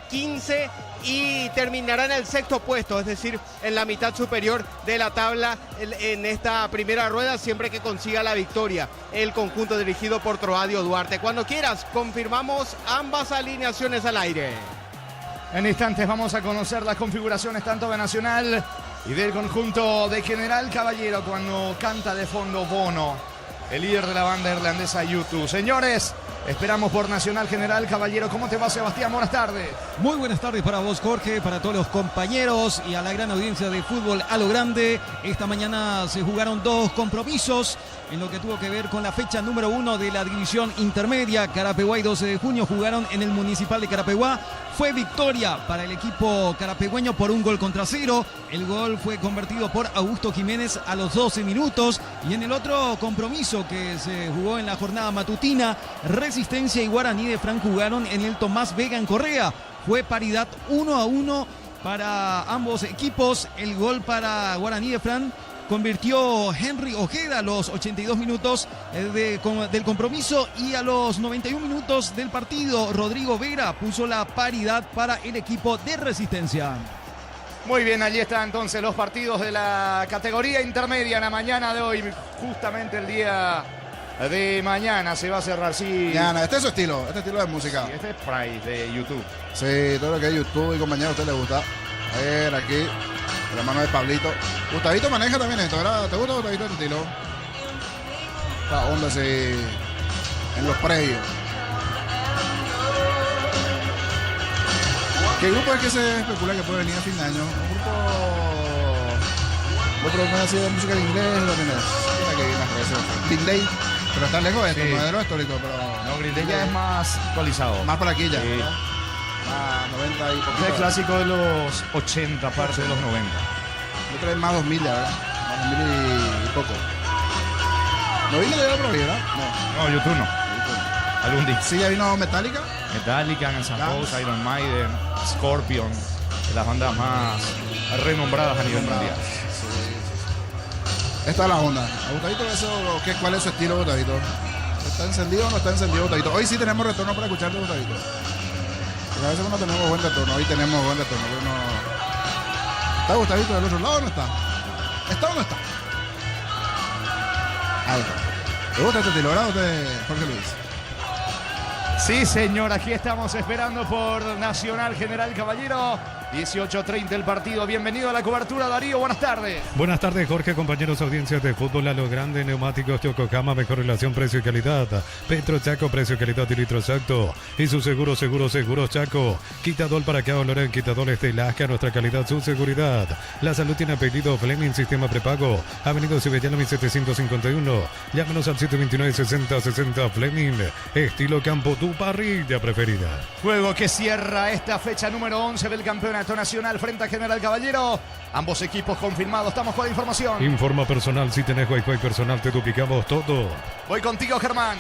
15 y terminará en el sexto puesto, es decir, en la mitad superior de la tabla en esta primera rueda, siempre que consiga la victoria el conjunto dirigido por Troadio Duarte. Cuando quieras, confirmamos ambas alineaciones al aire. En instantes vamos a conocer las configuraciones tanto de Nacional y del conjunto de General Caballero cuando canta de fondo Bono, el líder de la banda irlandesa U2. Señores, esperamos por Nacional General Caballero. ¿Cómo te va, Sebastián? Buenas tardes. Muy buenas tardes para vos, Jorge, para todos los compañeros y a la gran audiencia de Fútbol a lo Grande. Esta mañana se jugaron dos compromisos en lo que tuvo que ver con la fecha número 1 de la división intermedia. Carapeguá y 12 de junio jugaron en el Municipal de Carapeguá. Fue victoria para el equipo carapegueño por 1-0. El gol fue convertido por Augusto Jiménez a los 12 minutos. Y en el otro compromiso que se jugó en la jornada matutina, Resistencia y Guaraní de Frank jugaron en el Tomás Vega en Correa. Fue paridad 1-1 para ambos equipos. El gol para Guaraní de Frank convirtió Henry Ojeda a los 82 minutos del compromiso, y a los 91 minutos del partido Rodrigo Vera puso la paridad para el equipo de Resistencia. Muy bien, allí están entonces los partidos de la categoría intermedia en la mañana de hoy. Justamente el día de mañana se va a cerrar. Sí. Mañana, este es su estilo, de música. Sí, este es Price de YouTube. Sí, todo lo que es YouTube y compañeros a usted le gusta. A ver, aquí, de la mano de Pablito. Gustavito maneja también esto, ¿verdad? ¿Te gusta, Gustavito, este estilo? Esta onda así en los predios. ¿Qué grupo es que se especula que puede venir a fin de año? Un grupo así de música en inglés, lo tienes. Mira que viene a Green Day, pero está lejos de esto, no es de lo histórico, pero... No, Green Day ya es más actualizado. Más por aquí ya, sí. ¿verdad? Más 90 y poquito. Es el clásico de los 80, parte de los 90. Yo creo más 2000 ya, ¿verdad? Más 2000 y poco. ¿No vino de por ahí, verdad? No, YouTube no. Algún día. Sí, ya vino Metallica. Metallica, Guns N' Roses, Iron Maiden, Scorpion, de las bandas más renombradas a nivel mundial. Sí. Esta es la onda. ¿A Gustavito eso? ¿Cuál es su estilo, Gustavito? ¿Está encendido o no está encendido, Gustavito? Hoy sí tenemos retorno para escucharte, Gustavito. Porque a veces no tenemos buen retorno. Hoy tenemos buen retorno, pero no... ¿Está Gustavito del otro lado o no está? ¿Está o no está? Ahí está. ¿Te gusta este estilo, verdad, Jorge Luis? Sí, señor, aquí estamos esperando por Nacional General Caballero. 18:30 el partido. Bienvenido a la cobertura, Darío. Buenas tardes. Buenas tardes, Jorge, compañeros, audiencias de Fútbol a lo Grande. Neumáticos Yokohama, mejor relación precio y calidad. Petro Chaco, precio, calidad y litro exacto. Y su seguros Chaco. Quitador para cada olor en quitadores de Lasca, nuestra calidad, su seguridad. La salud tiene apellido Fleming, sistema prepago. Avenida Cibellano 1751. Llámenos al 729-6060 Fleming. Estilo campo, tu parrilla preferida. Juego que cierra esta fecha número 11 del campeonato nacional frente a General Caballero. Ambos equipos confirmados. Estamos con la información. Informa personal, si tenés Wi-Fi personal te duplicamos todo. Voy contigo, Germán.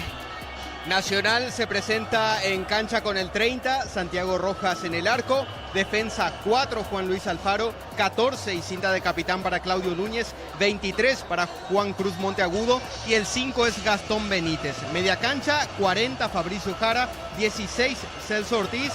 Nacional se presenta en cancha con el 30, Santiago Rojas en el arco. Defensa 4, Juan Luis Alfaro. 14 y cinta de capitán para Claudio Núñez. 23 para Juan Cruz Monteagudo. Y el 5 es Gastón Benítez. Media cancha, 40, Fabricio Jara. 16, Celso Ortiz.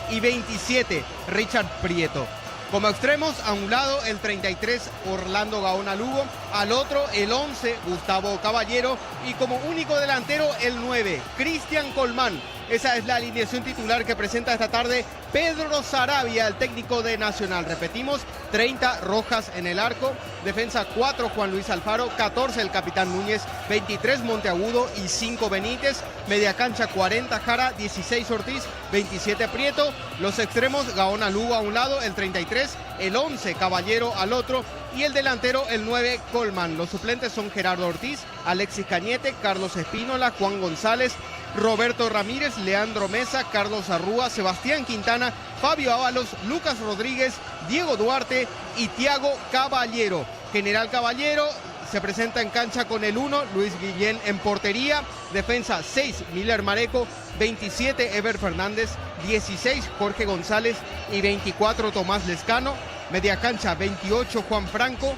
Y 27, Richard Prieto. Como extremos, a un lado el 33, Orlando Gaona Lugo, al otro el 11, Gustavo Caballero, y como único delantero el 9, Cristian Colmán. Esa es la alineación titular que presenta esta tarde Pedro Saravia, el técnico de Nacional. Repetimos, 30 Rojas en el arco, defensa 4 Juan Luis Alfaro, 14 el capitán Núñez, 23 Monteagudo y 5 Benítez, media cancha 40 Jara, 16 Ortiz, 27 Prieto, los extremos Gaona Lugo a un lado, el 33, el 11 Caballero al otro y el delantero el 9 Colman. Los suplentes son Gerardo Ortiz, Alexis Cañete, Carlos Espínola, Juan González, Roberto Ramírez, Leandro Mesa, Carlos Arrúa, Sebastián Quintana, Fabio Ábalos, Lucas Rodríguez, Diego Duarte y Tiago Caballero. General Caballero se presenta en cancha con el 1, Luis Guillén en portería, defensa 6, Miller Mareco, 27, Ever Fernández, 16, Jorge González y 24, Tomás Lescano, media cancha 28, Juan Franco,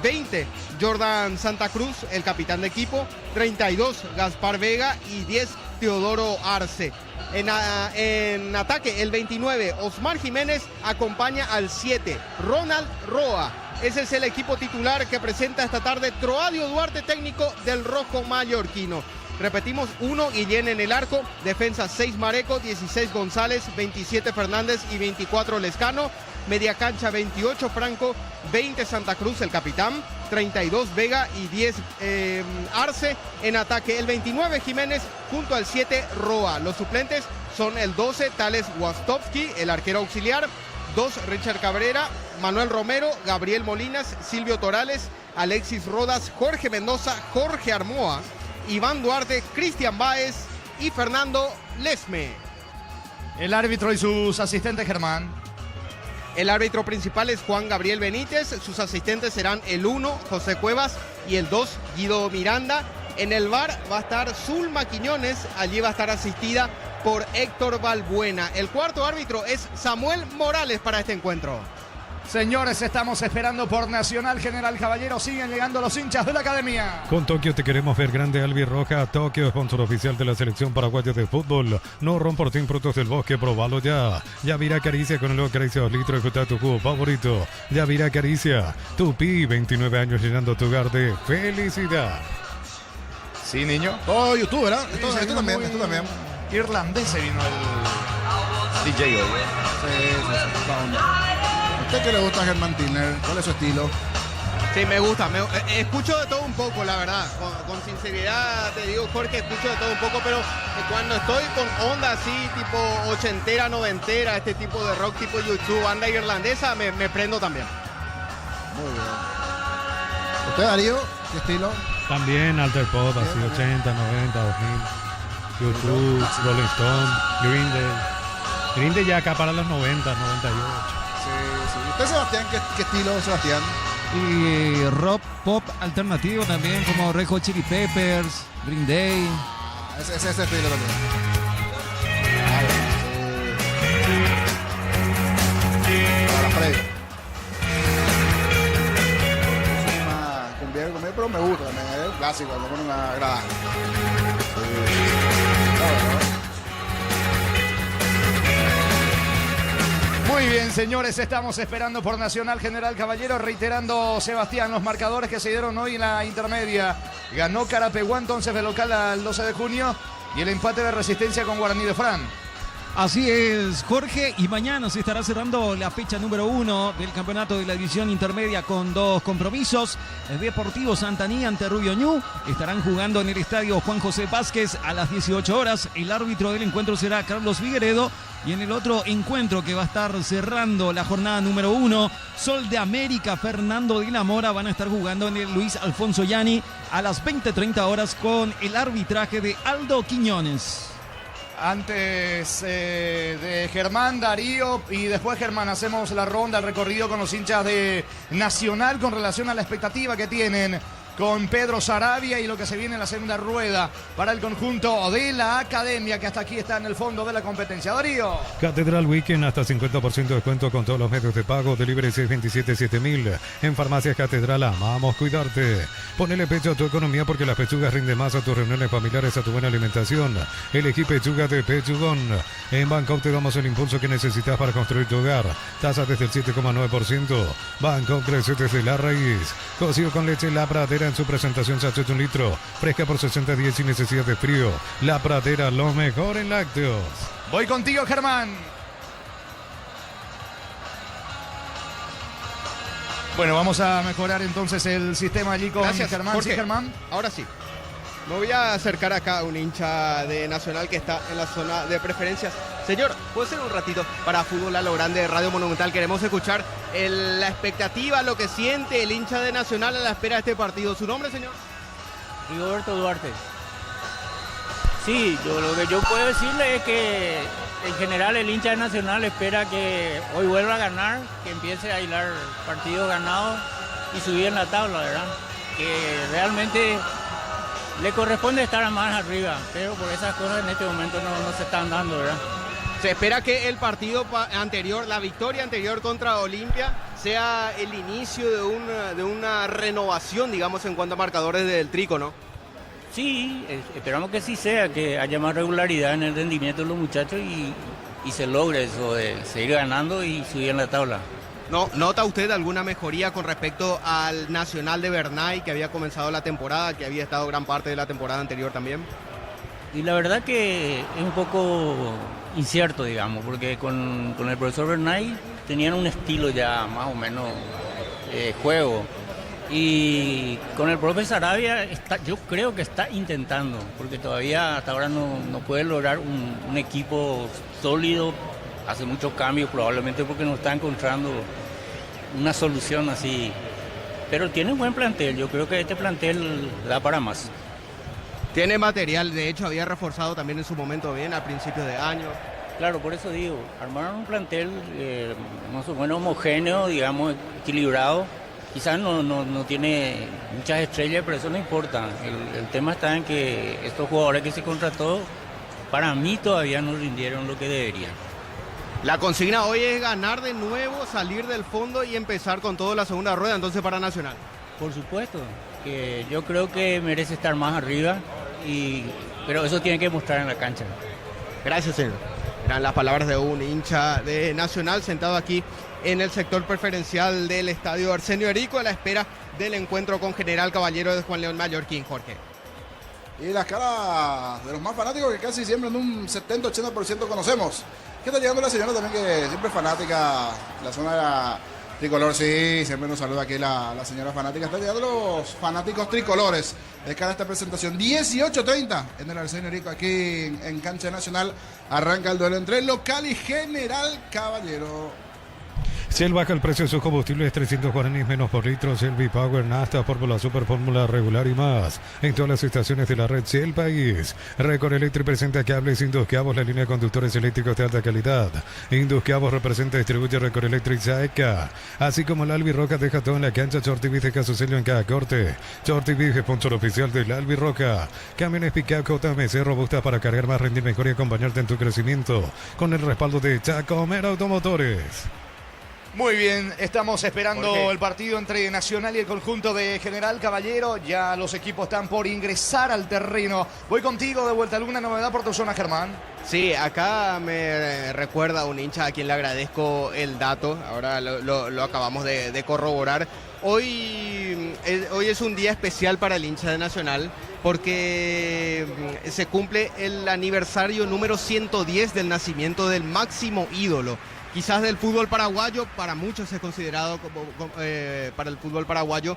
20, Jordan Santa Cruz, el capitán de equipo, 32, Gaspar Vega y 10, Teodoro Arce. En ataque, el 29, Osmar Jiménez acompaña al 7, Ronald Roa. Ese es el equipo titular que presenta esta tarde Troadio Duarte, técnico del rojo mallorquino. Repetimos, 1 Guillén en el arco, defensa 6 Mareco, 16 González, 27 Fernández y 24 Lescano. Media cancha 28 Franco, 20 Santa Cruz, el capitán, 32 Vega y 10 Arce. En ataque el 29 Jiménez junto al 7 Roa. Los suplentes son el 12 Tales Wastowski, el arquero auxiliar, 2 Richard Cabrera, Manuel Romero, Gabriel Molinas, Silvio Torales, Alexis Rodas, Jorge Mendoza, Jorge Armoa, Iván Duarte, Cristian Báez y Fernando Lesme. El árbitro y sus asistentes, Germán. El árbitro principal es Juan Gabriel Benítez, sus asistentes serán el 1, José Cuevas, y el 2, Guido Miranda. En el VAR va a estar Zulma Quiñones, allí va a estar asistida por Héctor Balbuena. El cuarto árbitro es Samuel Morales para este encuentro. Señores, estamos esperando por Nacional General Caballero. Siguen llegando los hinchas de la academia. Con Tokio te queremos ver grande, Albirroja. Tokio, sponsor oficial de la selección paraguaya de fútbol. No Ron Frutos del Bosque, probalo ya. Yavira Caricia con el nuevo Caricia 2 litros. Escucha tu jugo favorito. Yavira Caricia. Tupi, 29 años llenando tu hogar de felicidad. Sí, niño. Todo YouTube, ¿verdad? Sí, Esto también. Irlandés se vino el DJ hoy. Sí, esta onda. ¿A usted qué le gusta a Germán Tilner? ¿Cuál es su estilo? Sí, me gusta. Escucho de todo un poco, la verdad. Con sinceridad te digo, Jorge, escucho de todo un poco, pero cuando estoy con onda así, tipo ochentera, noventera, este tipo de rock tipo YouTube, banda irlandesa, me prendo también. Muy bien. ¿Usted, Darío? ¿Qué estilo? También Alter Pop, así 80, 90, 2000. YouTube, Rolling Stone, Green Day. Green Day ya acá para los 90, 98. Sí. ¿Usted, Sebastián? ¿Qué estilo, Sebastián? Y rock pop alternativo también, como Red Hot Chili Peppers, Green Day. Ese estilo también. Para Freddy. Es una cumbia conmigo, pero me gusta también. Es un clásico, me pone una agradable. Muy bien, señores, estamos esperando por Nacional General Caballero, reiterando, Sebastián, los marcadores que se dieron hoy en la intermedia. Ganó Carapeguá entonces de local al 12 de junio y el empate de Resistencia con Guaraní de Fran. Así es, Jorge, y mañana se estará cerrando la fecha número 1 del campeonato de la división intermedia con 2 compromisos. El Deportivo Santaní ante Rubio Ñu estarán jugando en el estadio Juan José Vázquez a las 18 horas. El árbitro del encuentro será Carlos Figueredo. Y en el otro encuentro que va a estar cerrando la jornada número 1, Sol de América, Fernando de la Mora van a estar jugando en el Luis Alfonso Yani a las 20:30 horas con el arbitraje de Aldo Quiñones. Antes de Germán, Darío y después Germán hacemos la ronda, el recorrido con los hinchas de Nacional con relación a la expectativa que tienen con Pedro Sarabia y lo que se viene en la segunda rueda para el conjunto de la academia que hasta aquí está en el fondo de la competencia. Darío. Catedral Weekend, hasta 50% de descuento con todos los medios de pago. Delivery 627-7000. En Farmacias Catedral, amamos cuidarte. Ponele pecho a tu economía porque las pechugas rinden más a tus reuniones familiares, a tu buena alimentación. Elegí pechuga de Pechugón. En Bangkok te damos el impulso que necesitas para construir tu hogar. Tasa desde el 7,9%. Bangkok crece desde la raíz. Cocido con leche La Pradera en su presentación sachet 1 litro. Fresca por 60 días sin necesidad de frío. La Pradera, lo mejor en lácteos. Voy contigo, Germán. Bueno, vamos a mejorar entonces el sistema allí con Gracias, Germán. Jorge. ¿Sí, Germán? Ahora sí. Me voy a acercar acá a un hincha de Nacional que está en la zona de preferencias. Señor, ¿puede ser un ratito para Fútbol a lo Grande de Radio Monumental? Queremos escuchar la expectativa, lo que siente el hincha de Nacional a la espera de este partido. ¿Su nombre, señor? Rigoberto Duarte. Sí, lo que yo puedo decirle es que en general el hincha de Nacional espera que hoy vuelva a ganar, que empiece a hilar partidos ganados y subir en la tabla, ¿verdad? Que realmente le corresponde estar más arriba, pero por esas cosas en este momento no se están dando, ¿verdad? Se espera que el partido anterior, la victoria anterior contra Olimpia, sea el inicio de una renovación, digamos, en cuanto a marcadores del Trico, ¿no? Sí, esperamos que sí sea, que haya más regularidad en el rendimiento de los muchachos y se logre eso de seguir ganando y subir en la tabla. ¿No, ¿Nota usted alguna mejoría con respecto al Nacional de Bernay que había comenzado la temporada, que había estado gran parte de la temporada anterior también? Y la verdad que es un poco incierto, digamos, porque con el profesor Bernay tenían un estilo ya más o menos juego. Y con el profe Sarabia yo creo que está intentando, porque todavía hasta ahora no puede lograr un equipo sólido. Hace muchos cambios probablemente porque no está encontrando una solución así. Pero tiene un buen plantel, yo creo que este plantel da para más. Tiene material, de hecho había reforzado también en su momento bien a principios de año. Claro, por eso digo, armaron un plantel más o menos homogéneo, digamos, equilibrado. Quizás no tiene muchas estrellas, pero eso no importa. El tema está en que estos jugadores que se contrató, para mí todavía no rindieron lo que deberían. La consigna hoy es ganar de nuevo, salir del fondo y empezar con todo la segunda rueda, entonces para Nacional. Por supuesto, que yo creo que merece estar más arriba, pero eso tiene que mostrar en la cancha. Gracias, señor. Eran las palabras de un hincha de Nacional sentado aquí en el sector preferencial del estadio Arsenio Erico a la espera del encuentro con General Caballero de Juan León Mallorquín, Jorge. Y las caras de los más fanáticos que casi siempre en un 70-80% conocemos. ¿Qué está llegando la señora también que siempre es fanática? La zona de la tricolor, sí, siempre nos saluda aquí la señora fanática. Están llegando los fanáticos tricolores de cara a esta presentación. 18:30 en el Arsenio Erico, aquí en Cancha Nacional. Arranca el duelo entre local y General Caballero. Shell baja el precio de sus combustibles 300 guaraníes menos por litro. Shell V-Power, Nafta, Fórmula Super, Fórmula Regular y más. En todas las estaciones de la red Shell País. Record Electric presenta cables Induscabos, la línea de conductores eléctricos de alta calidad. Induscabos representa y distribuye Record Electric Saeca. Así como el Albi Roca deja todo en la cancha. Short TV deja su sello en cada corte. Short TV, sponsor oficial del Albi Roca. Camiones Pickup JMC robustas para cargar más, rendir mejor y acompañarte en tu crecimiento. Con el respaldo de Chacomer Automotores. Muy bien, estamos esperando Jorge. el partido entre Nacional y el conjunto de General Caballero. Ya los equipos están por ingresar al terreno. Voy contigo de vuelta. ¿Alguna novedad por tu zona, Germán? Sí, acá me recuerda un hincha a quien le agradezco el dato. Ahora lo acabamos de corroborar. Hoy es un día especial para el hincha de Nacional porque se cumple el aniversario número 110 del nacimiento del máximo ídolo. Quizás del fútbol paraguayo, para muchos es considerado para el fútbol paraguayo,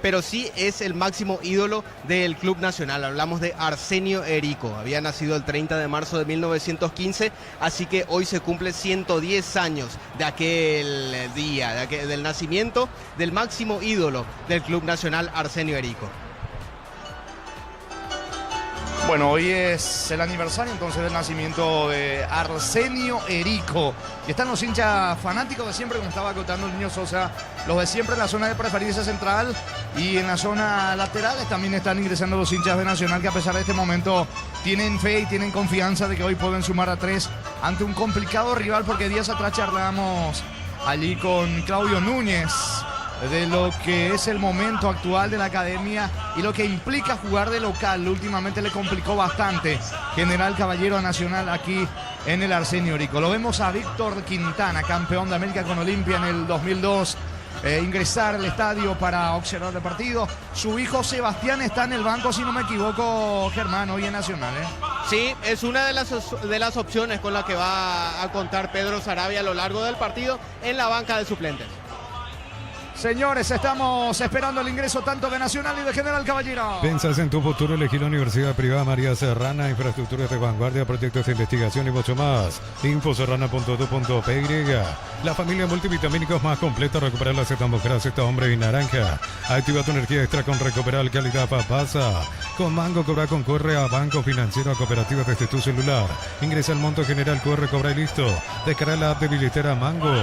pero sí es el máximo ídolo del Club Nacional. Hablamos de Arsenio Erico, había nacido el 30 de marzo de 1915, así que hoy se cumple 110 años de aquel día, del nacimiento del máximo ídolo del Club Nacional, Arsenio Erico. Bueno, hoy es el aniversario entonces del nacimiento de Arsenio Erico. Y están los hinchas fanáticos de siempre, como estaba acotando el niño Sosa, los de siempre en la zona de preferencia central y en la zona laterales también están ingresando los hinchas de Nacional que a pesar de este momento tienen fe y tienen confianza de que hoy pueden sumar a 3 ante un complicado rival, porque días atrás charlábamos allí con Claudio Núñez de lo que es el momento actual de la academia y lo que implica jugar de local. Últimamente le complicó bastante General Caballero a Nacional aquí en el Arsenio Erico. Lo vemos a Víctor Quintana, campeón de América con Olimpia en el 2002, ingresar al estadio para observar el partido. Su hijo Sebastián está en el banco, si no me equivoco, Germán, hoy en Nacional. Sí, es una de las opciones con la que va a contar Pedro Sarabia a lo largo del partido en la banca de suplentes. Señores, estamos esperando el ingreso tanto de Nacional y de General Caballero. Pensás en tu futuro, elegí la Universidad Privada María Serrana, infraestructuras de vanguardia, proyectos de investigación y mucho más. Infoserrana.edu.py. La familia multivitamínicos más completa, recuperar la Z-Mujer, Z-Hombre y Naranja. Activa tu energía extra con Recuperar Calidad Papasa. Con Mango cobra con QR a Banco Financiero, a Cooperativas desde tu celular. Ingresa al monto general, QR, cobra y listo. Descarga la app de billetera Mango.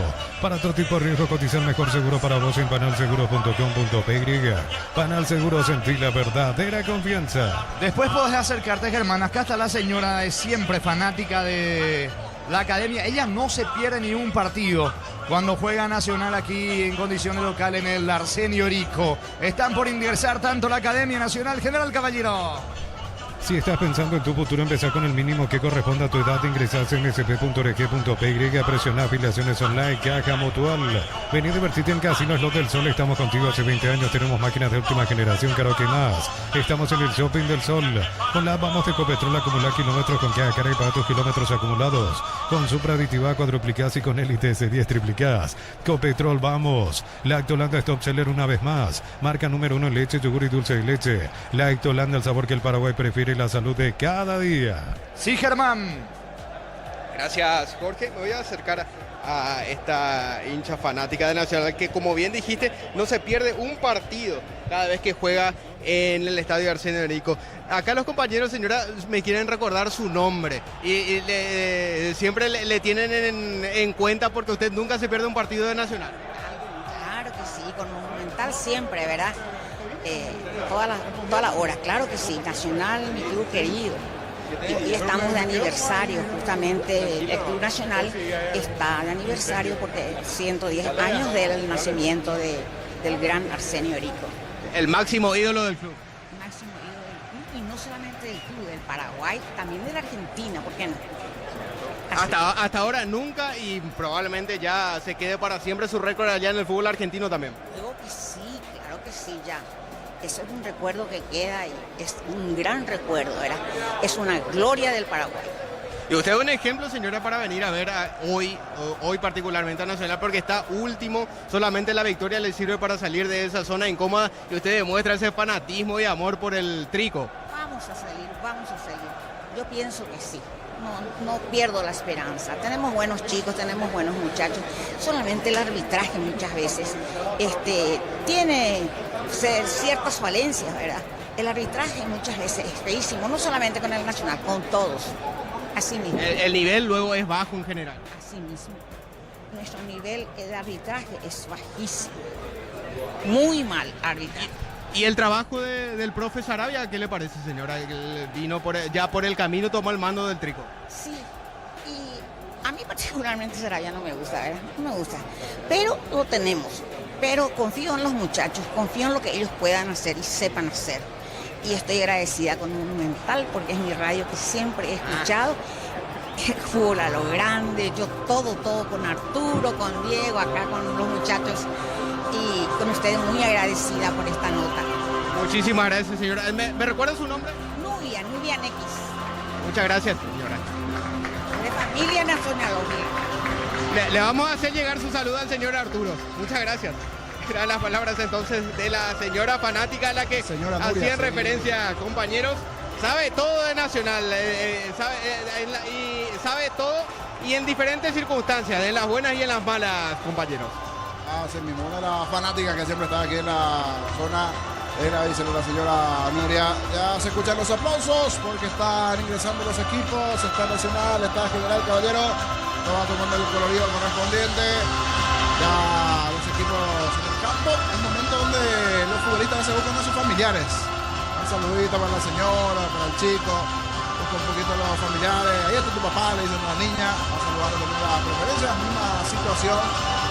Para otro tipo de riesgo, cotizar mejor seguro para vos en panalseguro.com.py. Panal Seguro, sentí la verdadera confianza. Después podés acercarte, Germán. Acá está la señora, es siempre fanática de la academia. Ella no se pierde ni un partido. cuando juega Nacional aquí en condiciones locales en el Arsenio Rico. Están por ingresar tanto la Academia Nacional. General Caballero. Si estás pensando en tu futuro, empezar con el mínimo que corresponda a tu edad. Ingresás en sp.org.py, presiona afiliaciones online, Caja Mutual. Vení a divertirte en Casino Slot del Sol. Estamos contigo hace 20 años. Tenemos máquinas de última generación, karaoke más. Estamos en el Shopping del Sol. Con la Vamos de Ecopetrol, acumula kilómetros con cada cara y para tus kilómetros acumulados. Con Supra Aditiva, cuadruplicás y con Elite S10 triplicás. Copetrol, vamos. Lactolanda es top seller una vez más. Marca número 1 en leche, yogur y dulce de leche. Lactolanda, el sabor que el Paraguay prefiere y la salud de cada día. Sí, Germán. Gracias, Jorge. Me voy a acercar a esta hincha fanática de Nacional que, como bien dijiste, no se pierde un partido cada vez que juega en el estadio Arsenio Rico. Acá los compañeros, señora, me quieren recordar su nombre y siempre le tienen en cuenta porque usted nunca se pierde un partido de Nacional. Claro que sí, con Monumental siempre, ¿verdad? Toda la hora, claro que sí. Nacional, mi club querido. Y estamos de aniversario, justamente el Club Nacional está de aniversario porque 110 años del nacimiento del gran Arsenio Rico. El máximo ídolo del club. Máximo ídolo del club, y no solamente del club, del Paraguay, también de la Argentina, ¿por qué no? Hasta ahora nunca, y probablemente ya se quede para siempre su récord allá en el fútbol argentino también. Digo que sí, claro que sí, ya. Eso es un recuerdo que queda y es un gran recuerdo, ¿verdad? Es una gloria del Paraguay. Y usted es un ejemplo, señora, para venir a ver hoy particularmente a Nacional, porque está último, solamente la victoria le sirve para salir de esa zona incómoda y usted demuestra ese fanatismo y amor por el trico. Vamos a salir. Yo pienso que sí. No pierdo la esperanza. Tenemos buenos chicos, tenemos buenos muchachos. Solamente el arbitraje muchas veces tiene ciertas falencias, ¿verdad? El arbitraje muchas veces es feísimo, no solamente con el Nacional, con todos. Así mismo. El nivel luego es bajo en general. Así mismo. Nuestro nivel de arbitraje es bajísimo. Muy mal arbitraje. ¿Y el trabajo del profe Sarabia, qué le parece, señora? Él vino ya por el camino, tomó el mando del trico. Sí, y a mí particularmente Sarabia no me gusta, ¿verdad? No me gusta, pero lo tenemos. Pero confío en los muchachos, confío en lo que ellos puedan hacer y sepan hacer. Y estoy agradecida con Monumental porque es mi radio que siempre he escuchado. Fútbol a lo grande, yo todo con Arturo, con Diego, acá con los muchachos. Y con ustedes muy agradecida por esta nota. Muchísimas gracias, señora. ¿Me recuerda su nombre? Nubia X. Muchas gracias, señora. De familia nacional. Le vamos a hacer llegar su saludo al señor Arturo. Muchas gracias. Eran las palabras entonces de la señora fanática a la que hacían referencia, compañeros. Sabe todo de Nacional, sabe todo y en diferentes circunstancias, en las buenas y en las malas, compañeros. Sí mismo, una de las fanáticas que siempre está aquí en la zona era, dice la señora Nuria. Ya se escuchan los aplausos porque están ingresando los equipos. Está Nacional, está General Caballero, no va tomando el colorido correspondiente. Ya los equipos en el campo, es el momento donde los futbolistas se buscan a sus familiares. Un saludito para la señora, para el chico, busca un poquito a los familiares. Ahí está tu papá, le dicen a la niña, va a saludar también la preferencia, misma situación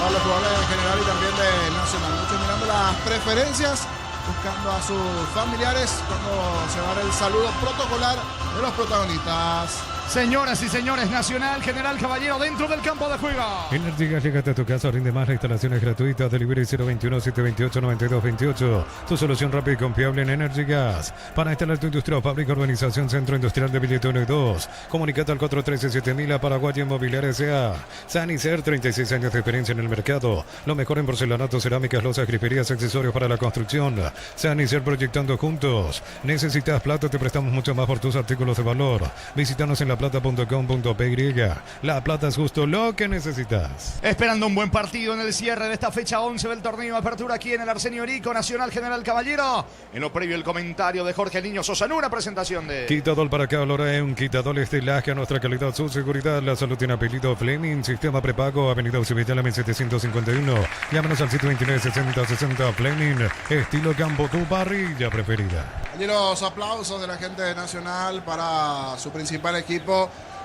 para los jugadores en general y también de Nacional. Muchos mirando las preferencias, buscando a sus familiares cuando se va a dar el saludo protocolar de los protagonistas. Señoras y señores, Nacional, General Caballero dentro del campo de juego. Energy Gas, llegate a tu casa, rinde más, la instalación es gratuita. Delivery 021-728-9228. Tu solución rápida y confiable en Energy Gas. Para instalar tu industria o fábrica, urbanización, centro industrial de Billete 1 y 2. Comunicate al 413-7000 a Paraguay Inmobiliaria S.A. Sanicer, 36 años de experiencia en el mercado. Lo mejor en porcelanato, cerámicas, losas, griferías, accesorios para la construcción. Sanicer, proyectando juntos. Necesitas plata, te prestamos mucho más por tus artículos de valor. Visítanos en laplata.com.py. La Plata es justo lo que necesitas. Esperando un buen partido en el cierre de esta fecha 11 del torneo de apertura aquí en el Arsenio Rico. Nacional, General Caballero. En lo previo el comentario de Jorge Niño Sosa en una presentación de Quitadol para cada olor, un quitadol estilaje a nuestra calidad, su seguridad. La salud tiene apellido Fleming. Sistema prepago, Avenida Occidental, 1751. Llámanos al 729-6060 Fleming. Estilo campo, tu parrilla preferida. Y los aplausos de la gente de Nacional para su principal equipo.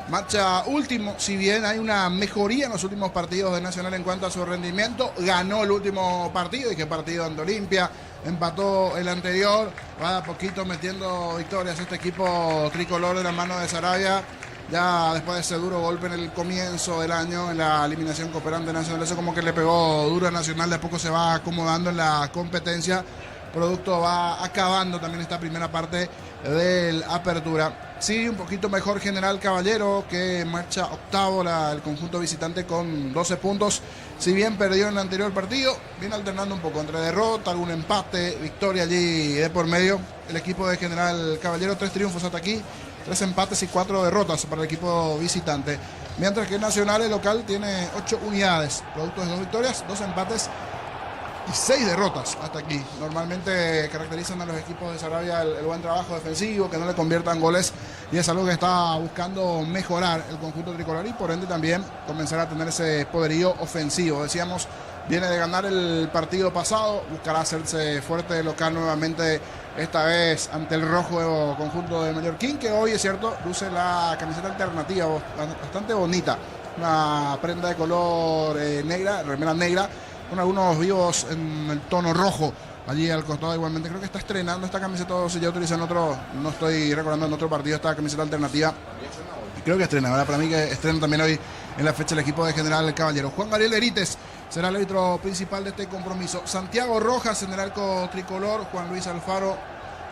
marcha último, si bien hay una mejoría en los últimos partidos de Nacional en cuanto a su rendimiento, ganó el último partido, y qué partido ante Olimpia, empató el anterior, va a poquito metiendo victorias este equipo tricolor de la mano de Saravia, ya después de ese duro golpe en el comienzo del año, en la eliminación cooperante Nacional, eso como que le pegó duro a Nacional, de a poco se va acomodando en la competencia, producto va acabando también esta primera parte del Apertura. Sí, un poquito mejor General Caballero, que marcha octavo el conjunto visitante con 12 puntos. Si bien perdió en el anterior partido, viene alternando un poco entre derrota, algún empate, victoria allí de por medio. El equipo de General Caballero, 3 triunfos hasta aquí, 3 empates y 4 derrotas para el equipo visitante. Mientras que Nacional, el local, tiene 8 unidades, producto de 2 victorias, 2 empates y 6 derrotas hasta aquí. Normalmente caracterizan a los equipos de Saravia el buen trabajo defensivo, que no le conviertan goles, y es algo que está buscando mejorar el conjunto tricolor y por ende también comenzar a tener ese poderío ofensivo. Decíamos, viene de ganar el partido pasado, buscará hacerse fuerte local nuevamente, esta vez ante el rojo conjunto de Mallorquín, que hoy, es cierto, luce la camiseta alternativa bastante bonita, una prenda de color negra, remera negra, con algunos vivos en el tono rojo allí al costado. Igualmente creo que está estrenando esta camiseta, o si ya utiliza en otro, no estoy recordando, en otro partido esta camiseta alternativa, creo que estrena, ¿verdad? Para mí que estrena también hoy en la fecha el equipo de General Caballero. Juan Gabriel Benítez será el árbitro principal de este compromiso. Santiago Rojas en el arco tricolor, Juan Luis Alfaro,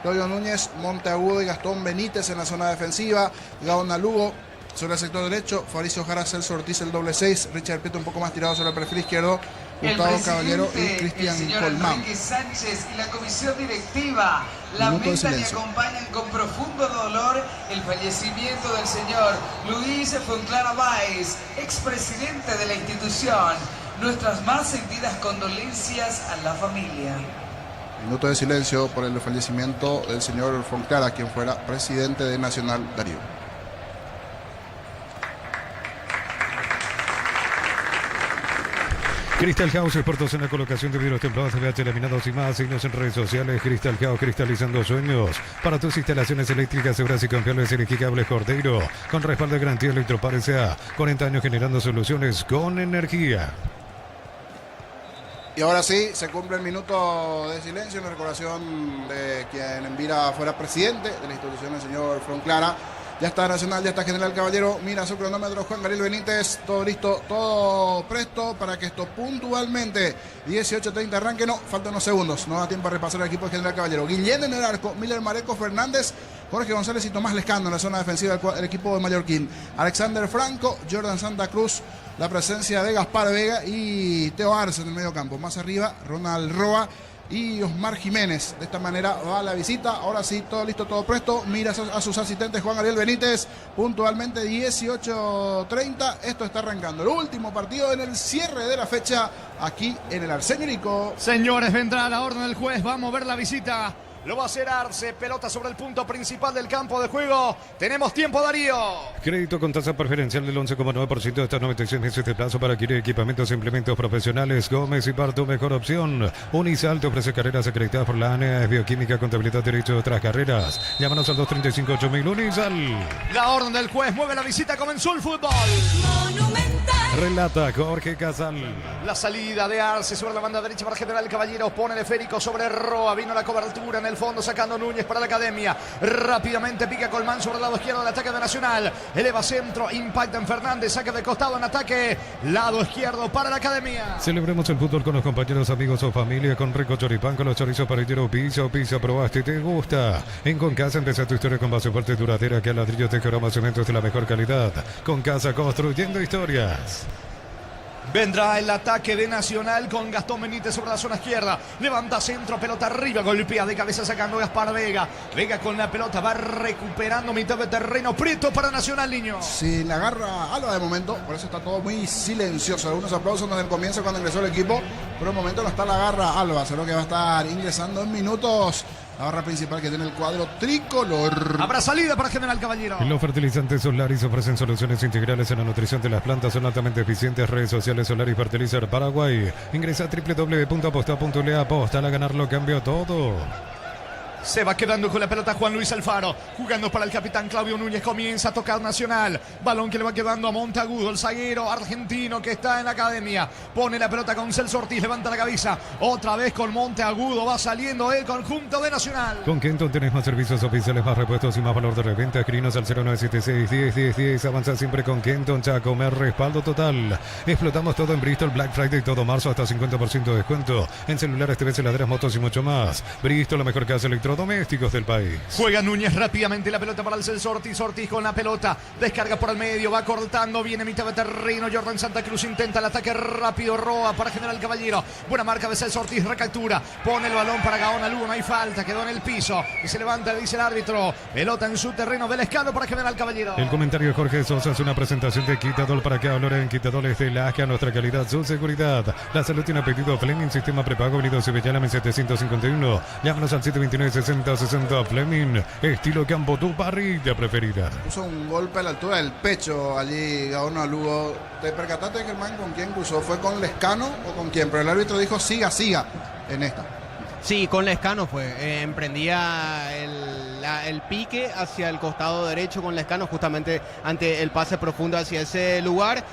Claudio Núñez, Monteagudo y Gastón Benítez en la zona defensiva, Gaona Lugo sobre el sector derecho, Fabricio Jara, Celso Ortiz el doble 6, Richard Prieto un poco más tirado sobre el perfil izquierdo, Gustavo Caballero y Cristian Colmán. Enrique Sánchez y la comisión directiva lamentan y acompañan con profundo dolor el fallecimiento del señor Luis Fonclara Báez, expresidente de la institución. Nuestras más sentidas condolencias a la familia. Minuto de silencio por el fallecimiento del señor Fonclara, quien fuera presidente de Nacional Darío. Crystal House, expertos en la colocación de vidrios templados, CBH laminados y más. Signos en redes sociales. Crystal House, cristalizando sueños. Para tus instalaciones eléctricas, seguras y confiables, elegí Cables Cordeiro. Con respaldo de garantía Electropar S.A. 40 años generando soluciones con energía. Y ahora sí, se cumple el minuto de silencio en recordación de quien en vida fuera presidente de la institución, el señor Fonclara. Ya está Nacional, ya está General Caballero. Mira su cronómetro, Juan Gabriel Benítez. Todo listo, todo presto para que esto puntualmente 18:30 arranque. No, faltan unos segundos. No da tiempo a repasar el equipo de General Caballero. Guillén en el arco, Miller Mareco Fernández, Jorge González y Tomás Lescano en la zona defensiva del equipo de Mallorquín. Alexander Franco, Jordan Santa Cruz, la presencia de Gaspar Vega y Teo Arce en el medio campo. Más arriba, Ronald Roa y Osmar Jiménez. De esta manera va la visita. Ahora sí, todo listo, todo presto. Mira a sus asistentes, Juan Gabriel Benítez. Puntualmente 18:30. Esto está arrancando. El último partido en el cierre de la fecha aquí en el Arsenio Nico. Señores, vendrá la orden del juez. Va a mover la visita. Lo va a hacer Arce, pelota sobre el punto principal del campo de juego. Tenemos tiempo, Darío. Crédito con tasa preferencial del 11,9% hasta 96 meses de plazo para adquirir equipamientos e implementos profesionales. Gómez y Par, tu mejor opción. Unisal te ofrece carreras acreditadas por la ANEA, Bioquímica, Contabilidad, Derecho de otras carreras. Llámanos al 235-8000. Unisal. La orden del juez mueve la visita, comenzó el fútbol. Relata Jorge Casal. La salida de Arce sobre la banda derecha para General Caballero. Pone el esférico sobre Roa. Vino la cobertura en el fondo, sacando Núñez para la Academia. Rápidamente pica Colmán sobre el lado izquierdo del ataque de Nacional. Eleva centro, impacta en Fernández. Saque de costado en ataque. Lado izquierdo para la Academia. Celebremos el fútbol con los compañeros, amigos o familia. Con Rico Choripán, con los chorizos parrilleros. Pizza, probaste, te gusta. En Concasa empieza tu historia con base fuerte y duradera, que a ladrillos, tejoramas, cementos de la mejor calidad. Concasa, construyendo historias. Vendrá el ataque de Nacional con Gastón Benítez sobre la zona izquierda. Levanta centro, pelota arriba, golpea de cabeza sacando Gaspar Vega. Vega con la pelota, va recuperando mitad de terreno. Prieto para Nacional, niño. Sí, la agarra Alba de momento, por eso está todo muy silencioso. Algunos aplausos desde el comienzo cuando ingresó el equipo, pero de momento no está la agarra Alba, sino que va a estar ingresando en minutos. La barra principal que tiene el cuadro tricolor. Habrá salida para General Caballero. Los fertilizantes Solaris ofrecen soluciones integrales en la nutrición de las plantas. Son altamente eficientes. Redes sociales Solaris Fertilizer Paraguay. Ingresa a www.aposta.le. Aposta a ganarlo, cambio todo. Se va quedando con la pelota Juan Luis Alfaro. Jugando para el capitán Claudio Núñez. Comienza a tocar Nacional. Balón que le va quedando a Monteagudo, el zaguero argentino que está en la academia. Pone la pelota con Celso Ortiz. Levanta la cabeza. Otra vez con Monteagudo. Va saliendo el conjunto de Nacional. Con Kenton tenés más servicios oficiales, más repuestos y más valor de reventa. Escribinos al 0976-10-10-10. Avanza siempre con Kenton, Chaco. Me respaldo total. Explotamos todo en Bristol. Black Friday todo marzo hasta 50% de descuento. En celulares, TVs, heladeras, motos y mucho más. Bristol, la mejor casa electrodomésticos del país. Juega Núñez rápidamente la pelota para el Celso Ortiz. Ortiz con la pelota. Descarga por el medio. Va cortando. Viene mitad de terreno. Jordan Santa Cruz intenta el ataque rápido. Roa para General Caballero. Buena marca de Celso Ortiz. Recaptura. Pone el balón para Gaona Lugo. No hay falta. Quedó en el piso. Y se levanta, dice el árbitro. Pelota en su terreno del Escalo para General Caballero. El comentario de Jorge Sosa es una presentación de Quitadol para que hablar en Quitadores de Lasca. Nuestra calidad, su seguridad. La salud tiene apetito. Fleming, sistema prepago. Venido Sevillana, 751. Llámanos al 729-6060. Fleming, estilo campo, tu parrilla preferida. Puso un golpe a la altura del pecho allí Gaona Lugo. ¿Te percataste, Germán, con quién cruzó? ¿Fue con Lescano o con quién? Pero el árbitro dijo siga en esta. Sí, con Lescano fue. Emprendía el pique hacia el costado derecho con Lescano, justamente ante el pase profundo hacia ese lugar.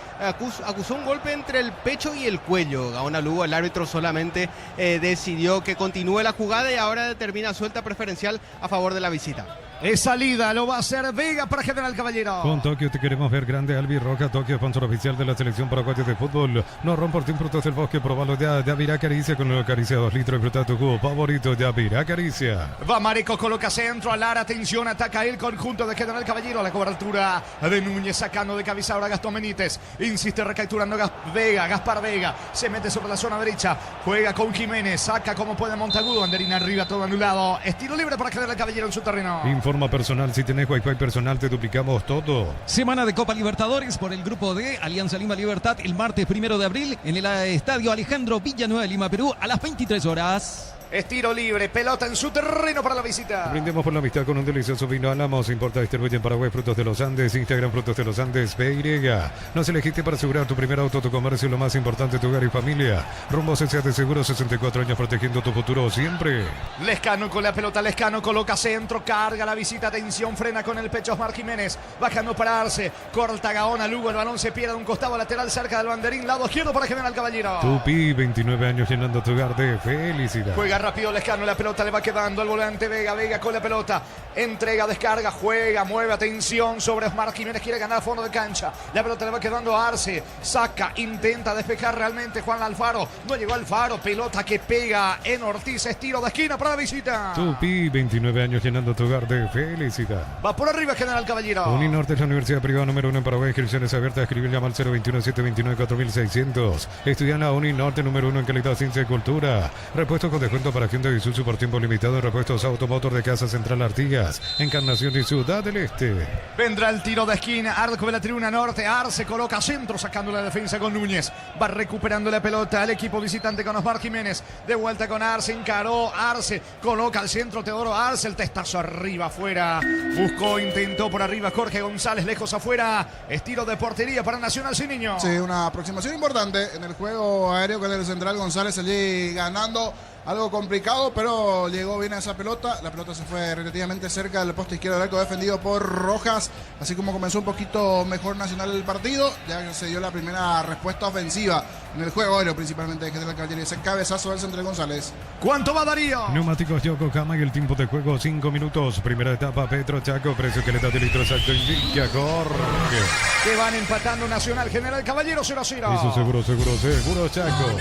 Acusó un golpe entre el pecho y el cuello. Gaona Lugo, el árbitro solamente decidió que continúe la jugada y ahora determina suelta preferencial a favor de la visita. Es salida, lo va a hacer Vega para General Caballero. Con Tokio te queremos ver grande. Albi Roca, Tokio, sponsor oficial de la selección paraguaya de fútbol. No rompas sin frutos del bosque, probalo ya. Yavirá Caricia con la Caricia 2 litros y fruta tu jugo favorito. Yavirá Caricia. Va Mareco, coloca centro, Alara, atención, ataca el conjunto de General Caballero. La cobertura de Núñez sacando de cabeza ahora Gastón Benítez. Insiste recapturando Gaspar Vega. Se mete sobre la zona derecha. Juega con Jiménez, saca como puede Monteagudo. Anderina arriba, todo anulado. Estilo libre para General Caballero en su terreno. Forma personal, si tenés Wi-Fi personal te duplicamos todo. Semana de Copa Libertadores por el grupo D, Alianza Lima Libertad, el martes 1 de abril en el estadio Alejandro Villanueva de Lima, Perú, a las 23 horas. Es tiro libre, pelota en su terreno para la visita. Brindemos por la amistad con un delicioso vino Álamos. Importa, distribuye en Paraguay Frutos de los Andes. Instagram Frutos de los Andes PY. Nos elegiste para asegurar tu primer auto, tu comercio, lo más importante, tu hogar y familia. Rumbo CCA de Seguro, 64 años protegiendo tu futuro siempre. Lescano con la pelota, Lescano coloca centro, carga la visita, atención, frena con el pecho Osmar Jiménez. Bajando para pararse, corta Gaona Lugo, el balón se pierde a un costado lateral cerca del banderín, lado izquierdo para General Caballero. Tupi, 29 años llenando tu hogar de felicidad. Juega rápido Lescano, la pelota le va quedando al volante Vega con la pelota, entrega, descarga, juega, mueve, atención sobre Osmar Jiménez, quiere ganar a fondo de cancha, la pelota le va quedando a Arce, saca, intenta despejar realmente Juan Alfaro, no llegó Alfaro, pelota que pega en Ortiz, estilo de esquina para la visita. Tupi, 29 años llenando tu hogar de felicidad. Va por arriba General Caballero. Uninorte es la universidad privada número 1 en Paraguay, inscripciones abiertas, escribir, llama al 021-729-4600. Estudia en la Uninorte número 1 en calidad, ciencia y cultura. Repuestos con descuento para Hyundai y Isuzu por tiempo limitado. Repuestos Automotor de Casa Central Artigas, Encarnación y Ciudad del Este. Vendrá el tiro de esquina, Arco de la tribuna norte. Arce coloca centro, sacando la defensa con Núñez. Va recuperando la pelota el equipo visitante con Osmar Jiménez. De vuelta con Arce, encaró Arce, coloca al centro Teodoro Arce, el testazo arriba, afuera. Buscó, intentó por arriba Jorge González, lejos afuera. Estilo de portería para Nacional sin niño. Sí, una aproximación importante en el juego aéreo con el central González allí ganando. Algo complicado, pero llegó bien a esa pelota. La pelota se fue relativamente cerca del poste izquierdo del arco, defendido por Rojas. Así como comenzó un poquito mejor Nacional el partido, ya se dio la primera respuesta ofensiva en el juego aéreo, principalmente de General Caballero. Ese cabezazo del central González. ¿Cuánto va Darío? Neumáticos Yokohama y el tiempo de juego 5 minutos. Primera etapa Petro Chaco, precio que le da de litro exacto indica Jorge. Que van empatando Nacional General Caballero 0-0. Y su seguro Chaco.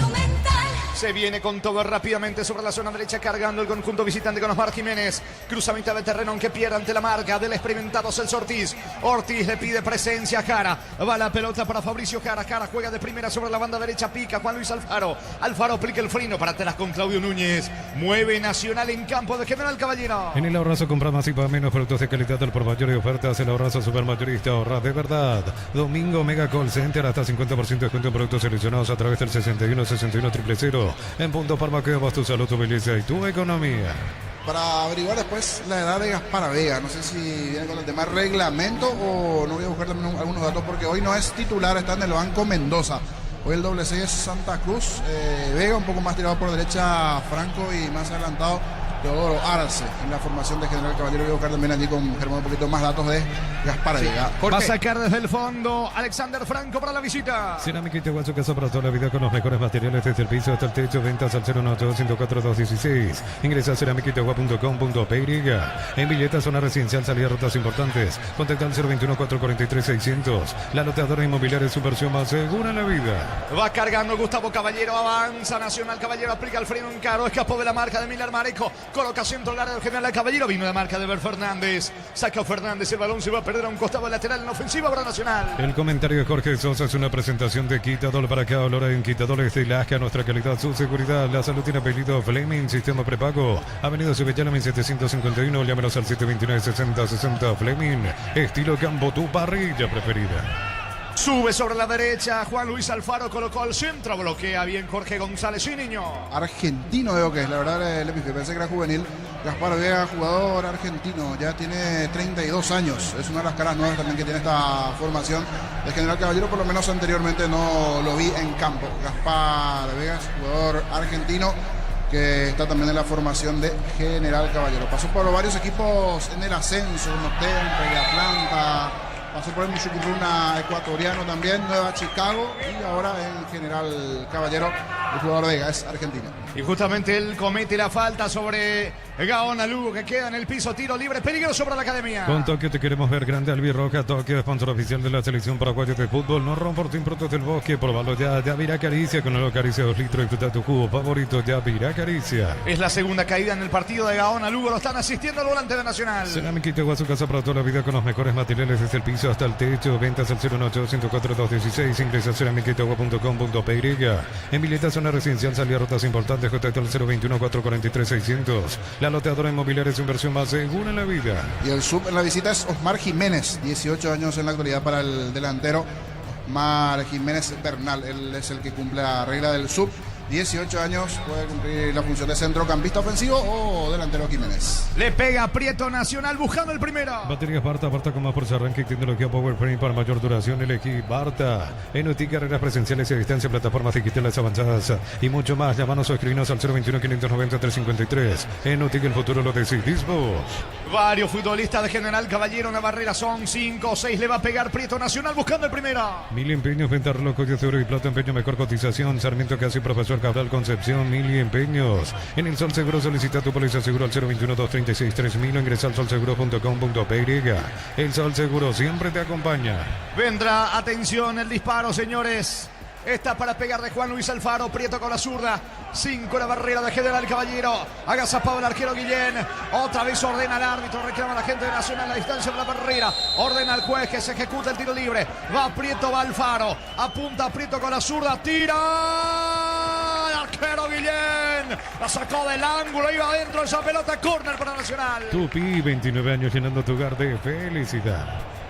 Se viene con todo rápidamente sobre la zona derecha, cargando el conjunto visitante con Osmar Jiménez. Cruza mitad de terreno, aunque pierde ante la marca del experimentado Celso Ortiz. Ortiz le pide presencia a Jara. Va la pelota para Fabricio Jara. Jara juega de primera sobre la banda derecha, pica Juan Luis Alfaro. Alfaro aplica el freno para atrás con Claudio Núñez. Mueve Nacional en campo de General Caballero. En el Ahorrazo compra más y paga menos productos de calidad del por mayor y ofertas. El Ahorrazo Supermayorista, ahorra de verdad. Domingo Mega Call Center, hasta 50% de descuento en productos seleccionados a través del 61-61-000. En punto farmacéuticos, tu salud, tu belleza y tu economía. Para averiguar después la edad de Gaspar Vega, no sé si viene con el tema reglamento o no voy a buscar también algunos datos porque hoy no es titular, está en el banco Mendoza. Hoy el doble 6 es Santa Cruz, Vega un poco más tirado por derecha, Franco y más adelantado Teodoro Arce en la formación de General Caballero. Voy a buscar también allí con Germán un poquito más datos de Gaspar Vega. Va a sacar desde el fondo Alexander Franco para la visita. Cerámica Itaguá, su casa para toda la vida con los mejores materiales desde el piso hasta el techo. Ventas al 018-104-216. Ingresa a ceramicaitagua.com.py. En billetas, zona residencial, salida de rutas importantes. Contacta al 021-443-600. La loteadora inmobiliaria es su versión más segura en la vida. Va cargando Gustavo Caballero, avanza Nacional Caballero, aplica el freno en caro, escapó de la marca de Miller Mareco, coloca centro del área del General Caballero, vino la marca de Ber Fernández, saca Fernández, el balón se va a perder a un costado lateral en ofensiva para Nacional. El comentario de Jorge Sosa es una presentación de Quitadol para cada olor en Quitadores de Lasca, nuestra calidad, su seguridad, la salud tiene apellido Fleming, sistema prepago, Avenida Subellana 1751, llámenos al 729-6060 Fleming, estilo campo, tu parrilla preferida. Sube sobre la derecha, Juan Luis Alfaro colocó el centro, bloquea bien Jorge González, sí niño. Argentino veo que es, la verdad le pensé que era juvenil. Gaspar Vega, jugador argentino, ya tiene 32 años, es una de las caras nuevas también que tiene esta formación de General Caballero, por lo menos anteriormente no lo vi en campo. Gaspar Vega, jugador argentino que está también en la formación de General Caballero. Pasó por varios equipos en el ascenso, Temple, Atlanta. Pasó por el Muchucuruna ecuatoriano también, Nueva Chicago, y ahora en General Caballero, el jugador Vega es argentino. Y justamente él comete la falta sobre Gaona Lugo, que queda en el piso, tiro libre, peligroso para la academia. Con Tokio te queremos ver grande, Albirroja, Tokio, sponsor oficial de la selección paraguaya de fútbol. No romportín Productos del Bosque, probalo ya, Vira Caricia, con el Caricia 2 litros, disfruta tu jugo favorito, ya Vira Caricia. Es la segunda caída en el partido de Gaona Lugo, lo están asistiendo al volante de Nacional. Cerámica Itaguá, su casa para toda la vida con los mejores materiales desde el piso hasta el techo. Ventas al 018-104-216. Ingresa a ceramicaitagua.com.py. En billetas, zona residencial, salida rutas importantes. Contacto al 021-443-600. La loteadora inmobiliaria es su inversión más segura en la vida. Y el sub en la visita es Osmar Jiménez, 18 años en la actualidad para el delantero Osmar Jiménez Bernal. Él es el que cumple la regla del sub. 18 años, puede cumplir la función de centrocampista ofensivo o delantero Jiménez. Le pega Prieto, Nacional buscando el primero. Baterías Barta, Barta con más fuerza, arranque y tecnología Power Frame para mayor duración. Elegí Barta. En UTI, carreras presenciales y a distancia, plataformas digitales avanzadas y mucho más. Llámanos o escribinos al 021-590-353. En UTI, el futuro lo decidís vos. Varios futbolistas de General Caballero en la barrera, son 5 o 6. Le va a pegar Prieto, Nacional buscando el primero. Mil empeños, venta reloj de oro y plata, empeño, mejor cotización. Sarmiento Casi, profesor Cabral Concepción, Mil empeños. En el Sol Seguro solicita tu póliza seguro al 021-236-3000 o ingresa al solseguro.com.py. El Sol Seguro siempre te acompaña. Vendrá, atención, el disparo, señores. Está para pegar de Juan Luis Alfaro, Prieto con la zurda. 5 la barrera de General Caballero. Agazapado el arquero Guillén. Otra vez ordena el árbitro, reclama a la gente de Nacional la distancia de la barrera. Ordena al juez que se ejecuta el tiro libre. Va Prieto, va Alfaro. Apunta Prieto con la zurda, tira. El arquero Guillén la sacó del ángulo, iba adentro esa pelota, córner para Nacional. Tupi, 29 años llenando tu hogar de felicidad.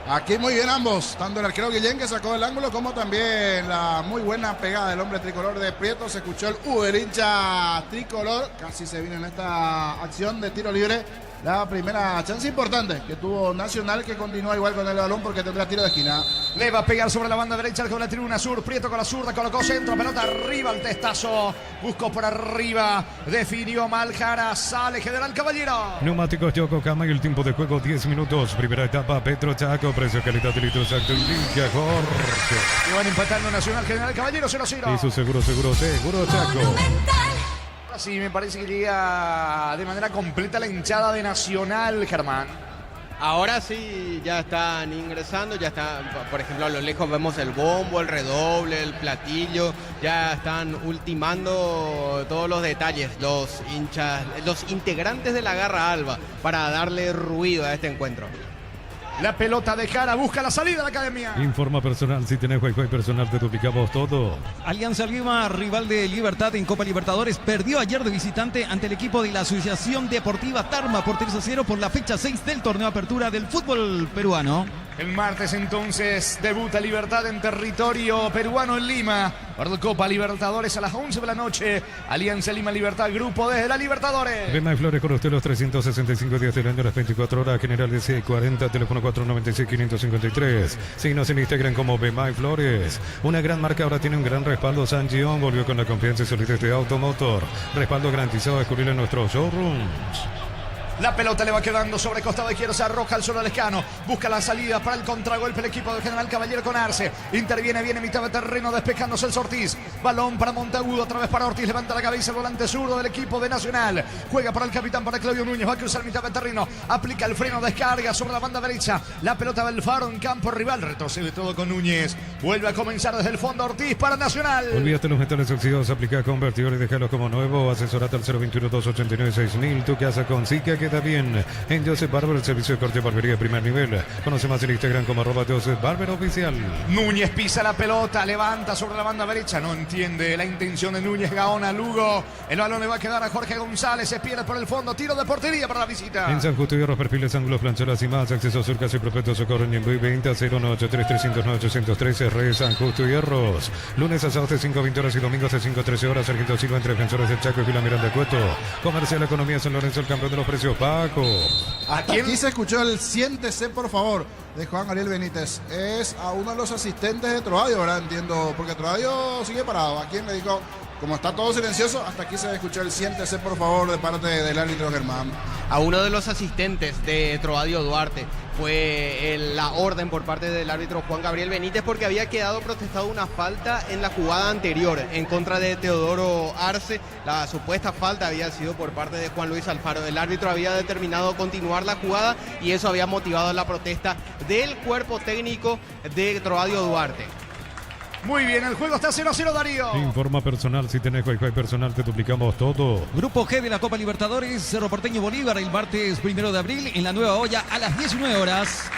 Aquí muy bien ambos, tanto el arquero Guillén que sacó del ángulo como también la muy buena pegada del hombre tricolor de Prieto. Se escuchó el Uber hincha tricolor, casi se vino en esta acción de tiro libre. La primera chance importante que tuvo Nacional, que continúa igual con el balón porque tendrá tiro de esquina. Le va a pegar sobre la banda derecha con la tribuna sur. Prieto con la zurda, colocó centro, pelota arriba, el testazo. Buscó por arriba, definió mal Jara, sale General Caballero. Neumáticos Yokohama y el tiempo de juego 10 minutos. Primera etapa, Petro Chaco, precio, calidad y litro exacto. Limpia, Jorge. Y van empatando Nacional, General Caballero 0-0. Y su seguro Chaco. Sí, me parece que llega de manera completa la hinchada de Nacional, Germán. Ahora sí, ya están ingresando, ya está, por ejemplo, a lo lejos vemos el bombo, el redoble, el platillo, ya están ultimando todos los detalles, los hinchas, los integrantes de la Garra Alba, para darle ruido a este encuentro. La pelota de Jara busca la salida de la academia. Informa personal, si tenés Wi-Fi personal te duplicamos todo. Alianza Lima, rival de Libertad en Copa Libertadores, perdió ayer de visitante ante el equipo de la Asociación Deportiva Tarma por 3-0 por la fecha 6 del torneo Apertura del fútbol peruano. El martes entonces debuta Libertad en territorio peruano en Lima. por la Copa Libertadores a las 11 de la noche. Alianza Lima Libertad, grupo desde la Libertadores. Rema y Flores con usted los 365 días del año, las 24 horas. General de 640, teléfono 496-553. Síguenos en Instagram como Bema y Flores. Una gran marca ahora tiene un gran respaldo. San Gion volvió con la confianza y solidez de Automotor. Respaldo garantizado, descubrirlo en nuestros showrooms. La pelota le va quedando sobre costado izquierdo, se arroja al suelo Lescano, busca la salida para el contragolpe el equipo del General Caballero con Arce, interviene bien en mitad de terreno despejando el Ortiz, balón para Montagudo, otra vez para Ortiz, levanta la cabeza el volante zurdo del equipo de Nacional, juega para el capitán, para Claudio Núñez, va a cruzar mitad de terreno, aplica el freno, descarga sobre la banda derecha, la pelota del Faro en campo rival, retrocede todo con Núñez, vuelve a comenzar desde el fondo Ortiz para Nacional. Olvídate los metales oxidados, aplica convertidor y déjalo como nuevo, asesorate al 021-289-6000, tu casa con Zika queda bien. En Joseph Barber, el servicio de corte y barbería de primer nivel. Conoce más en Instagram como @Joseph Barber Oficial. Núñez pisa la pelota, levanta sobre la banda derecha, no entiende la intención de Núñez, Gaona, Lugo. El balón le va a quedar a Jorge González, se pierde por el fondo, tiro de portería para la visita. En San Justo y Hierros, perfiles, ángulos, plancheras y más. Acceso surcas y prospectos socorro en Ñembuy, 20 093-309-813, Red San Justo y Hierros. Lunes a sábados de 5 a 20 horas y domingos de 5 a 13 horas. Sargento Silva entre Defensores del Chaco y Vila Miranda Cueto. Comercial Economía San Lorenzo, el campeón de los precios, Paco. Aquí se escuchó el siéntese por favor de Juan Ariel Benítez. Es a uno de los asistentes de Troadio, ¿verdad? Entiendo, porque Troadio sigue parado. ¿A quién le dijo? Como está todo silencioso, hasta aquí se escuchó el siéntese por favor de parte del árbitro Germán. A uno de los asistentes de Troadio Duarte fue la orden por parte del árbitro Juan Gabriel Benítez porque había quedado protestado una falta en la jugada anterior en contra de Teodoro Arce. La supuesta falta había sido por parte de Juan Luis Alfaro. El árbitro había determinado continuar la jugada y eso había motivado la protesta del cuerpo técnico de Troadio Duarte. Muy bien, el juego está 0-0, Darío. Informa personal, si tenés Wi-Fi personal te duplicamos todo. Grupo G de la Copa Libertadores, Cerro Porteño Bolívar, el martes 1 de abril en la Nueva Olla a las 19 horas.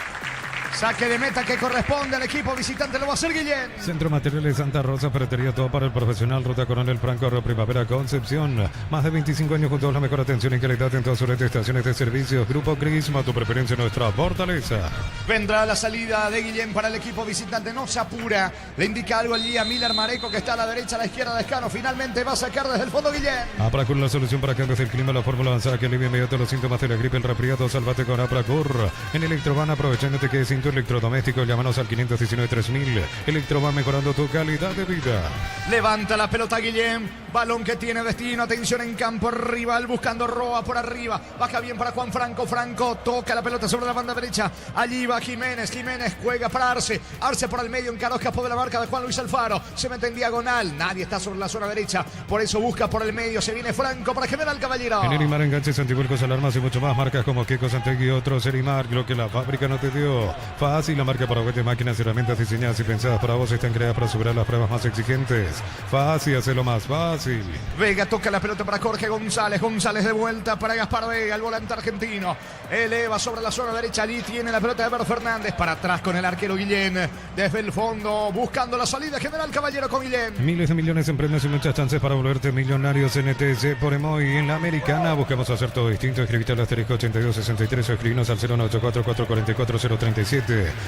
Saque de meta que corresponde al equipo visitante, lo va a hacer Guillén. Centro Materiales Santa Rosa, ferretería todo para el profesional, Ruta Coronel Franco, Río Primavera, Concepción. Más de 25 años junto a la mejor atención y calidad en todas sus estaciones de servicios. Grupo Crisma, tu preferencia, nuestra fortaleza. Vendrá la salida de Guillén para el equipo visitante, no se apura. Le indica algo allí a Miller Mareco que está a la derecha, a la izquierda de Escano. Finalmente va a sacar desde el fondo Guillén. Apracur, la solución para cambios del clima, la fórmula avanzada que alivia inmediato los síntomas de la gripe, el resfriado. Salvate con Apracur. En Electroban, aprovechándote que es sin tu electrodoméstico, llámanos al 519-3000. Electroban, mejorando tu calidad de vida. Levanta la pelota Guillén, balón que tiene destino, atención en campo rival, buscando Roa por arriba, baja bien para Juan Franco, Franco toca la pelota sobre la banda derecha, allí va Jiménez, Jiménez juega para Arce, Arce por el medio, encaró, escapó de la marca de Juan Luis Alfaro, se mete en diagonal, nadie está sobre la zona derecha, por eso busca por el medio, se viene Franco para General Caballero. En Erimar, enganches, antivuelcos, alarmas y mucho más, marcas como Keko, Santegui y otros. Erimar, lo que la fábrica no te dio. Fácil, la marca para juguetes, máquinas y herramientas diseñadas y pensadas para vos, están creadas para superar las pruebas más exigentes. Fácil, hacerlo más fácil. Vega toca la pelota para Jorge González, González de vuelta para Gaspar Vega, el volante argentino, eleva sobre la zona derecha, allí tiene la pelota de Eber Fernández, para atrás con el arquero Guillén, desde el fondo, buscando la salida, General Caballero con Guillén. Miles de millones en premios y muchas chances para volverte millonarios en ETC por Emoy. En la Americana buscamos hacer todo distinto. Escribite al asterisco 8263 o escribinos al 0984-444-037.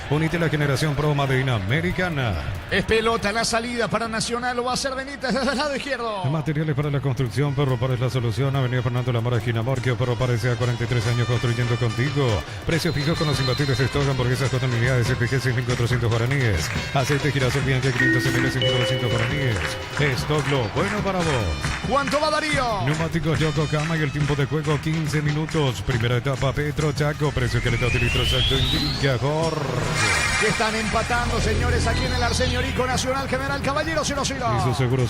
Unite a la generación Pro Made in Americana. Es pelota en la salida para Nacional, lo va a hacer Benítez desde el lado izquierdo. Materiales para la construcción, Perro Pares la solución. Avenida Fernando Lamora, esquina Morquio. Perro Pares a 43 años construyendo contigo. Precios fijos con los imbatibles stock, hamburguesas con unidades, CPG 6.400 guaraníes. Aceite girasol Bianca 500 ml 6.900 guaraníes. Stock lo bueno para vos. ¿Cuánto va Darío? Neumáticos Yokohama y el tiempo de juego 15 minutos. Primera etapa Petro Chaco. Precio que le da litro exacto indica Jorge. Que están empatando, señores, aquí en el Arsenio Rico Nacional General Caballero 0-0. Y su seguro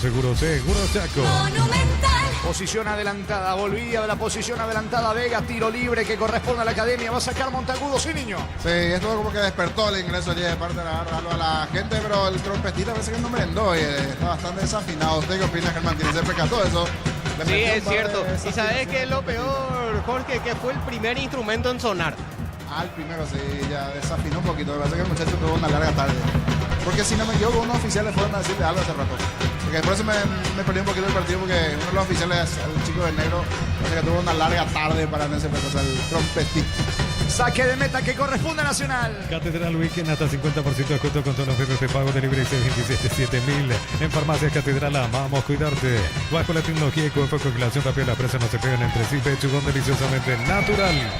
Chaco. Monumental. Posición adelantada, volvía de la posición adelantada Vega, tiro libre que corresponde a la academia, va a sacar Montagudo, sí niño. Sí, esto como que despertó el ingreso allí de parte de la gente, pero el trompetista parece que no merendó y está bastante desafinado. ¿Usted qué opina, Germán? ¿Se percató de eso? Sí, es cierto. Y sabes que es lo peor, Jorge, que fue el primer instrumento en sonar. Al primero sí, ya desafinó un poquito. Me parece que el muchacho tuvo una larga tarde. Porque si no me equivoco, unos oficiales fueron a decirle algo hace rato. Porque por eso me perdí un poquito el partido, porque uno de los oficiales, el chico del negro, parece que tuvo una larga tarde para no se el trompetista. Saque de meta que corresponde a Nacional. Catedral Weekend hasta 50% de descuento con todos los medios de pago de libre 627-7000. En Farmacias Catedral amamos cuidarte. Bajo la tecnología y con congelación rápida, las presas no se pegan entre sí. Pechugón deliciosamente natural.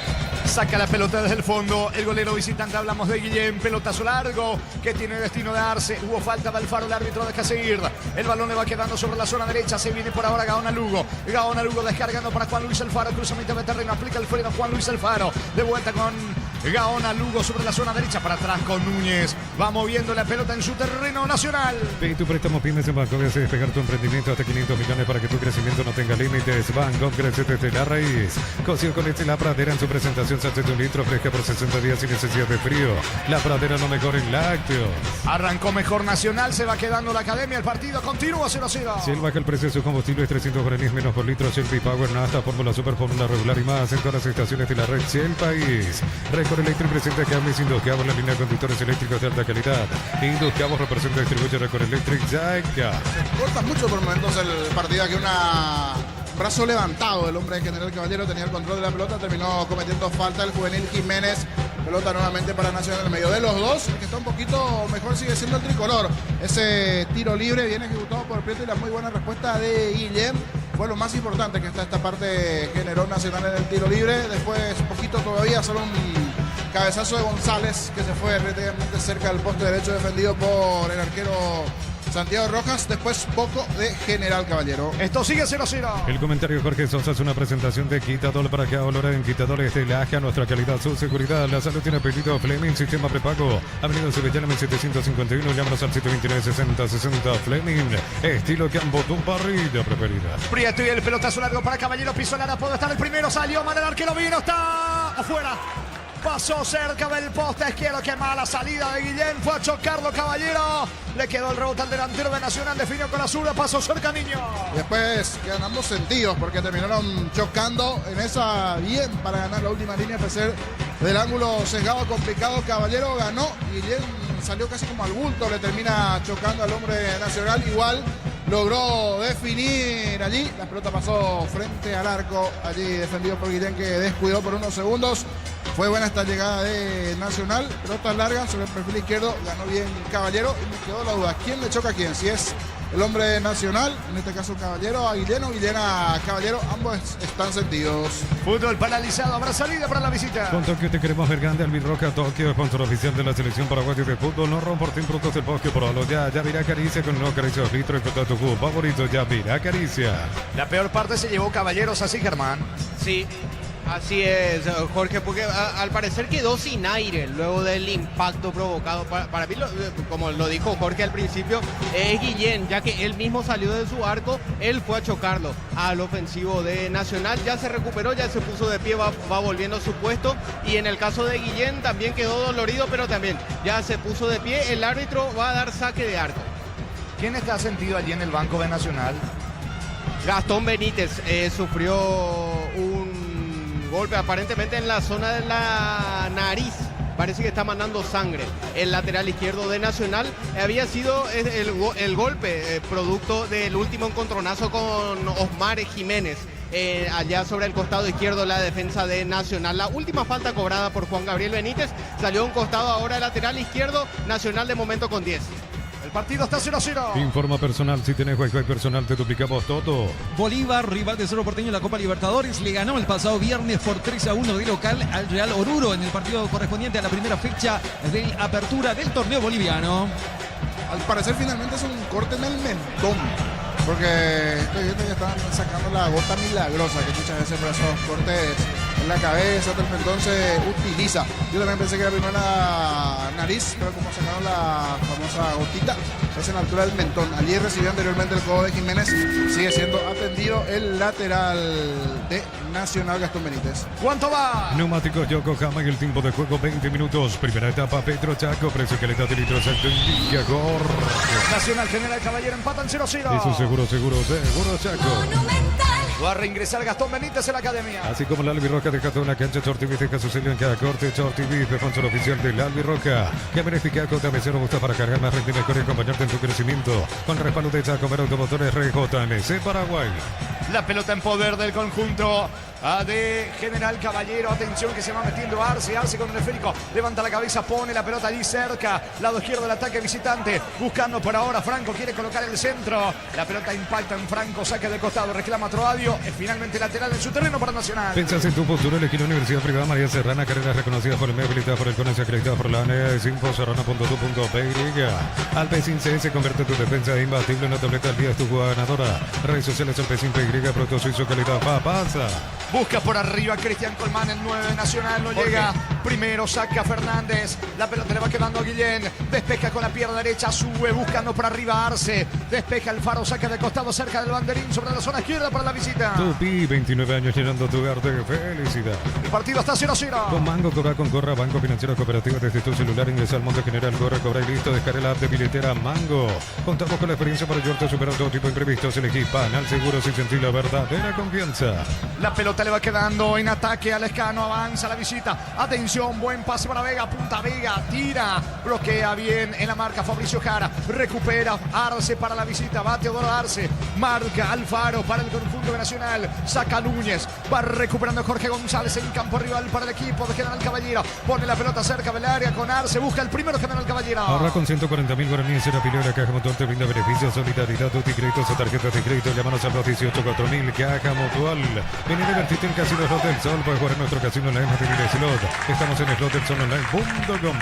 Saca la pelota desde el fondo. El golero visitante, hablamos de Guillén. Pelotazo largo que tiene destino de darse. Hubo falta de Alfaro, el árbitro deja seguir. El balón le va quedando sobre la zona derecha. Se viene por ahora Gaona Lugo. Gaona Lugo descargando para Juan Luis Alfaro. Cruzamiento de terreno. Aplica el freno Juan Luis Alfaro. De vuelta con Gaona Lugo sobre la zona derecha. Para atrás con Núñez. Va moviendo la pelota en su terreno Nacional. Pide tu préstamo pymes en Bancomer. Despegar tu emprendimiento hasta 500 millones para que tu crecimiento no tenga límites. Bancomer crece desde la raíz. Cocido con leche La Pradera en su presentación. Sache de un litro fresca por 60 días sin necesidad de frío. La Pradera no mejor en lácteos. Arrancó mejor Nacional. Se va quedando la academia. El partido continúa 0-0. Si él baja el precio de su combustible es 300 guaraníes menos por litro. Shell Power, Nafta, Fórmula Super, Fórmula Regular y más en todas las estaciones de la red Shell País. Record Electric presenta cables Induscabos, la línea de conductores eléctricos de alta calidad. Induscabos representa y distribuye Record Electric Jaica. Corta mucho por momentos el partido, que una brazo levantado el hombre de General Caballero tenía el control de la pelota, terminó cometiendo falta el juvenil Jiménez. Pelota nuevamente para Nacional en el medio de los dos. El que está un poquito mejor sigue siendo el tricolor. Ese tiro libre viene ejecutado por Prieto y la muy buena respuesta de Guillén fue lo más importante que esta parte generó Nacional en el tiro libre. Después un poquito todavía, solo un cabezazo de González que se fue relativamente cerca del poste derecho defendido por el arquero Santiago Rojas. Después poco de General Caballero. Esto sigue 0-0. El comentario de Jorge Sosa es una presentación de Quitador para que olor en Quitador Estelaje, nuestra calidad, su seguridad. La salud tiene apellido Fleming, sistema prepago. Avenida Sevillana 1751, llámanos al 729-6060 Fleming. Estilo Campo, tu parrilla preferida. Prieto y el pelotazo largo para Caballero. Pisó Lara, puede estar el primero. Salió mal el arquero, vino, está afuera. Pasó cerca del poste izquierdo. Qué mala salida de Guillén. Fue a chocarlo Caballero. Le quedó el rebote al delantero de Nacional. Definió con la zurda. Pasó cerca Niño. Después quedan ambos sentidos porque terminaron chocando en esa bien para ganar la última línea. A pesar del ángulo sesgado complicado, Caballero ganó. Guillén salió casi como al bulto. Le termina chocando al hombre Nacional. Igual logró definir allí. La pelota pasó frente al arco. Allí defendido por Guillén, que descuidó por unos segundos. Fue buena esta llegada de Nacional. Pelotas largas sobre el perfil izquierdo. Ganó bien Caballero. Y me quedó la duda. ¿Quién le choca a quién? Si es el hombre Nacional, en este caso Caballero, a Guillén o Guillén a Caballero. Ambos están sentidos. Fútbol paralizado. Habrá salida para la visita. Con Tokio te queremos ver grande. Albirroja Tokio, sponsor oficial de la selección paraguaya de fútbol. No romporten productos del bosque por lo ya. Ya virá Caricia con no Caricia 2 litros. Y tu jugo favorito. Ya virá Caricia. La peor parte se llevó Caballeros, así Germán. Sí. Así es, Jorge, porque al parecer quedó sin aire luego del impacto provocado. Para mí, como lo dijo Jorge al principio, es Guillén, ya que él mismo salió de su arco, él fue a chocarlo al ofensivo de Nacional. Ya se recuperó, ya se puso de pie, va volviendo a su puesto. Y en el caso de Guillén también quedó dolorido, pero también ya se puso de pie. El árbitro va a dar saque de arco. ¿Quién está sentido allí en el banco de Nacional? Gastón Benítez sufrió un golpe aparentemente en la zona de la nariz. Parece que está mandando sangre. El lateral izquierdo de Nacional había sido el golpe producto del último encontronazo con Osmar Jiménez. Allá sobre el costado izquierdo la defensa de Nacional. La última falta cobrada por Juan Gabriel Benítez. Salió a un costado ahora el lateral izquierdo. Nacional de momento con 10. El partido está 0-0. Informa personal, si tenés Wi-Fi personal te duplicamos todo. Bolívar, rival de Cerro Porteño en la Copa Libertadores, le ganó el pasado viernes por 3-1 de local al Real Oruro en el partido correspondiente a la primera fecha de apertura del torneo boliviano. Al parecer finalmente es un corte en el mentón, porque estoy viendo que están sacando la gota milagrosa que muchas veces por esos cortes en la cabeza del mentón se utiliza. Yo también pensé que era primero la nariz, pero como sacaron la famosa gotita, es en la altura del mentón. Allí recibió anteriormente el codo de Jiménez. Sigue siendo atendido el lateral de Nacional, Gastón Benítez. ¿Cuánto va? Neumáticos Yokohama en el tiempo de juego 20 minutos. Primera etapa Petro Chaco, precio calidad de litro exacto indica Jorge. Nacional, General Caballero empatan 0-0. Eso seguro Chaco. Va a reingresar Gastón Benítez en la academia. Así como el Albirroja deja toda una cancha, Chortibis deja su sello en cada corte. Chortibis, sponsor oficial del Albirroja. Que beneficia con Tamecero gusta para cargar más renta y mejor y acompañarte en tu crecimiento. Con respaldo de Chaco, Automotores RJMC Paraguay. La pelota en poder del conjunto de General Caballero. Atención que se va metiendo Arce con el esférico, levanta la cabeza, pone la pelota allí cerca, lado izquierdo del ataque visitante, buscando por ahora Franco, quiere colocar el centro, la pelota impacta en Franco, saque de costado, reclama Troadio, es finalmente lateral en su terreno para Nacional. Pensás en tu futuro, elegir la Universidad Privada María Serrana, carreras reconocidas por el medio, habilitada por el CONES, acreditada por la ANEA, infoserrana.tu.py. Alpecin CS convierte tu defensa imbatible en una tableta al día, es tu ganadora. Redes sociales Alpecin PY, producto suizo, calidad, pasa. Busca por arriba Cristian Colmán, el 9 de Nacional, no llega. Primero saca Fernández, la pelota le va quedando a Guillén, despeja con la pierna derecha, sube buscando por arriba Arce, despeja Alfaro, saca de costado cerca del banderín sobre la zona izquierda para la visita. Tupi, 29 años llenando tu hogar de felicidad. El partido está 0-0. Con Mango, cobra con Corra, Banco Financiero Cooperativo, desde tu celular ingresa al Monte General, corre, cobra y listo, descarga la app de billetera Mango. Contamos con la experiencia para ayudarte a superar todo tipo de imprevistos, elegí Panal Seguros y sentir la verdadera confianza. La pelota le va quedando en ataque a Lescano, avanza la visita, atención, buen pase para Vega, punta Vega, tira, bloquea bien en la marca Fabricio Jara, recupera Arce para la visita, va Teodoro Arce, marca Alfaro para el conjunto de Nacional, saca Núñez, va recuperando Jorge González en campo rival para el equipo de General Caballero, pone la pelota cerca del área con Arce, busca el primero General Caballero. Ahorra con 140.000 guaraníes en la Pilera Caja Mutual, te brinda beneficios, solidaridad, tutti créditos o tarjetas de crédito, llámanos al 218-4000 Caja Mutual. Ven y divertirte en Casino Slot del Sol, puedes jugar en nuestro casino online de Slot. Estamos en slotelsononline.com.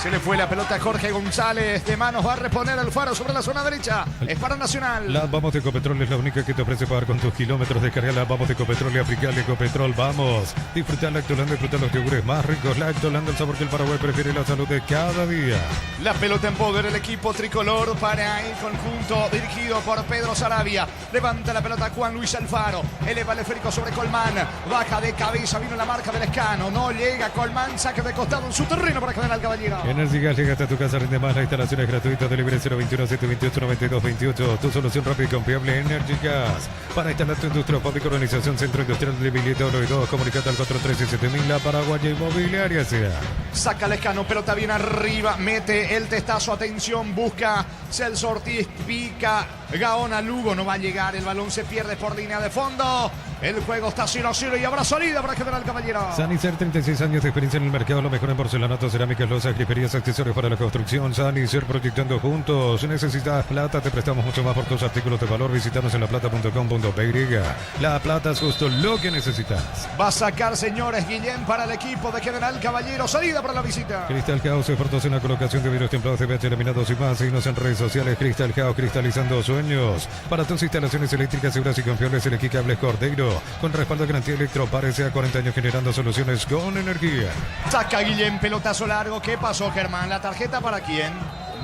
Se le fue la pelota a Jorge González, de manos va a reponer Alfaro sobre la zona derecha, es para Nacional. La Vamos de Ecopetrol es la única que te ofrece pagar con tus kilómetros. Descarga la Vamos de Ecopetrol y aplicarle Ecopetrol. Vamos, disfrutar Lactolanda, disfrutar los yogures más ricos. Lactolanda, el sabor que el Paraguay prefiere, la salud de cada día. La pelota en poder el equipo tricolor para el conjunto dirigido por Pedro Sarabia. Levanta la pelota Juan Luis Alfaro, eleva el esférico sobre Colmán, baja de cabeza, vino la marca del Lescano, no llega Colmán, saque de costado en su terreno para General Caballero. Energigas llega hasta tu casa, rinde más, la instalación es gratuita, delivery 021-728-9228, tu solución rápida y confiable, Energigas. Para instalar tu industria, fábrica, organización, centro industrial de Villeta, Oro y 2, comunicate al 413-7000, la Paraguaya Inmobiliaria sea. Saca Lescano, pelota bien arriba, mete el testazo, atención, busca Celso Ortiz, pica Gaona Lugo, no va a llegar, el balón se pierde por línea de fondo. El juego está 0-0 y habrá salida para General Caballero. Sanicer, 36 años de experiencia en el mercado, lo mejor en porcelanato, cerámicas, losas, griferías, accesorios para la construcción. Sanicer, proyectando juntos. Necesitas plata, te prestamos mucho más por tus artículos de valor. Visítanos en laplata.com.py. La Plata es justo lo que necesitas. Va a sacar, señores, Guillén para el equipo de General Caballero. Salida para la visita. Cristal House, expertos en la colocación de vidrios templados, CBH laminados y más. Síguenos en redes sociales. Cristal House, cristalizando sueños. Para tus instalaciones eléctricas seguras y confiables, elegí Cables Cordeiro. Con respaldo de garantía Electroparece a 40 años generando soluciones con energía. Saca Guillén, pelotazo largo. ¿Qué pasó, Germán? ¿La tarjeta para quién?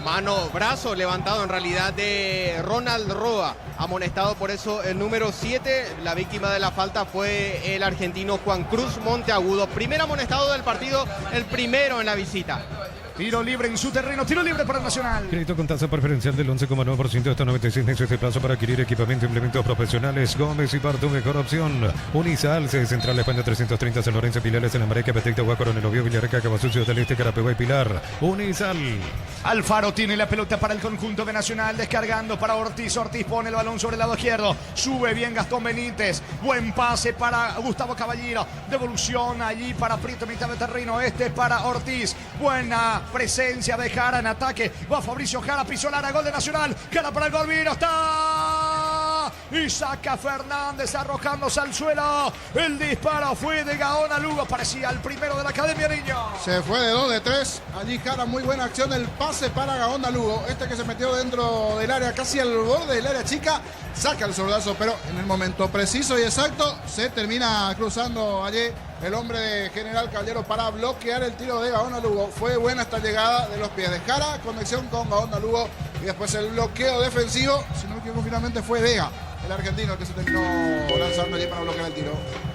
Mano, brazo levantado en realidad de Ronald Roa, amonestado por eso el número 7. La víctima de la falta fue el argentino Juan Cruz Monteagudo. Primer amonestado del partido, el primero en la visita. Tiro libre en su terreno, tiro libre para Nacional. Crédito con tasa preferencial del 11,9% hasta 96 meses de plazo para adquirir equipamiento e implementos profesionales. Gómez y Parto, mejor opción. Unisal, sede central España 330, San Lorenzo, Pilares, en la Mareca, Petrita, Huácaro, en el Obvio, Villarreca, Cabasucio del Este, Carapeguá y Pilar. Unisal. Alfaro tiene la pelota para el conjunto de Nacional, descargando para Ortiz. Ortiz pone el balón sobre el lado izquierdo. Sube bien Gastón Benítez. Buen pase para Gustavo Caballero. Devolución allí para Prieto, mitad de terreno. Este para Ortiz. Buena presencia de Jara en ataque. Va Fabricio Jara, pisó Lara, gol de Nacional. Jara para el gol, vino, está. Y saca Fernández arrojándose al suelo. El disparo fue de Gaona Lugo. Parecía el primero de la Academia Niño. Se fue de 2 de 3. Allí Jara, muy buena acción. El pase para Gaona Lugo. Este que se metió dentro del área, casi al borde del área chica. Saca el sordazo, pero en el momento preciso y exacto se termina cruzando allí el hombre de General Caballero para bloquear el tiro de Gaona Lugo. Fue buena esta llegada de los pies de Jara, conexión con Gaona Lugo y después el bloqueo defensivo. Si no me equivoco, finalmente fue Vega, el argentino, el que se terminó lanzando allí para bloquear el tiro.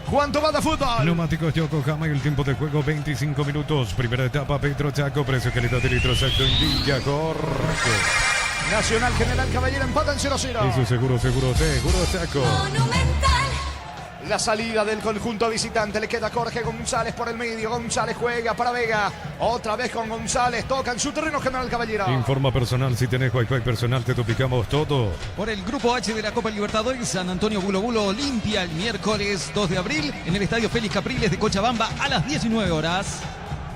¿Cuánto va de fútbol? Neumáticos Yokohama y el tiempo de juego 25 minutos. Primera etapa, Petro Chaco, precio calidad de litro exacto en Villa Jorge. Nacional General Caballero empata en 0-0. Eso seguro Chaco. La salida del conjunto visitante, le queda Jorge González por el medio. González juega para Vega. Otra vez con González, toca en su terreno General Caballero. Informa personal, si tenés Wi-Fi personal te duplicamos todo. Por el Grupo H de la Copa Libertadores, San Antonio Bulo Bulo Olimpia el miércoles 2 de abril en el Estadio Félix Capriles de Cochabamba a las 19 horas.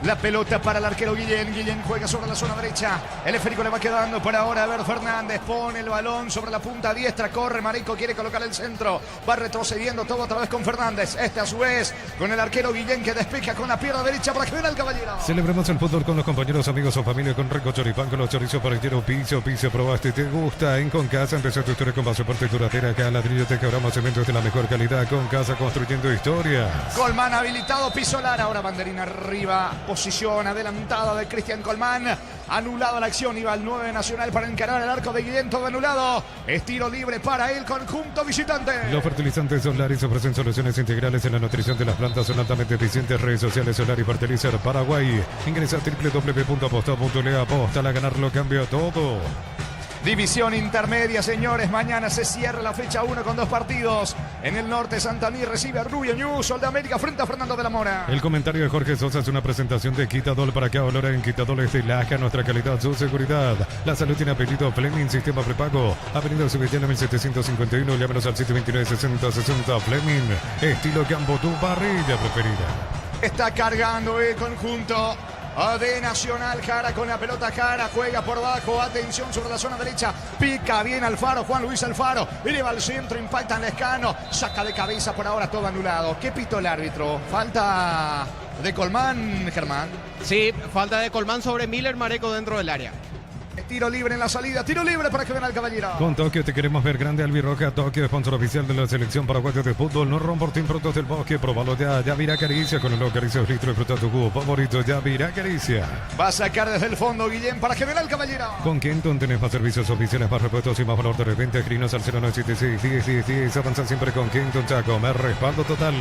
La pelota para el arquero Guillén. Guillén juega sobre la zona derecha. El esférico le va quedando por ahora. A ver, Fernández pone el balón sobre la punta diestra. Corre Marico, quiere colocar el centro. Va retrocediendo todo otra vez con Fernández. Este a su vez con el arquero Guillén que despeja con la pierna derecha para General Caballero. Celebramos el fútbol con los compañeros, amigos o familia con Rico Choripán, con los chorizos parrillero Piso. Probaste, te gusta. En Concasa empezó tu historia con pasaporte duradera. Acá ladrillo te quebramos cementos de la mejor calidad. Concasa construyendo historias. Colmán habilitado, Pisolar. Ahora banderina arriba. Posición adelantada de Cristian Colmán. Anulado la acción. Iba al 9 Nacional para encarar el arco de Guillén. Todo anulado. Es tiro libre para el conjunto visitante. Los fertilizantes Solaris ofrecen soluciones integrales en la nutrición de las plantas. Son altamente eficientes. Redes sociales Solar y Fertilizer Paraguay. Ingresa a www.aposta.le. Aposta a ganar lo cambia todo. División intermedia, señores. Mañana se cierra la fecha 1 con 2 partidos. En el norte, Santaní recibe a Rubio News, Sol de América frente a Fernando de la Mora. El comentario de Jorge Sosa es una presentación de Quitadol. Para que valora en Quitadol es de Laja, nuestra calidad, su seguridad. La salud tiene apellido Fleming, sistema prepago. Avenida Subetiana 1751, llámenos al 729-6060 Fleming. Estilo campo, tu parrilla preferida. Está cargando el conjunto de Nacional. Jara con la pelota. Jara juega por abajo. Atención sobre la zona derecha. Pica bien Alfaro. Juan Luis Alfaro. Eleva al centro. Impacta en Lescano. Saca de cabeza por ahora todo anulado. ¿Qué pitó el árbitro? Falta de Colmán, Germán. Sí, falta de Colmán sobre Miller Mareco dentro del área. Tiro libre en la salida. Tiro libre para General Caballero. Con Tokio te queremos ver grande. Albirroja Tokio, sponsor oficial de la selección paraguaya de fútbol. No romportín productos del bosque. Probalo ya. Ya virá Caricia. Con el nuevo Caricia 2 litros. Disfruta tu jugo favorito. Ya virá Caricia. Va a sacar desde el fondo Guillén para General Caballero. Con Kenton tenés más servicios oficiales, más repuestos y más valor de reventa. Escribinos al 0976-101010. Avanza siempre con Kenton Chaco. Me respaldo total.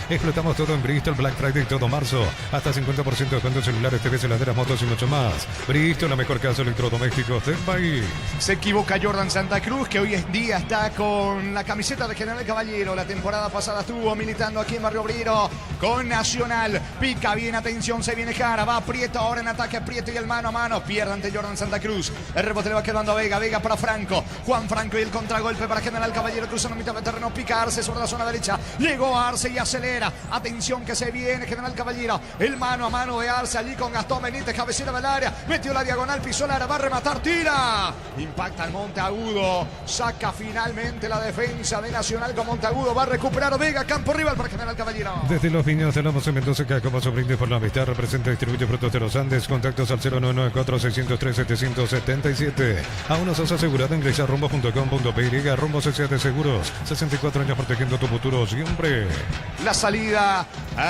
Explotamos todo en Bristol. Black Friday todo marzo. Hasta 50% de descuento en celulares, TVs, heladeras, motos y mucho más. Bristol, la mejor casa electrodomésticos del país. Se equivoca Jordan Santa Cruz, que hoy en día está con la camiseta de General Caballero. La temporada pasada estuvo militando aquí en Barrio Obrero con Nacional. Pica bien, atención, se viene Jara. Va Prieto ahora en ataque. Prieto y el mano a mano. Pierde ante Jordan Santa Cruz. El rebote le va quedando a Vega. Vega para Franco. Juan Franco y el contragolpe para General Caballero. Cruzando mitad de terreno. Pica Arce sobre la zona derecha. Llegó Arce y acelera. Atención que se viene General Caballero. El mano a mano de Arce allí con Gastón Benítez. Cabecera del área. Metió la diagonal. Pisó la área. Va a rematar. Tira. Impacta el Monteagudo. Saca finalmente la defensa de Nacional con Monteagudo. Va a recuperar Vega. Campo rival para General Caballero. Desde Los Viñas tenemos en Mendoza que como brinde por la amistad. Representa y distribuye frutos de los Andes. Contactos al 0994-603-777. A uno sos asegurado. Ingresa a rumbo.com.py. Rumbo Sociedad de Seguros. 64 años protegiendo tu futuro siempre. La salida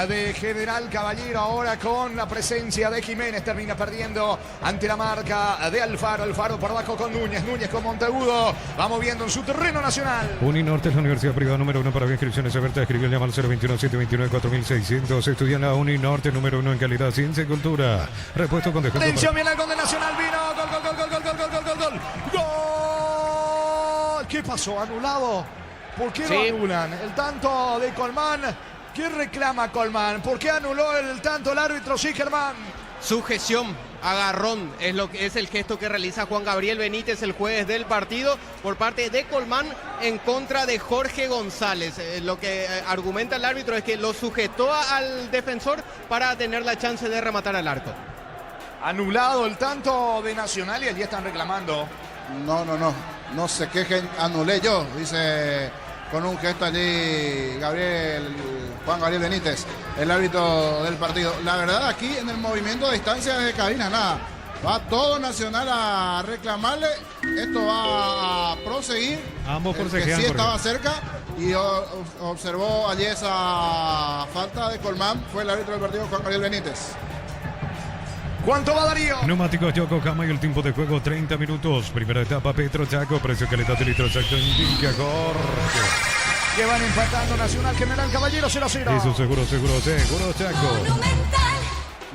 de General Caballero ahora con la presencia de Jiménez. Termina perdiendo ante la marca de Alfaro. Alfaro por abajo con Núñez. Núñez con Monteagudo. Va moviendo en su terreno Nacional. Uninorte es la universidad privada número 1 para inscripciones abiertas. Escribió el llamado al 021-729-4600. Estudia en la Uninorte número 1 en calidad, ciencia y cultura. Repuesto con descuento. Atención, viene el gol de Nacional. Vino. Gol. ¡Gol! ¿Qué pasó? ¿Anulado? ¿Por qué lo anulan? El tanto de Colmán. ¿Qué reclama Colmán? ¿Por qué anuló el tanto el árbitro? Sí, Germán. Sujeción, agarrón, es el gesto que realiza Juan Gabriel Benítez el jueves del partido por parte de Colmán en contra de Jorge González. Lo que argumenta el árbitro es que lo sujetó al defensor para tener la chance de rematar al arco. Anulado el tanto de Nacional y allí están reclamando. No se quejen, anulé yo, dice con un gesto allí Juan Gabriel Benítez, el árbitro del partido. La verdad, aquí en el movimiento de distancia de cabina, nada. Va todo Nacional a reclamarle. Esto va a proseguir. Ambos que forcejean. sí estaba cerca y observó allí esa falta de Colmán. Fue el árbitro del partido, Juan Gabriel Benítez. ¿Cuánto va Darío? Neumáticos Yokohama y el tiempo de juego 30 minutos. Primera etapa Petro Chaco, precio calidad de litro exacto indica corte. Que van empatando Nacional, General Caballero 0-0. Eso seguro Chaco.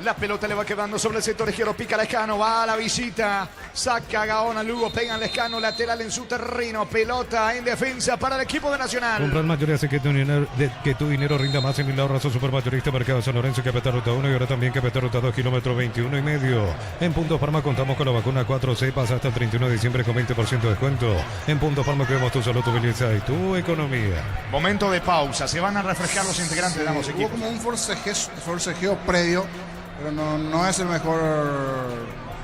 La pelota le va quedando sobre el sector izquierdo. Pica Lescano. Va a la visita. Saca Gaona. Lugo pega en Lescano. Lateral en su terreno. Pelota en defensa para el equipo de Nacional. Comprar mayoría hace que tu dinero rinda más en el ahorrazo supermayorista Mercado San Lorenzo, Capital Ruta 1 y ahora también Capital Ruta 2, kilómetro 21,5. En Punto Farma contamos con la vacuna 4 cepas hasta el 31 de diciembre con 20% de descuento. En Punto Farma cuidamos tu salud, tu belleza y tu economía. Momento de pausa. Se van a refrescar los integrantes de ambos Hubo equipos. como un forcejeo previo, pero no es el mejor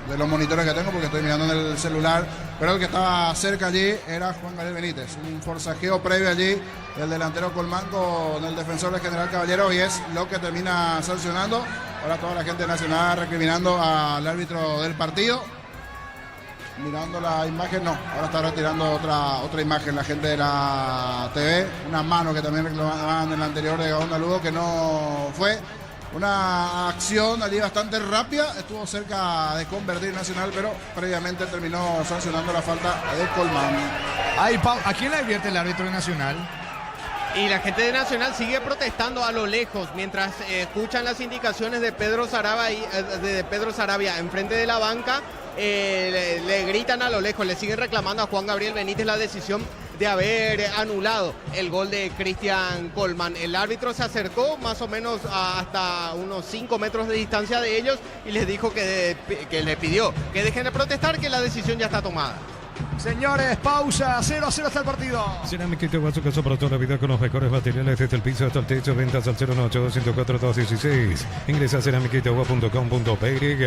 de los monitores que tengo porque estoy mirando en el celular. Pero el que estaba cerca allí era Juan Gabriel Benítez. Un forcejeo previo allí del delantero Colmán con el defensor del General Caballero y es lo que termina sancionando. Ahora toda la gente nacional recriminando al árbitro del partido. Mirando la imagen, no, ahora está retirando otra imagen la gente de la TV, una mano que también reclamaban en la anterior de Gaona Lugo, que no fue una acción allí bastante rápida, estuvo cerca de convertir Nacional, pero previamente terminó sancionando la falta de Colmán. ¿A quién le advierte el árbitro de Nacional? Y la gente de Nacional sigue protestando a lo lejos mientras escuchan las indicaciones de Pedro Sarabia enfrente de la banca. Le gritan a lo lejos, le siguen reclamando a Juan Gabriel Benítez la decisión de haber anulado el gol de Cristian Colmán. El árbitro se acercó más o menos hasta unos 5 metros de distancia de ellos y les dijo que le pidió que dejen de protestar, que la decisión ya está tomada. Señores, pausa, 0-0 hasta el partido. Cerámica Itaúba, su casa para toda la vida con los mejores materiales desde el piso hasta el techo. Ventas al 098-104-216. Ingresa a cerámicaitaúba.com.py.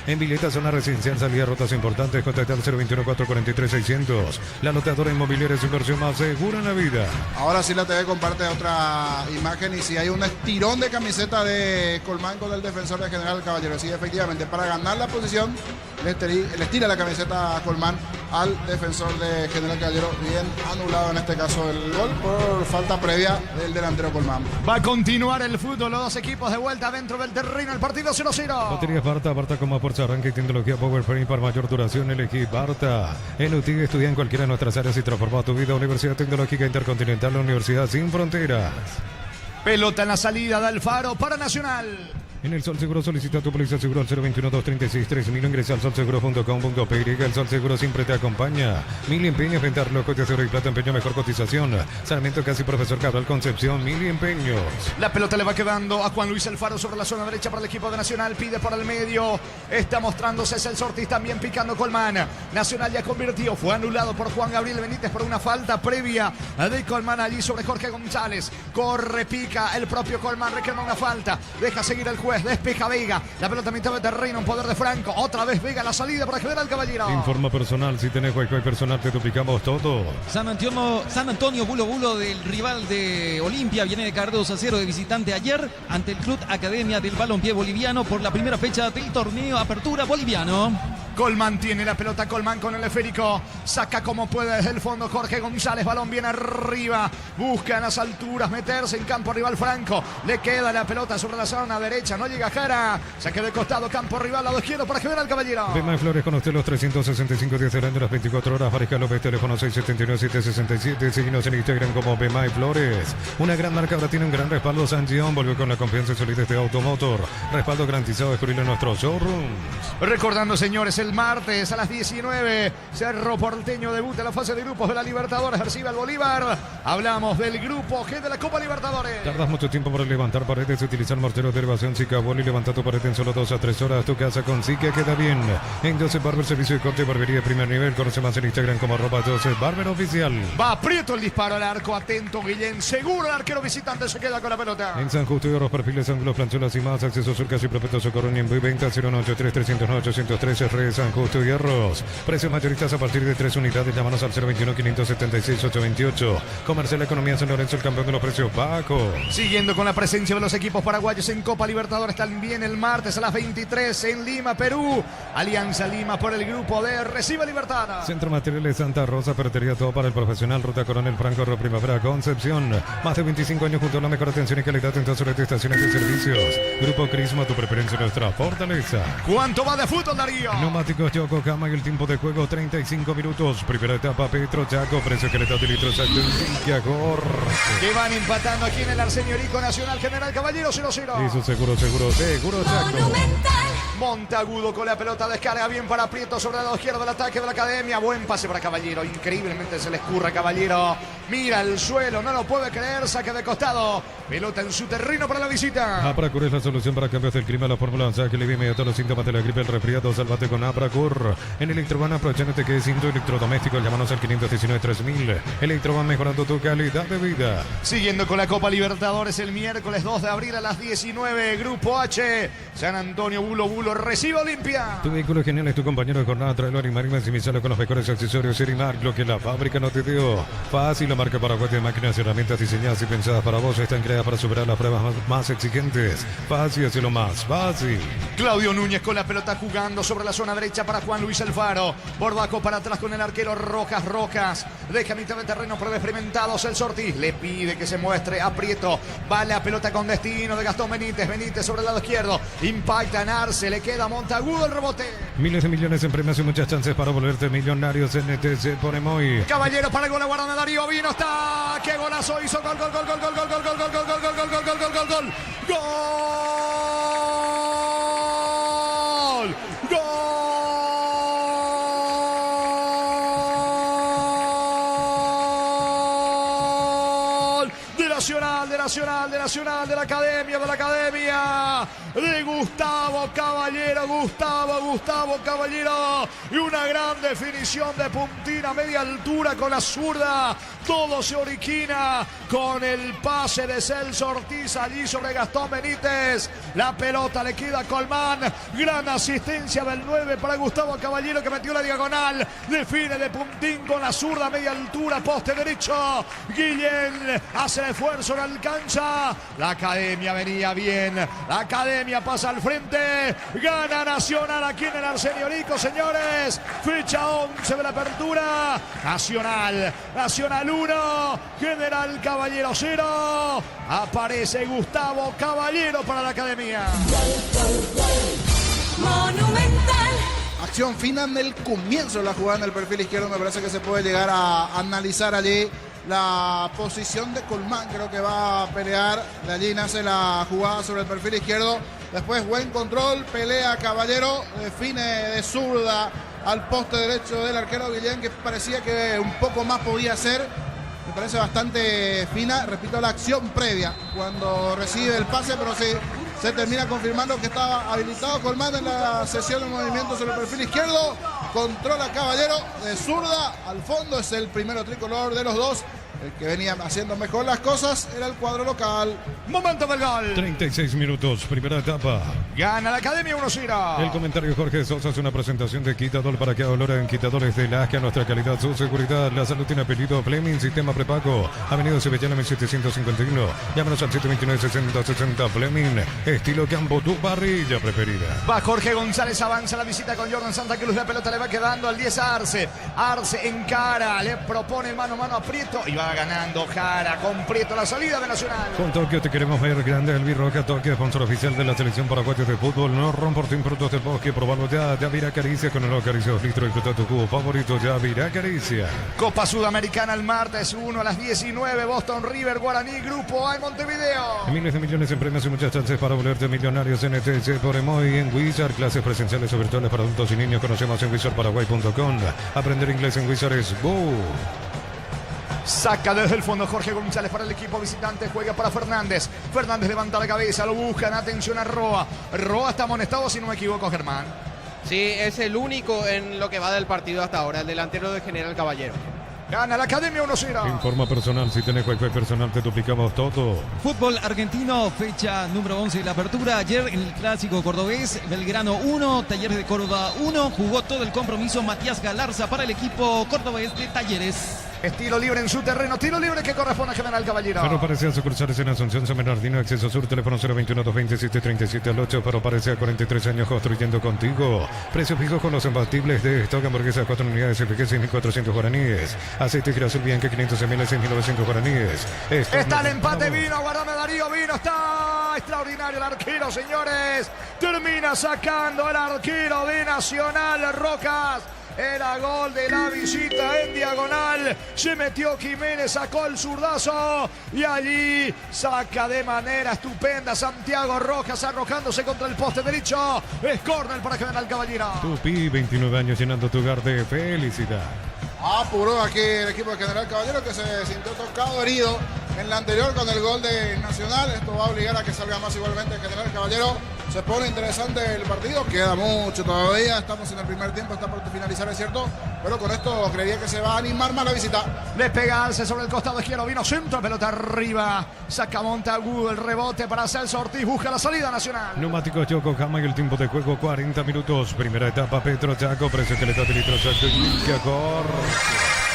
En Villeta, zona residencial, salida rutas importantes. Contacta al 021-443-600. La anotadora inmobiliaria es su inversión más segura en la vida. Ahora sí la TV comparte otra imagen y si hay un estirón de camiseta de Colmán con el defensor de General Caballero. Sí, efectivamente, para ganar la posición le estira la camiseta a Colmán al defensor de General Caballero. Bien anulado en este caso el gol por falta previa del delantero Colmán. Va a continuar el fútbol, los dos equipos de vuelta dentro del terreno, el partido 0-0. Baterías Barta, Barta con más fuerza, arranque y tecnología Power Frame para mayor duración. Elegí Barta. En UTI estudia en cualquiera de nuestras áreas y transforma tu vida. Universidad Tecnológica Intercontinental, la Universidad Sin Fronteras. Pelota en la salida de Alfaro para Nacional. En el Sol Seguro solicita tu póliza seguro al 021-236-3000. Ingresa al solseguro.com.py. El Sol Seguro siempre te acompaña. Mil empeños, ventar locos de oro y plata, empeño, mejor cotización. Sarmiento Casi, Profesor Cabral Concepción, Mil empeños. La pelota le va quedando a Juan Luis Alfaro sobre la zona derecha para el equipo de Nacional. Pide para el medio. Está mostrándose Celso Ortiz también picando Colmán. Nacional ya convirtió. Fue anulado por Juan Gabriel Benítez por una falta previa de Colmán allí sobre Jorge González. Corre, pica el propio Colmán, reclama una falta. Deja seguir el juez. Despeja Vega, la pelota a mitad de terreno, un poder de Franco, otra vez Vega, la salida para General Caballero. Informa personal, si tenés Wi-Fi personal te duplicamos todo. San Antonio Bulo Bulo del rival de Olimpia viene de caer 2-0 de visitante ayer ante el Club Academia del Balompié Boliviano por la primera fecha del torneo Apertura Boliviano. Colmán tiene la pelota, Colmán con el esférico, saca como puede desde el fondo Jorge González, balón bien arriba, busca en las alturas meterse en campo rival Franco, le queda la pelota sobre la zona derecha, no llega Jara, saque de costado, campo rival, lado izquierdo para General Caballero. Bemay Flores con usted los 365 días del año, las 24 horas, Mariscal López, teléfono 679-767, síguenos en Instagram como Bemay Flores. Una gran marca ahora tiene un gran respaldo, Sanjión volvió con la confianza y solidez de Automotor, respaldo garantizado, descubrirlo en nuestros showrooms. Recordando, señores, el martes a las 19, Cerro Porteño debuta en la fase de grupos de la Libertadores, recibe al Bolívar. Hablamos del grupo G de la Copa Libertadores. Tardas mucho tiempo para levantar paredes, utilizar morteros de elevación Zika Boli, levanta tu pared en solo 2 a 3 horas. Tu casa con Zika queda bien. En Joseph Barber, servicio de corte y barbería de primer nivel. Conoce más en Instagram como @Joseph Barber Oficial. Va aprieto el disparo al arco, atento Guillén, seguro el arquero visitante se queda con la pelota. En San Justo y otros perfiles, ángulos, planchuelas y más, acceso surcas y prospectos socorro en venta 093-309-813, redes San Justo y Arroz. Precios mayoristas a partir de 3 unidades, llámanos al 021-576-828. Comercial Economía San Lorenzo, el campeón de los precios bajos. Siguiendo con la presencia de los equipos paraguayos en Copa Libertadores, también el martes a las 23 en Lima, Perú. Alianza Lima por el grupo D, recibe Libertad. Centro Materiales Santa Rosa, ferretería todo para el profesional, Ruta Coronel Franco, Río Primavera, Concepción. Más de 25 años junto a la mejor atención y calidad en todas sus estaciones de servicios. Grupo Crisma, tu preferencia, nuestra fortaleza. ¿Cuánto va de fútbol, Darío? Neumáticos Yokohama y el tiempo de juego 35 minutos. Primera etapa Petro Chaco, precio que le da de litros al Gorge. que van empatando aquí en el Arsenio Rico Nacional General Caballero 0-0. Hizo seguro, Chaco. Montagudo con la pelota, descarga bien para Prieto sobre el lado izquierdo del ataque de la Academia. Buen pase para Caballero, increíblemente se le escurre a Caballero. Mira el suelo, no lo puede creer, saque de costado. Pelota en su terreno para la visita. Apracur es la solución para cambios del clima, la fórmula saque le viene a todos los síntomas de la gripe, el resfriado, sálvate con Apracur. En Electroban aprovechándote que es cinto electrodoméstico, llámanos al 519-3000. Electroban mejorando tu calidad de vida. Siguiendo con la Copa Libertadores el miércoles 2 de abril a las 19, Grupo H, San Antonio Bulo recibe Olimpia. Tu vehículo genial es tu compañero de jornada, tráelo a Arimar y maximizalo con los mejores accesorios Arimar, lo que la fábrica no te dio. Fácil, la marca paraguaya de máquinas y herramientas diseñadas y pensadas para vos, están creadas para superar las pruebas más exigentes. Fácil, hacerlo más fácil. Claudio Núñez con la pelota jugando sobre la zona derecha para Juan Luis Alfaro. Bordaco para atrás con el arquero Rojas. Deja mitad de terreno para experimentados el Ortiz. Le pide que se muestre a Prieto. Va la pelota con destino de Gastón Benítez sobre el lado izquierdo. Impacta en Arce, le queda Montagudo el rebote. Miles de millones en premios y muchas chances para volverte millonarios en NTC Ponemoy. Caballero para el gol, guarda Darío Vino, está. ¡Qué golazo hizo! Gol. De la Academia, de Gustavo Caballero, y una gran definición de puntina, media altura con la zurda. Todo se origina con el pase de Celso Ortiz allí sobre Gastón Benítez. La pelota le queda a Colmán. Gran asistencia del 9 para Gustavo Caballero, que metió la diagonal. Define de puntín con la zurda, media altura, poste derecho. Guillén hace el esfuerzo, no alcanza. La Academia venía bien. La Academia pasa al frente. Gana Nacional aquí en el Arsenio Rico, señores. Fecha 11 de la apertura. Nacional 1, General Caballero 0. Aparece Gustavo Caballero para la Academia. Monumental. Acción fina en el comienzo de la jugada en el perfil izquierdo. Me parece que se puede llegar a analizar allí la posición de Colmán. Creo que va a pelear. De allí nace la jugada sobre el perfil izquierdo. Después buen control, pelea Caballero, define de zurda al poste derecho del arquero Guillén, que parecía que un poco más podía hacer. Me parece bastante fina, repito, la acción previa cuando recibe el pase, pero sí, se termina confirmando que estaba habilitado Colmán en la sesión de movimiento sobre el perfil izquierdo. Controla Caballero de zurda al fondo, es el primero tricolor de los dos. El que venía haciendo mejor las cosas era el cuadro local. Momento del gol. 36 minutos, primera etapa. Gana la Academia 1-0. El comentario Jorge Sosa es una presentación de Quitador para que olor en Quitadores de Lasca, nuestra calidad, su seguridad. La salud tiene apellido Fleming, sistema prepago. Avenida Sevillana 1751. Llámanos al 729-6060 Fleming. Estilo campo, tu parrilla preferida. Va Jorge González, avanza la visita con Jordan Santa Cruz. La pelota le va quedando al 10 Arce. Arce encara, le propone mano a mano a Prieto y va ganando Jara con Prieto la salida de Nacional. Con Tokio te queremos ver grande. El Birroca Tokio, sponsor oficial de la selección paraguaya de fútbol. No romportín productos del bosque, probalo ya. Yavira Caricia con el nuevo Caricia 2 litros. Disfruta tu cubo favorito, Yavira Caricia. Copa Sudamericana el martes 1 a las 19. Boston River, Guaraní, Grupo A en Montevideo. Miles de millones en premios y muchas chances para volverte millonarios en NTC por Emoy en Wizard. Clases presenciales o virtuales para adultos y niños. Conocemos en wizardparaguay.com. Aprender inglés en Wizard es go. Saca desde el fondo Jorge González para el equipo visitante. Juega para Fernández. Fernández levanta la cabeza. Lo buscan. Atención a Roa. Roa está amonestado, si no me equivoco, Germán. Sí, es el único en lo que va del partido hasta ahora, el delantero de General Caballero. Gana la Academia 1-0. Informa personal, si tenés Wi-Fi personal te duplicamos todo. Fútbol argentino, fecha número 11 de la apertura. Ayer en el clásico cordobés, Belgrano 1, Talleres de Córdoba 1. Jugó todo el compromiso Matías Galarza para el equipo cordobés de Talleres. Estilo libre en su terreno, tiro libre que corresponde a General Caballero. Pero parecía sucursales en Asunción, San Bernardino, Acceso Sur, teléfono 021-227-37 al 8, pero parece a 43 años construyendo contigo. Precios fijos con los imbatibles de stock, hamburguesa 4 unidades, FG 6.400 guaraníes. Aceite girasol Bianca 500 ml 6.900 guaraníes. Está el empate, Vino, guardame Darío, Vino, está extraordinario el arquero, señores. Termina sacando el arquero de Nacional, Rojas. Era gol de la visita en diagonal. Se metió Jiménez, sacó el zurdazo y allí saca de manera estupenda Santiago Rojas, arrojándose contra el poste derecho. Es córner para General Caballero. Tupi, 29 años llenando tu hogar de felicidad. Apuró aquí el equipo de General Caballero, que se sintió tocado, herido en la anterior con el gol de Nacional. Esto va a obligar a que salga más igualmente General Caballero. Se pone interesante el partido, queda mucho todavía, estamos en el primer tiempo, está por finalizar, es cierto, pero con esto creería que se va a animar más la visita. Le pega Arce sobre el costado izquierdo, vino centro, pelota arriba, saca Montagu, el rebote para Celso Ortiz, busca la salida Nacional. Neumáticos Yokohama y el tiempo de juego 40 minutos. Primera etapa, Petro Chaco, precio que le da de Chaco y Cacor.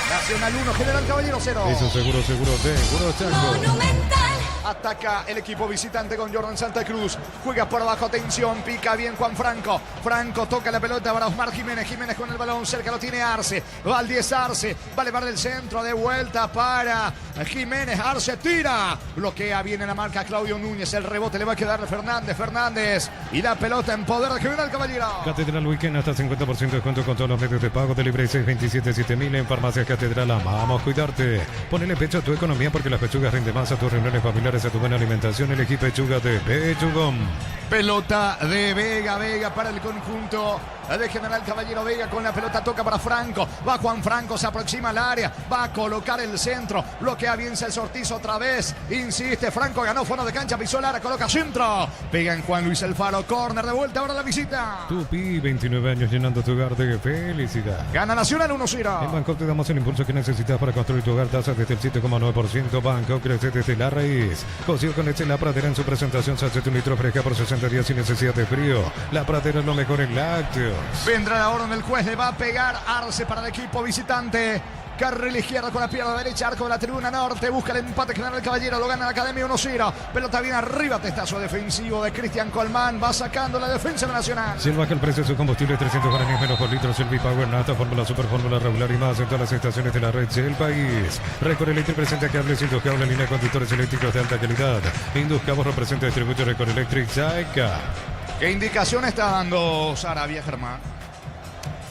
Nacional 1, General Caballero 0. Eso seguro Chaco. Ataca el equipo visitante con Jordan Santa Cruz. Juega por abajo, atención, pica bien Juan Franco. Franco toca la pelota para Osmar Jiménez. Jiménez con el balón cerca, lo tiene Arce. Valdés Arce, va a levar del centro, de vuelta para Jiménez. Arce tira, bloquea bien en la marca Claudio Núñez. El rebote le va a quedar a Fernández. Y la pelota en poder de General Caballero. Catedral Weekend hasta 50% de descuento con todos los medios de pago. Delivery 627-7000 en Farmacias Catedral. Amamos cuidarte. Ponele pecho a tu economía porque las pechugas rinden más a tus reuniones familiares, a tu buena alimentación. Elegí pechuga de Pechugón. Pelota de Vega para el conjunto de General Caballero. Vega con la pelota, toca para Franco. Va Juan Franco, se aproxima al área, va a colocar el centro. Bloquea bien Celso Ortiz otra vez. Insiste, Franco ganó fondo de cancha, pisó el área, coloca centro. Pega en Juan Luis Alfaro, córner de vuelta, ahora la visita. Tupi, 29 años llenando tu hogar de felicidad. Gana Nacional 1-0. En Bangkok te damos el impulso que necesitas para construir tu hogar. Tasas desde el 7,9%. Bangkok crece desde la raíz. Cocido con leche La Pradera en su presentación. Sáchate un litro fresca por 60 días sin necesidad de frío. La Pradera es lo mejor en lácteos. Vendrá la orden del juez, le va a pegar Arce para el equipo visitante. Carril izquierdo con la pierna derecha, arco de la tribuna norte, busca el empate General Caballero, lo gana la Academia 1-0. Pelota bien arriba, testazo defensivo de Cristian Colmán, va sacando la defensa de Nacional. Si baja el precio de su combustible, 300 guaraníes menos por litro. Silvi Power, Nata, Fórmula Super, Fórmula Regular y más en todas las estaciones de la red del país. Record Electric presenta cables Induscable en línea de conductores eléctricos de alta calidad. Induscable representa distribuidor Record Electric Chaica. ¿Qué indicación está dando Sarabia, Germán?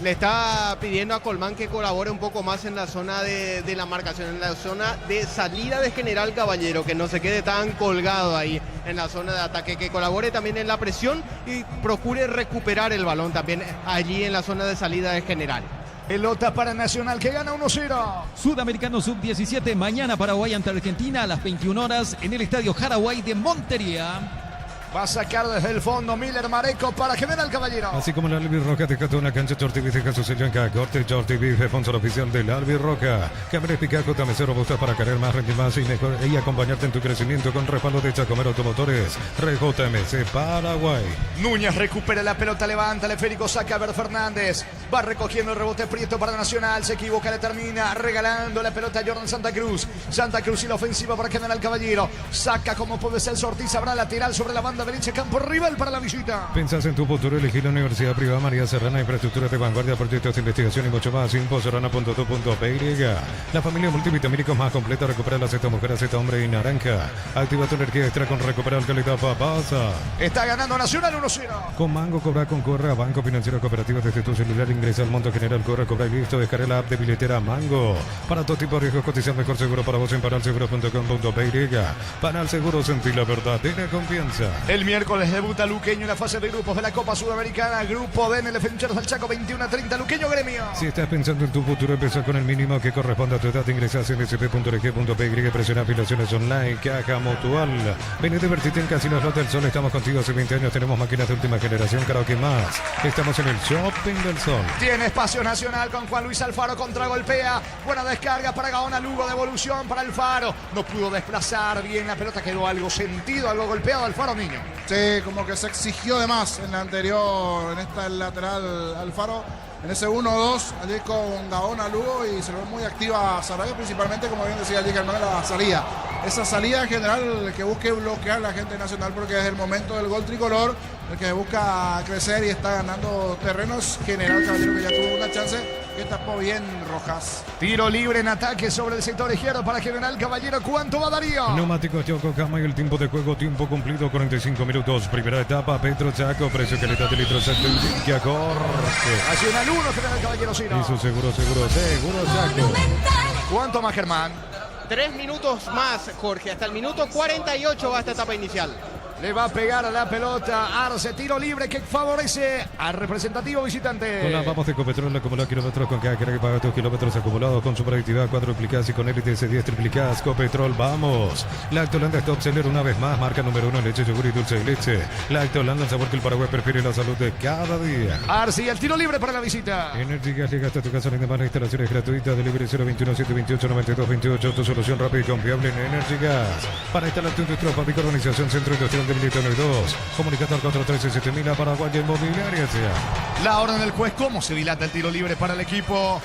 Le está pidiendo a Colmán que colabore un poco más en la zona de la marcación, en la zona de salida de General Caballero, que no se quede tan colgado ahí en la zona de ataque, que colabore también en la presión y procure recuperar el balón también allí en la zona de salida de General. Pelota para Nacional que gana 1-0. Sudamericano Sub-17, mañana Paraguay ante Argentina a las 21 horas en el Estadio Jaraguay de Montería. Va a sacar desde el fondo Miller Mareco para General Caballero. Así como el Albirroja deja toda una cancha, Tortivis deja su sello en cada corte. Tortivis, sponsor oficial del Albirroja. Cámaras Picaco, también robustas para querer más, rendir más y acompañarte en tu crecimiento con respaldo de Chacomero Automotores. RJMC Paraguay. Núñez recupera la pelota, levanta el esférico, saca a Ver Fernández. Va recogiendo el rebote Prieto para Nacional. Se equivoca, le termina regalando la pelota a Jordan Santa Cruz. Santa Cruz y la ofensiva para General Caballero. Saca como puede ser Ortiz, habrá lateral sobre la banda derecha, campo rival para la visita. Pensás en tu futuro, elegí la Universidad Privada María Serrana, infraestructura de vanguardia, proyectos de investigación y mucho más. Infoserrana.tu.py. La familia multivitamínicos más completa, recupera la Z mujer, Z hombre y naranja. Activa tu energía extra con recuperar calidad papasa. Está ganando Nacional 1-0. Con Mango, cobra con Corre a Banco Financiero Cooperativo desde tu celular. Ingresa al monto general, corre, cobra y listo. Descarga la app de billetera Mango. Para todo tipo de riesgos, cotiza mejor seguro para vos en panalseguro.com.py. Panal Seguro, sentí la verdadera confianza. El miércoles debuta Luqueño en la fase de grupos de la Copa Sudamericana. Grupo D en el Defensores del Chaco, 21-30. Luqueño Gremio. Si estás pensando en tu futuro, empieza con el mínimo que corresponde a tu edad. Ingresas en sp.org.py, presiona afiliaciones online, Caja Mutual. Ven y divertite en Casinos Lot del Sol. Estamos contigo hace 20 años. Tenemos máquinas de última generación, karaoke más. Estamos en el Shopping del Sol. Tiene espacio Nacional con Juan Luis Alfaro, contragolpea. Buena descarga para Gaona Lugo, devolución para Alfaro. No pudo desplazar bien la pelota, quedó algo sentido, algo golpeado Alfaro, niño. Sí, como que se exigió de más en la anterior, en esta lateral Alfaro. En ese 1-2, allí con Gaona Lugo, y se ve muy activa Sarabia, principalmente, como bien decía allí Germán, la salida. Esa salida en general que busque bloquear la gente Nacional, porque desde el momento del gol tricolor, el que busca crecer y está ganando terrenos, General Caballero, que ya tuvo una chance, que tapó bien Rojas. Tiro libre en ataque sobre el sector izquierdo para General Caballero. ¿Cuánto va Darío? Neumáticos Yokohama y el tiempo de juego, tiempo cumplido, 45 minutos. Primera etapa, Petro Chaco, precio calidad de litro exacto, indica Jorge. Nacional 1, General Caballero 0. Y su seguro Chaco. ¿Cuánto más, Germán? 3 minutos más, Jorge. Hasta el minuto 48 va esta etapa inicial. Le va a pegar a la pelota Arce, tiro libre que favorece al representativo visitante. Con la vamos de Ecopetrol, acumula kilómetros con cada carga que paga tus kilómetros acumulados con superactividad 4 y con élite C10 triplicás. Copetrol, vamos. Lactolanda es top seller una vez más, marca número 1 en leche, yogur y dulce de leche. Lactolanda, el sabor que el Paraguay prefiere, la salud de cada día. Arce, el tiro libre para la visita. Energy Gas llega hasta tu casa en demás instalaciones gratuitas. Delivery 021 728 92 28. Tu solución rápida y confiable en Energy Gas. Para instalar tu industria, fábrica, organización, centro industrial de Militón 2. Comunicador 413-7000 a Paraguay Inmobiliaria. La orden del juez, ¿cómo se dilata el tiro libre para el equipo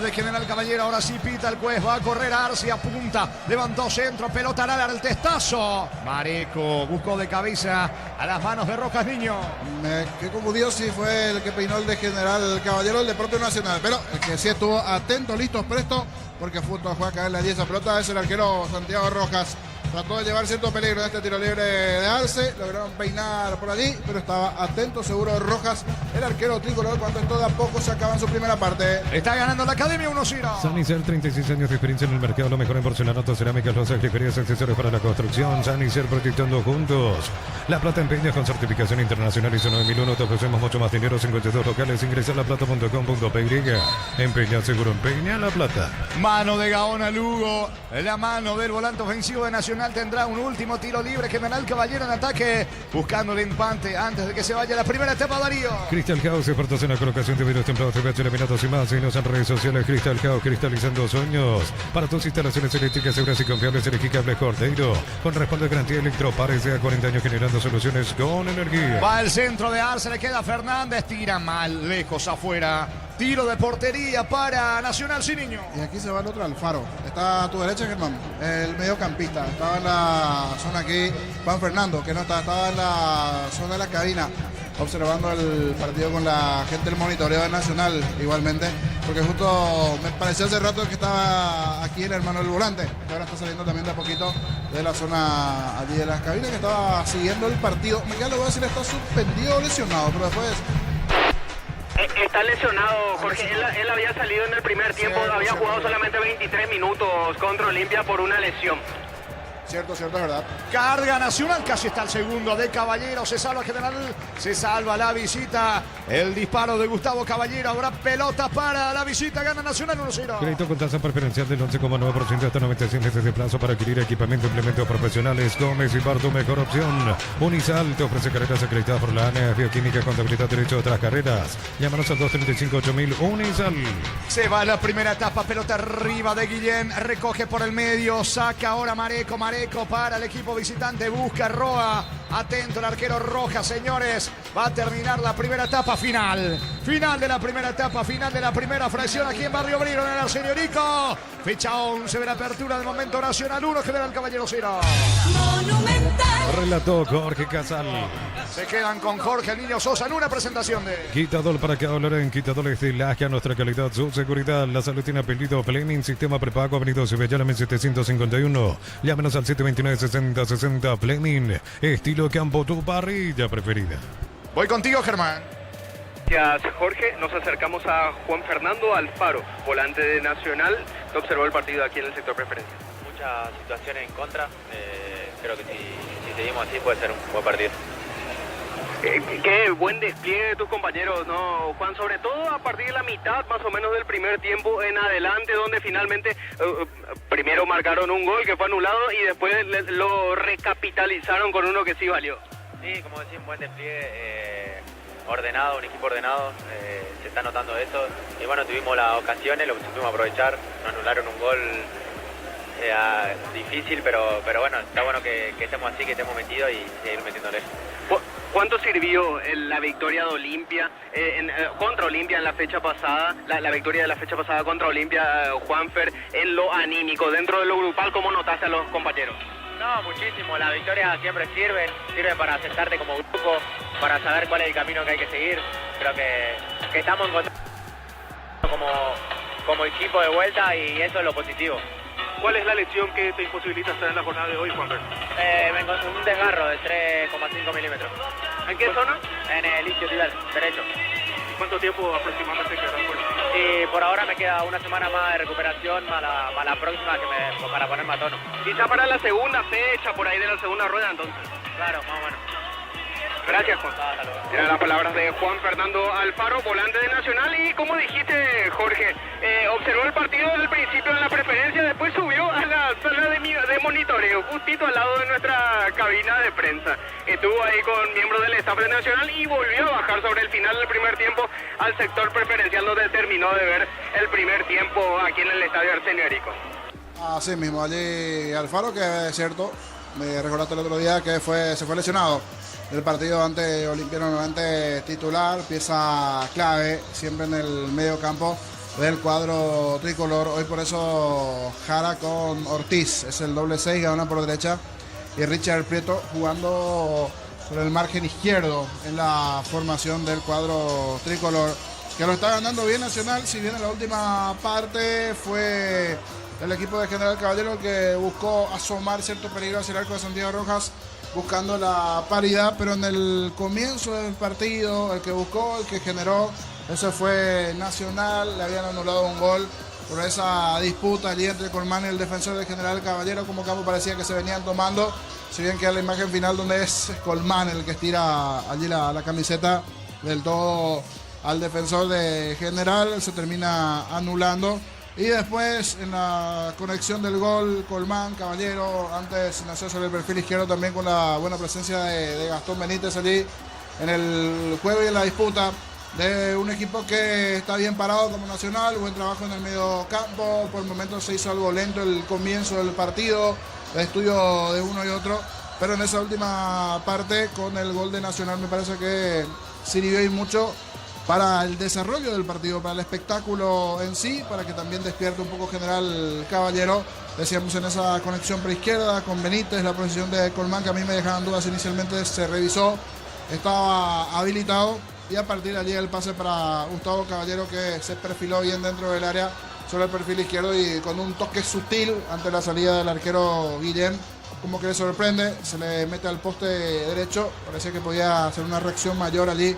de General Caballero? Ahora sí pita el juez, va a correr Arce, apunta, levantó centro, pelota al ala, el testazo. Mareco buscó de cabeza a las manos de Rojas Niño. Me quedé confundido si fue el que peinó el de General Caballero, el de propio Nacional, pero el que sí estuvo atento, listo, presto, porque fue a caer la 10 esa pelota, es el arquero Santiago Rojas. Trató de llevar cierto peligro en este tiro libre de Arce, lograron peinar por allí, pero estaba atento, seguro Rojas, el arquero tricolor, cuando esto de a poco se acaba en su primera parte. Está ganando la Academia 1-0. Sanicer, 36 años de experiencia en el mercado, lo mejor en porcelanato, cerámicas, losas, griferías, accesorios para la construcción. Sanicer, proyectando juntos. La Plata empeña con certificación internacional ISO 9001. Te ofrecemos mucho más dinero, 52 locales. Ingresa a laplata.com.py. Empeña seguro, empeña La Plata. Mano de Gaona Lugo, la mano del volante ofensivo de Nacional. Tendrá un último tiro libre. General Caballero en ataque, buscando el empate antes de que se vaya la primera etapa. Darío. Crystal House, expertos en la colocación de vidrios templados, TVH, laminados y más. Síguenos en redes sociales. Crystal House, cristalizando sueños. Para tus instalaciones eléctricas seguras y confiables, elegí Cable Cordeiro. Con respaldo de garantía Electropar, sea 40 años generando soluciones con energía. Va al centro de Arce, le queda Fernández, tira mal, lejos afuera. Tiro de portería para Nacional sin niño. Y aquí se va el otro Alfaro. Está a tu derecha, Germán, el mediocampista. Estaba en la zona aquí, Juan Fernando, que no estaba en la zona de la cabina, observando el partido con la gente del monitoreo de Nacional, igualmente, porque justo me pareció hace rato que estaba aquí el hermano del volante, que ahora está saliendo también de a poquito de la zona allí de las cabinas, que estaba siguiendo el partido. Ya le voy a decir, está suspendido o lesionado, pero después... Está lesionado, Jorge. Él había salido en el primer tiempo, había jugado solamente 23 minutos contra Olimpia por una lesión. Cierto, es verdad. Carga Nacional, casi está el segundo de Caballero. Se salva General, se salva la visita. El disparo de Gustavo Caballero. Habrá pelota para la visita. Gana Nacional 1-0. Crédito con tasa preferencial del 11,9% hasta 96 meses de plazo para adquirir equipamiento e implementos profesionales. Gómez y Bar, tu mejor opción. Unisal te ofrece carreras acreditadas por la ANEA, bioquímica, contabilidad, derecho a otras carreras. Llámanos al 235-8000. Unisal. Se va la primera etapa. Pelota arriba de Guillén. Recoge por el medio. Saca ahora Mareco para el equipo visitante, busca Roa, atento el arquero Rojas, señores, va a terminar la primera etapa final de la primera etapa, final de la primera fracción aquí en Barrio Obrero en el Arsenio Rico. Fecha 11 de la apertura del momento. Nacional 1, General Caballero 0. Monumental. Relató Jorge Casal. Se quedan con Jorge el Niño Sosa en una presentación de Quitador para cada dolor en Quitadores de Laja, nuestra calidad, su seguridad. La salud tiene apellido Fleming, sistema prepago, Avenida Cibellana 751. Llámenos al 729-6060 Fleming. Estilo campo, tu parrilla preferida. Voy contigo, Germán. Gracias, Jorge. Nos acercamos a Juan Fernando Alfaro, volante de Nacional, que observó el partido aquí en el sector preferencia. Muchas situaciones en contra. Creo que si seguimos así puede ser un buen partido. Qué buen despliegue de tus compañeros, ¿no, Juan? Sobre todo a partir de la mitad más o menos del primer tiempo en adelante, donde finalmente primero marcaron un gol que fue anulado y después lo recapitalizaron con uno que sí valió. Sí, como decís, un buen despliegue, ordenado, un equipo ordenado, se está notando eso. Y bueno, tuvimos las ocasiones, lo que supimos aprovechar, nos anularon un gol difícil, pero bueno, está bueno que estemos así, que estemos metidos y seguir metiéndole. ¿Cuánto sirvió la victoria de Olimpia contra Olimpia en la fecha pasada, la victoria de la fecha pasada contra Olimpia, Juanfer, en lo anímico, dentro de lo grupal? ¿Cómo notaste a los compañeros? No, muchísimo. Las victorias siempre sirven para sentarte como grupo, para saber cuál es el camino que hay que seguir. Creo que estamos encontrando como equipo de vuelta y eso es lo positivo. ¿Cuál es la lesión que te imposibilita estar en la jornada de hoy, Juanfer? Me encontré un desgarro de 3,5 milímetros. ¿En qué zona? En el isquiotibial derecho. ¿Cuánto tiempo aproximadamente quedará fuera? Y por ahora me queda una semana más de recuperación más la próxima para ponerme a tono. Quizá para la segunda fecha, por ahí de la segunda rueda entonces. Claro, más o menos. Gracias, Juan. Eran las palabras de Juan Fernando Alfaro, volante de Nacional, y como dijiste, Jorge, observó el partido desde el principio en la preferencia, después subió a la sala de monitoreo, justito al lado de nuestra cabina de prensa. Estuvo ahí con miembros del staff de Nacional y volvió a bajar sobre el final del primer tiempo al sector preferencial, donde terminó de ver el primer tiempo aquí en el estadio Arsenio Erico. Así mismo, allí Alfaro, que es cierto, me recordaste el otro día que se fue lesionado del partido ante Olimpiano, nuevamente titular, pieza clave, siempre en el medio campo del cuadro tricolor. Hoy por eso Jara con Ortiz, es el doble 6, Gaona por derecha, y Richard Prieto jugando por el margen izquierdo en la formación del cuadro tricolor, que lo está ganando bien Nacional, si bien en la última parte fue el equipo de General Caballero el que buscó asomar cierto peligro hacia el arco de Santiago Rojas, buscando la paridad, pero en el comienzo del partido el que buscó, el que generó, ese fue Nacional. Le habían anulado un gol por esa disputa allí entre Colmán y el defensor de General Caballero. Como campo parecía que se venían tomando, si bien queda la imagen final donde es Colmán el que estira allí la camiseta del todo al defensor de General, se termina anulando. Y después en la conexión del gol, Colmán, Caballero, antes nació sobre el perfil izquierdo también con la buena presencia de Gastón Benítez allí en el juego y en la disputa de un equipo que está bien parado como Nacional, buen trabajo en el medio campo, por momentos se hizo algo lento el comienzo del partido, el estudio de uno y otro, pero en esa última parte con el gol de Nacional me parece que sirvió y mucho para el desarrollo del partido, para el espectáculo en sí, para que también despierte un poco General Caballero. Decíamos en esa conexión preizquierda con Benítez, la posición de Colmán, que a mí me dejaban dudas inicialmente, se revisó, estaba habilitado, y a partir de allí el pase para Gustavo Caballero, que se perfiló bien dentro del área sobre el perfil izquierdo y con un toque sutil ante la salida del arquero Guillén, como que le sorprende, se le mete al poste derecho, parecía que podía hacer una reacción mayor allí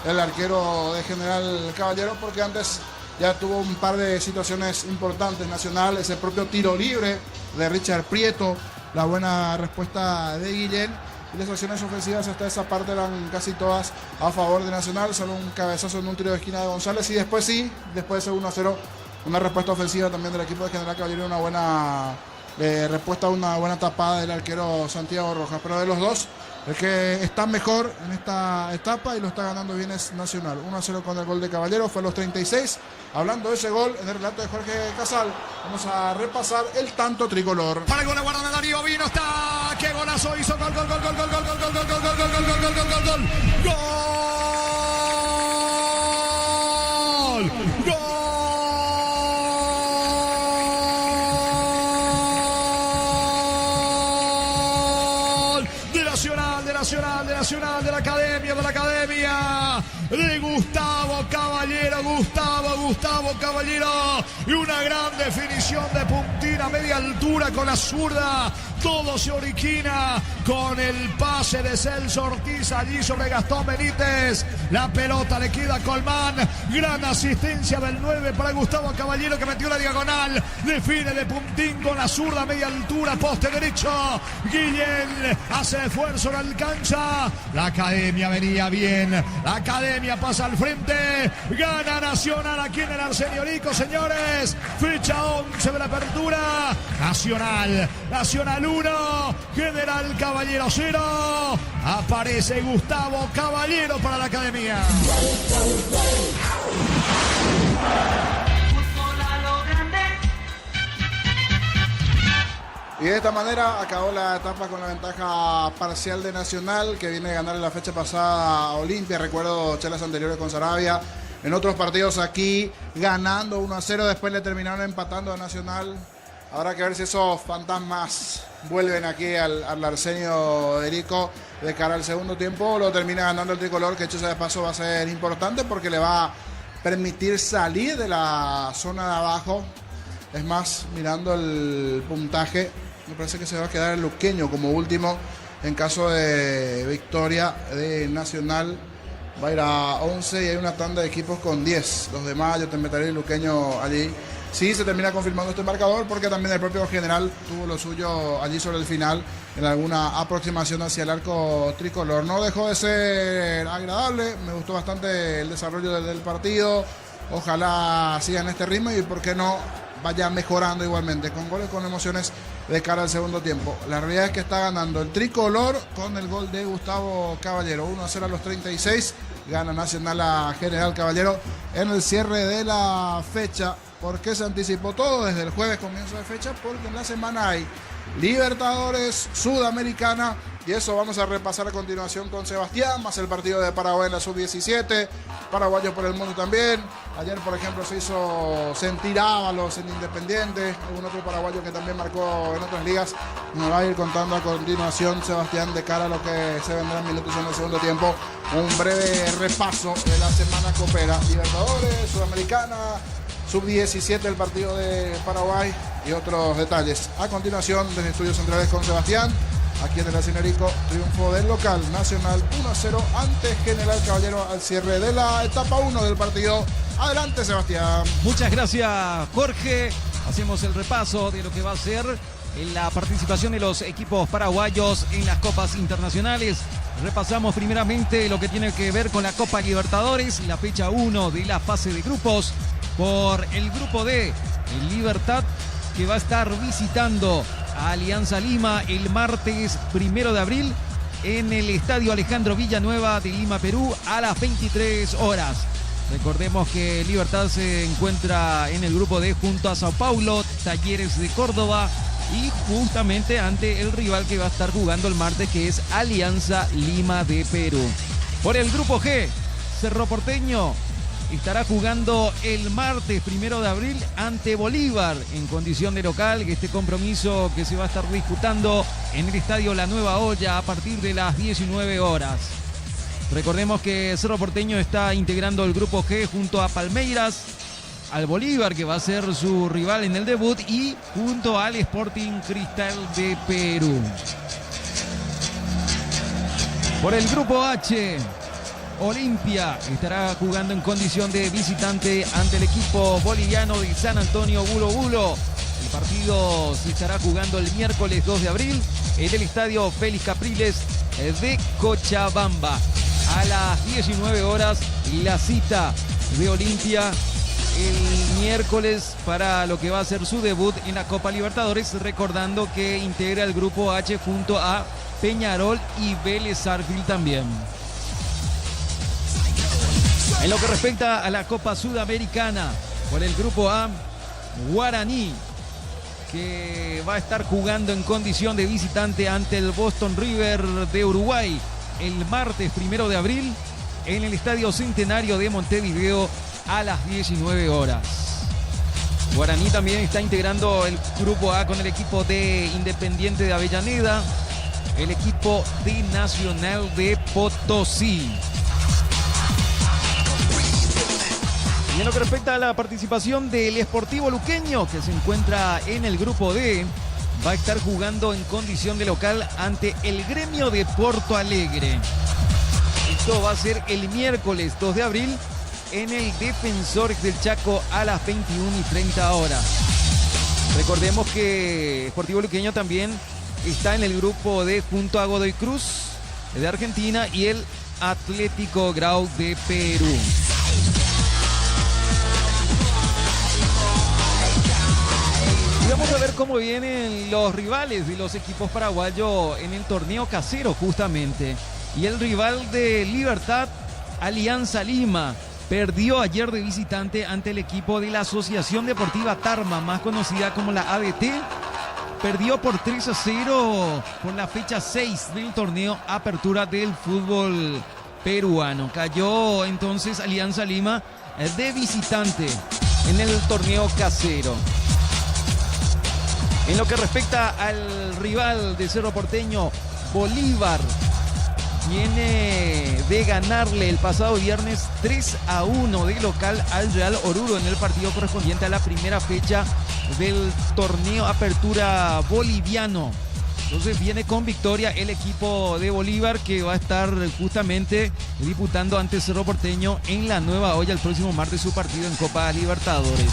el arquero de General Caballero, porque antes ya tuvo un par de situaciones importantes Nacional, ese propio tiro libre de Richard Prieto, la buena respuesta de Guillén, y las acciones ofensivas hasta esa parte eran casi todas a favor de Nacional, solo un cabezazo en un tiro de esquina de González, y después después de ese 1-0, una respuesta ofensiva también del equipo de General Caballero, una buena respuesta, una buena tapada del arquero Santiago Rojas, pero de los dos, el que está mejor en esta etapa y lo está ganando bien es Nacional. 1-0 con el gol de Caballero, fue a los 36. Hablando de ese gol, en el relato de Jorge Casal, vamos a repasar el tanto tricolor. Para el gol de guardar Darío Vino, está. ¡Qué golazo hizo! Gol, gol, gol, gol, gol, gol, gol, gol, gol, gol, gol, gol, gol, gol, gol, gol, gol, gol. ¡Gol! Nacional de la academia de Gustavo Caballero, y una gran definición de puntina, media altura con la zurda. Todo se origina con el pase de Celso Ortiz allí sobre Gastón Benítez. La pelota le queda a Colmán. Gran asistencia del 9 para Gustavo Caballero, que metió la diagonal. Define de puntín con la zurda, media altura, poste derecho. Guillén hace esfuerzo, no alcanza. La academia venía bien. La academia pasa al frente. Gana Nacional aquí en el Arsenio Erico, señores. Fecha 11 de la apertura. Nacional 1, General Caballero 0. Aparece Gustavo Caballero para la academia. Y de esta manera acabó la etapa con la ventaja parcial de Nacional, que viene a ganar en la fecha pasada a Olimpia. Recuerdo chelas anteriores con Sarabia. En otros partidos aquí ganando 1-0, después le terminaron empatando a Nacional. Habrá que ver si esos fantasmas vuelven aquí al Arsenio Erico de cara al segundo tiempo, o lo termina ganando el tricolor, que hecho sea de paso va a ser importante porque le va permitir salir de la zona de abajo. Es más, mirando el puntaje, me parece que se va a quedar el Luqueño como último. En caso de victoria de Nacional, va a ir a 11 y hay una tanda de equipos con 10. Los demás, yo te meteré el Luqueño allí. Sí, se termina confirmando este marcador porque también el propio general tuvo lo suyo allí sobre el final en alguna aproximación hacia el arco tricolor. No dejó de ser agradable, me gustó bastante el desarrollo del partido. Ojalá siga en este ritmo y por qué no vaya mejorando igualmente con goles, con emociones de cara al segundo tiempo. La realidad es que está ganando el tricolor con el gol de Gustavo Caballero. 1-0 a los 36, gana Nacional a General Caballero en el cierre de la fecha. ¿Por qué se anticipó todo desde el jueves, comienzo de fecha? Porque en la semana hay Libertadores, Sudamericana, y eso vamos a repasar a continuación con Sebastián, más el partido de Paraguay en la sub-17, paraguayos por el mundo también. Ayer, por ejemplo, se hizo sentir Ábalos en Independiente, algún otro paraguayo que también marcó en otras ligas. Nos va a ir contando a continuación Sebastián de cara a lo que se vendrá en minutos en el segundo tiempo. Un breve repaso de la semana copera. Libertadores, Sudamericana, sub-17 el partido de Paraguay y otros detalles. A continuación, desde Estudios Centrales con Sebastián, aquí en el Acinerico, triunfo del local Nacional 1-0 ante General Caballero al cierre de la etapa 1 del partido. Adelante, Sebastián. Muchas gracias, Jorge. Hacemos el repaso de lo que va a ser la participación de los equipos paraguayos en las copas internacionales. Repasamos primeramente lo que tiene que ver con la Copa Libertadores, la fecha 1 de la fase de grupos. Por el grupo D, el Libertad, que va a estar visitando a Alianza Lima el martes 1 de abril en el Estadio Alejandro Villanueva de Lima, Perú, a las 23 horas. Recordemos que Libertad se encuentra en el grupo D junto a Sao Paulo, Talleres de Córdoba y justamente ante el rival que va a estar jugando el martes, que es Alianza Lima de Perú. Por el grupo G, Cerro Porteño estará jugando el martes 1 de abril ante Bolívar en condición de local. Este compromiso que se va a estar disputando en el Estadio La Nueva Olla a partir de las 19 horas. Recordemos que Cerro Porteño está integrando el grupo G junto a Palmeiras, al Bolívar, que va a ser su rival en el debut, y junto al Sporting Cristal de Perú. Por el grupo H, Olimpia estará jugando en condición de visitante ante el equipo boliviano de San Antonio Bulo Bulo. El partido se estará jugando el miércoles 2 de abril en el Estadio Félix Capriles de Cochabamba. A las 19 horas la cita de Olimpia el miércoles para lo que va a ser su debut en la Copa Libertadores, recordando que integra el grupo H junto a Peñarol y Vélez Sarsfield también. En lo que respecta a la Copa Sudamericana, por el grupo A, Guaraní, que va a estar jugando en condición de visitante ante el Boston River de Uruguay el martes 1 de abril en el Estadio Centenario de Montevideo a las 19 horas. Guaraní también está integrando el grupo A con el equipo de Independiente de Avellaneda, el equipo de Nacional de Potosí. Y en lo que respecta a la participación del Sportivo Luqueño, que se encuentra en el grupo D, va a estar jugando en condición de local ante el Gremio de Porto Alegre. Esto va a ser el miércoles 2 de abril en el Defensores del Chaco a las 21:30 horas. Recordemos que Sportivo Luqueño también está en el grupo D junto a Godoy Cruz de Argentina y el Atlético Grau de Perú. Y vamos a ver cómo vienen los rivales de los equipos paraguayos en el torneo casero justamente. Y el rival de Libertad, Alianza Lima, perdió ayer de visitante ante el equipo de la Asociación Deportiva Tarma, más conocida como la ADT. Perdió por 3-0 por la fecha 6 del torneo Apertura del fútbol peruano. Cayó entonces Alianza Lima de visitante en el torneo casero. En lo que respecta al rival de Cerro Porteño, Bolívar, viene de ganarle el pasado viernes 3-1 de local al Real Oruro en el partido correspondiente a la primera fecha del torneo Apertura Boliviano. Entonces viene con victoria el equipo de Bolívar, que va a estar justamente disputando ante Cerro Porteño en la Nueva Olla el próximo martes su partido en Copa Libertadores.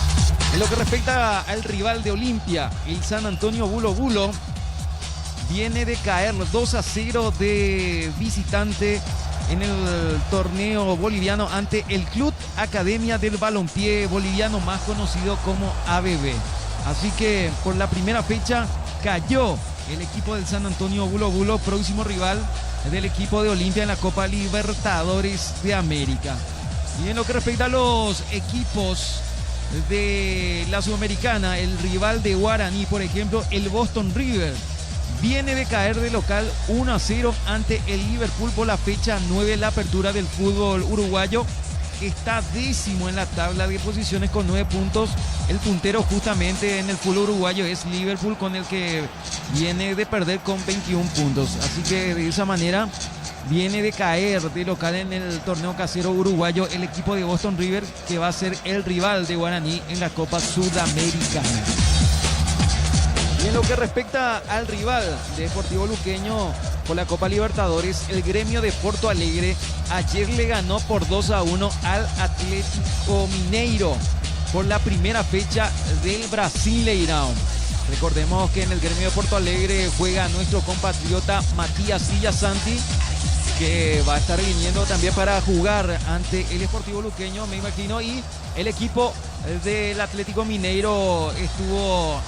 En lo que respecta al rival de Olimpia, el San Antonio Bulo Bulo, viene de caer 2-0 de visitante en el torneo boliviano ante el Club Academia del Balompié Boliviano, más conocido como ABB. Así que por la primera fecha cayó el equipo del San Antonio Bulo Bulo, próximo rival del equipo de Olimpia en la Copa Libertadores de América. Y en lo que respecta a los equipos de la Sudamericana, el rival de Guaraní, por ejemplo, el Boston River, viene de caer de local 1-0 ante el Liverpool por la fecha 9 en la apertura del fútbol uruguayo. Está décimo en la tabla de posiciones con 9 puntos. El puntero justamente en el fútbol uruguayo es Liverpool, con el que viene de perder con 21 puntos. Así que de esa manera viene de caer de local en el torneo casero uruguayo el equipo de Boston River, que va a ser el rival de Guaraní en la Copa Sudamericana. Y en lo que respecta al rival de Deportivo Luqueño por la Copa Libertadores, el Gremio de Porto Alegre ayer le ganó por 2-1 al Atlético Mineiro por la primera fecha del Brasileirão. Recordemos que en el Gremio de Porto Alegre juega nuestro compatriota Matías Villasanti, que va a estar viniendo también para jugar ante el Deportivo Luqueño, me imagino, y el equipo del Atlético Mineiro estuvo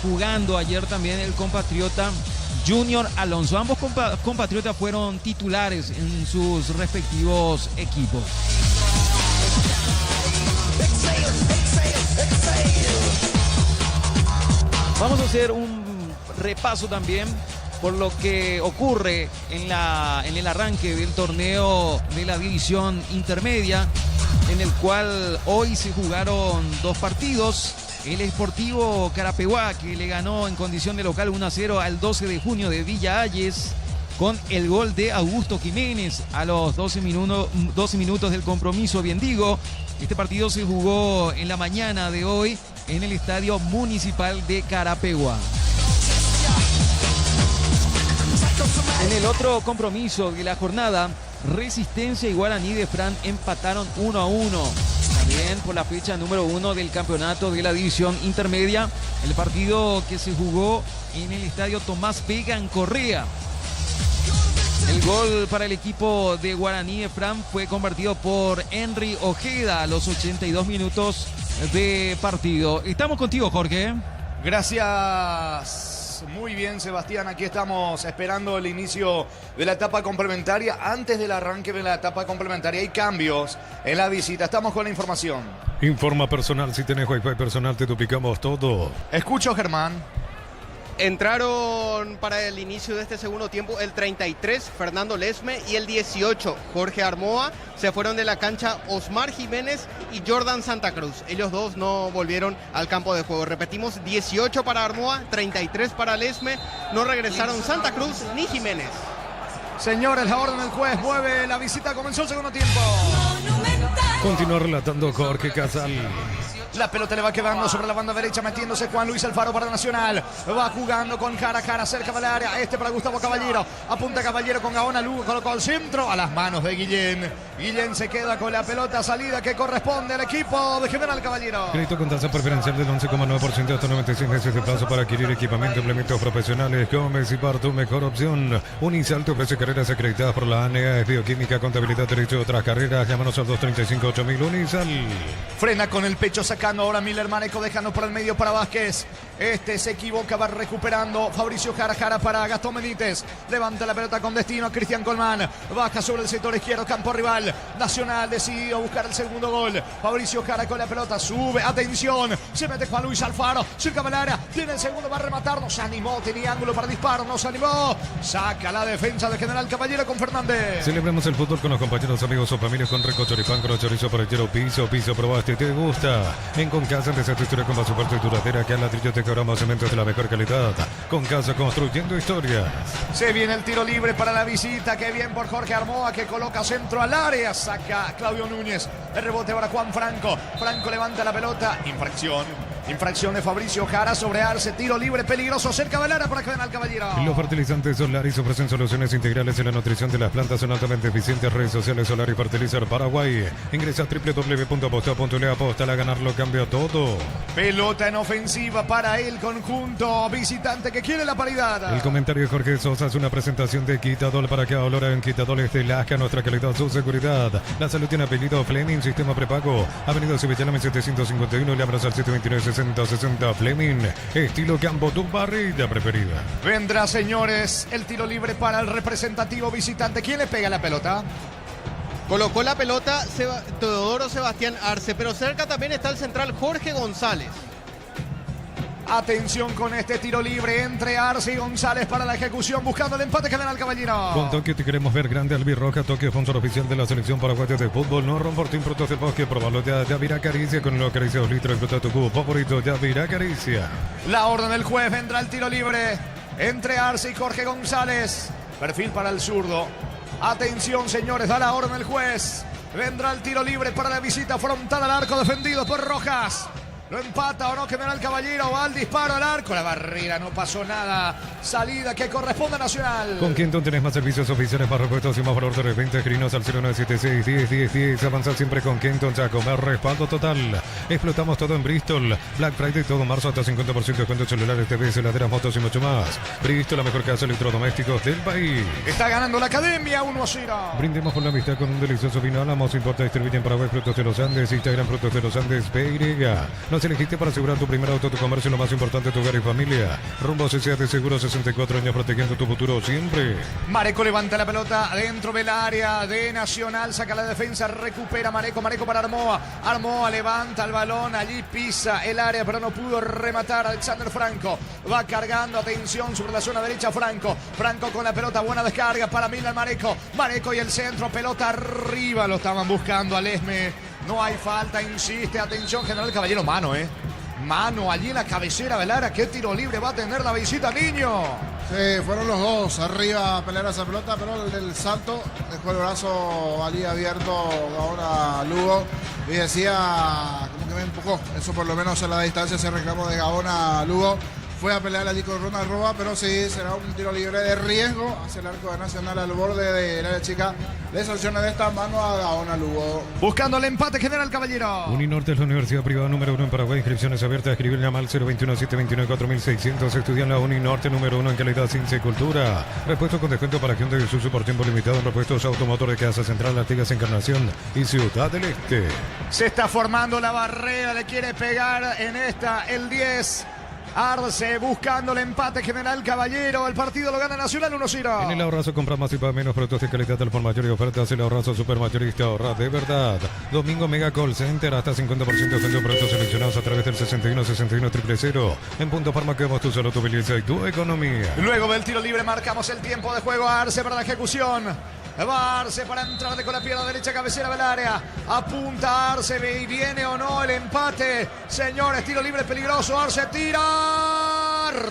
jugando ayer también el compatriota Junior Alonso. Ambos compatriotas fueron titulares en sus respectivos equipos. Vamos a hacer un repaso también por lo que ocurre en el arranque del torneo de la división intermedia, en el cual hoy se jugaron 2 partidos. El Sportivo Carapeguá, que le ganó en condición de local 1-0 al 12 de junio de Villa Hayes, con el gol de Augusto Jiménez a los 12 minutos del compromiso, bien digo. Este partido se jugó en la mañana de hoy en el Estadio Municipal de Carapeguá. En el otro compromiso de la jornada, Resistencia y Guaraní de Fran empataron 1-1. También por la fecha número 1 del campeonato de la división intermedia, el partido que se jugó en el estadio Tomás Vega en Correa. El gol para el equipo de Guaraní de Fran fue convertido por Henry Ojeda a los 82 minutos de partido. Estamos contigo, Jorge. Gracias. Muy bien, Sebastián. Aquí estamos esperando el inicio de la etapa complementaria. Antes del arranque de la etapa complementaria hay cambios en la visita. Estamos con la información. Informa personal. Si tenés Wi-Fi personal, te duplicamos todo. Escucho, Germán. Entraron para el inicio de este segundo tiempo el 33, Fernando Lesme, y el 18, Jorge Armoa. Se fueron de la cancha Osmar Jiménez y Jordan Santa Cruz. Ellos dos no volvieron al campo de juego. Repetimos, 18 para Armoa, 33 para Lesme. No regresaron Santa Cruz ni Jiménez. Señores, la orden del juez mueve la visita. Comenzó el segundo tiempo. Continúa relatando Jorge Casal. La pelota le va quedando sobre la banda derecha, metiéndose Juan Luis Alfaro para Nacional. Va jugando con cara a cara, cerca del área. Para Gustavo Caballero. Apunta Caballero con Gaona Lugo. Colocó al centro a las manos de Guillén. Guillén se queda con la pelota salida que corresponde al equipo de General Caballero. Crédito con tasa preferencial del 11,9% hasta 96 meses de plazo para adquirir equipamiento, implementos profesionales. Comecipar, tu mejor opción. Unisal te ofrece carreras acreditadas por la ANEA, bioquímica, contabilidad, derecho y otras carreras. Llámanos al 235-8000. Unisal. Frena con el pecho, sacando ahora Miller Maneco, dejando por el medio para Vázquez. Se equivoca, va recuperando Fabricio Jara para Gastón Benítez. Levanta la pelota con destino a Cristian Colmán. Baja sobre el sector izquierdo, campo rival. Nacional decidió buscar el segundo gol. Fabricio Jara con la pelota, sube, atención. Se mete Juan Luis Alfaro, cerca del área. Tiene el segundo, va a rematar. No se animó, tenía ángulo para disparo, no se animó. Saca la defensa de General Caballero con Fernández. Celebremos el fútbol con los compañeros, amigos o familias con Rico Choripán, con chorizo por el piso, probaste, te gusta. En Concasa empieza tu historia con más soporte duradera que al ladrillo te cobramos cementos de la mejor calidad. Concasa, construyendo historias. Se viene el tiro libre para la visita. Qué bien por Jorge Armoa, que coloca centro al área. Saca Claudio Núñez. El rebote para Juan Franco. Franco levanta la pelota. Infracción de Fabricio Jara sobre Arce. Tiro libre peligroso cerca del área para General Caballero. Los fertilizantes Solaris ofrecen soluciones integrales en la nutrición de las plantas. Son altamente eficientes. Redes sociales Solaris Fertilizer Paraguay. Ingresa a www.aposta.le. Apóstale a ganar, lo cambia todo. Pelota en ofensiva para el conjunto visitante que quiere la paridad. El comentario de Jorge Sosa es una presentación de Quitadol para que ahora en Quitadol es de Lasca, nuestra calidad, su seguridad. La salud tiene apellido Fleming, sistema prepago. Avenida Sevillana 751, le abras al 729-6060 Fleming. Estilo Campo, tu barrida preferida. Vendrá, señores, el tiro libre para el representativo visitante. ¿Quién le pega la pelota? Colocó la pelota Teodoro Sebastián Arce, pero cerca también está el central Jorge González. Atención con este tiro libre entre Arce y González para la ejecución, buscando el empate General Caballero. Con Tokio te queremos ver grande. Albirroja, Tokio, sponsor oficial de la selección paraguaya de fútbol. No Romportín, Frutos del Bosque, probalo ya. Yavira Caricia con los Caricia 2 litros. Explota tu cubo favorito, Yavira Caricia. La orden del juez, vendrá el tiro libre entre Arce y Jorge González. Perfil para el zurdo. Atención, señores, da la orden el juez. Vendrá el tiro libre para la visita frontal al arco, defendido por Rojas. ¿Lo empata o no General Caballero? Va al disparo al arco. La barrera, no pasó nada. Salida que corresponde a Nacional. Con Kenton tenés más servicios oficiales, más repuestos y más valor de reventa. Escribinos al 0976-10-10-10. Avanza siempre con Kenton, Chaco. Más respaldo total. Explotamos todo en Bristol. Black Friday todo marzo, hasta 50% de descuento en celulares, TVs, heladeras, motos y mucho más. Bristol, la mejor casa de electrodomésticos del país. Está ganando la Academia 1-0. Brindemos por la amistad con un delicioso vino Álamos. Importa, distribuye en Paraguay Frutos de los Andes. Instagram Frutos de los Andes PY. Nos elegiste para asegurar tu primer auto, tu comercio, lo más importante, tu hogar y familia. Rumbo CCA de Seguro, 64 años protegiendo tu futuro siempre. Mareco levanta la pelota dentro del área de Nacional, saca la defensa, recupera Mareco para Armoa. Armoa levanta el balón, allí pisa el área, pero no pudo rematar. Alexander Franco va cargando, atención sobre la zona derecha. Franco con la pelota, buena descarga para Milan Mareco y el centro, pelota arriba, lo estaban buscando a Lesme. No hay falta, insiste, atención General Caballero, mano allí en la cabecera del área. ¿Qué tiro libre va a tener la visita, niño? Sí, fueron los dos arriba a pelear esa pelota, pero el del salto dejó el brazo allí abierto ahora Lugo y decía como que me empujó. Eso por lo menos en la distancia se reclamó de Gaona Lugo. Fue a pelear allí con Ronald Roa, pero sí será un tiro libre de riesgo hacia el arco de Nacional al borde del área chica. Le sanciona de esta mano a Gaona Lugo. Buscando el empate General Caballero. Uninorte es la universidad privada número 1 en Paraguay. Inscripciones abiertas. Escribir llama al 021-729-4600. Estudia en la Uninorte número 1 en calidad, ciencia y cultura. Repuesto con descuento para Hyundai y Isuzu por tiempo limitado en repuestos automotor de Casa Central, Artigas, Encarnación y Ciudad del Este. Se está formando la barrera. Le quiere pegar en esta el 10. Arce buscando el empate General Caballero. El partido lo gana Nacional 1-0. En el Ahorrazo compra más y paga menos productos de calidad al por mayor y ofertas. El Ahorrazo Supermayorista, ahorra de verdad. Domingo Mega Call Center, hasta 50% de productos seleccionados a través del 61-61-000. En Punto Farma quedamos tu salud, tu belleza y tu economía. Luego del tiro libre marcamos el tiempo de juego. Arce para la ejecución. Va Arce para entrarle con la pierna derecha, cabecera del área. Apunta Arce, ve y viene o no el empate. Señores, tiro libre peligroso. Arce tira.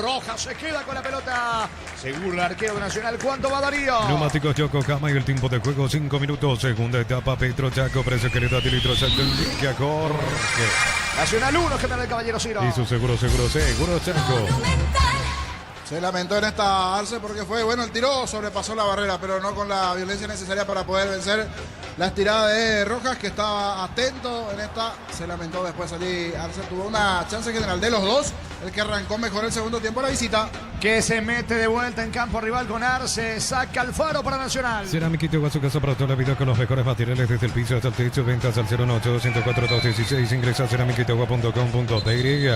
Rojas se queda con la pelota. Seguro el arquero de Nacional. ¿Cuánto va Darío? Neumáticos Yokohama y el tiempo de juego 5 minutos. Segunda etapa Petro Chaco, precio calidad y litros. Que Jorge. Nacional 1, General Caballero 0. Y su seguro Chaco. Se lamentó en esta Arce porque fue, bueno, el tiro sobrepasó la barrera, pero no con la violencia necesaria para poder vencer la estirada de Rojas, que estaba atento en esta. Se lamentó después allí. Arce tuvo una chance general de los dos. El que arrancó mejor el segundo tiempo la visita. Que se mete de vuelta en campo rival con Arce. Saca el faro para Nacional. Cerámica Iteguá, su casa para toda la vida con los mejores materiales desde el piso hasta el techo. Ventas al 018-204-216. Ingresa a cerámicaiteguá.com.py.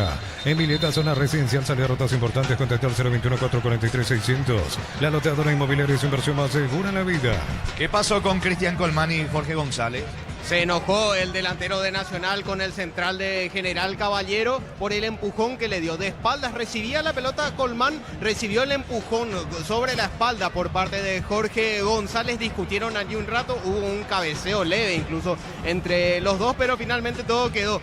En Villeta, zona residencial, salida rutas importantes. Contacta al 021-443-600. La loteadora inmobiliaria es inversión más segura en la vida. ¿Qué pasó con Cristian Colmán y Jorge González? Se enojó el delantero de Nacional con el central de General Caballero por el empujón que le dio de espaldas. Recibía la pelota Colmán, recibió el empujón sobre la espalda por parte de Jorge González. Discutieron allí un rato, hubo un cabeceo leve incluso entre los dos, pero finalmente todo quedó.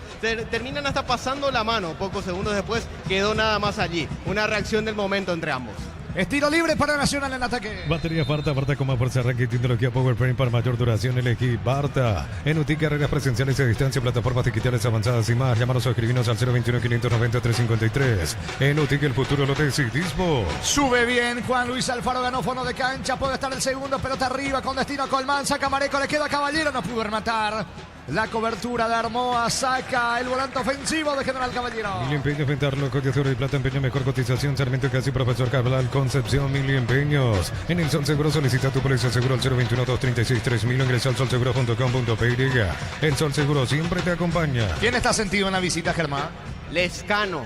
Terminan hasta pasando la mano, pocos segundos después quedó nada más allí. Una reacción del momento entre ambos. Estilo libre para Nacional en ataque. Batería Barta con más fuerza, arranque y tecnología PowerFrame para mayor duración. Elegí Barta. En UTI, carreras presenciales a distancia, plataformas digitales avanzadas y más. Llámanos o escribinos al 021-590-353. En UTI, el futuro lo decidís vos. Sube bien Juan Luis Alfaro, ganó fondo de cancha. Puede estar el segundo, pelota arriba con destino a Colmán. Saca Mareco, le queda a Caballero, no pudo rematar. La cobertura de Armoa, saca el volante ofensivo de General Caballero. Mil Empeños, venta Loco de Oro y Plata, empeño, mejor cotización, Sarmiento Casi, Profesor Cabral, Concepción, Mil Empeños. En el Sol Seguro solicita tu precio seguro al 021-236-3000, ingresa al solseguro.com.py. El Sol Seguro siempre te acompaña. ¿Quién está sentido en la visita, Germán? Lescano,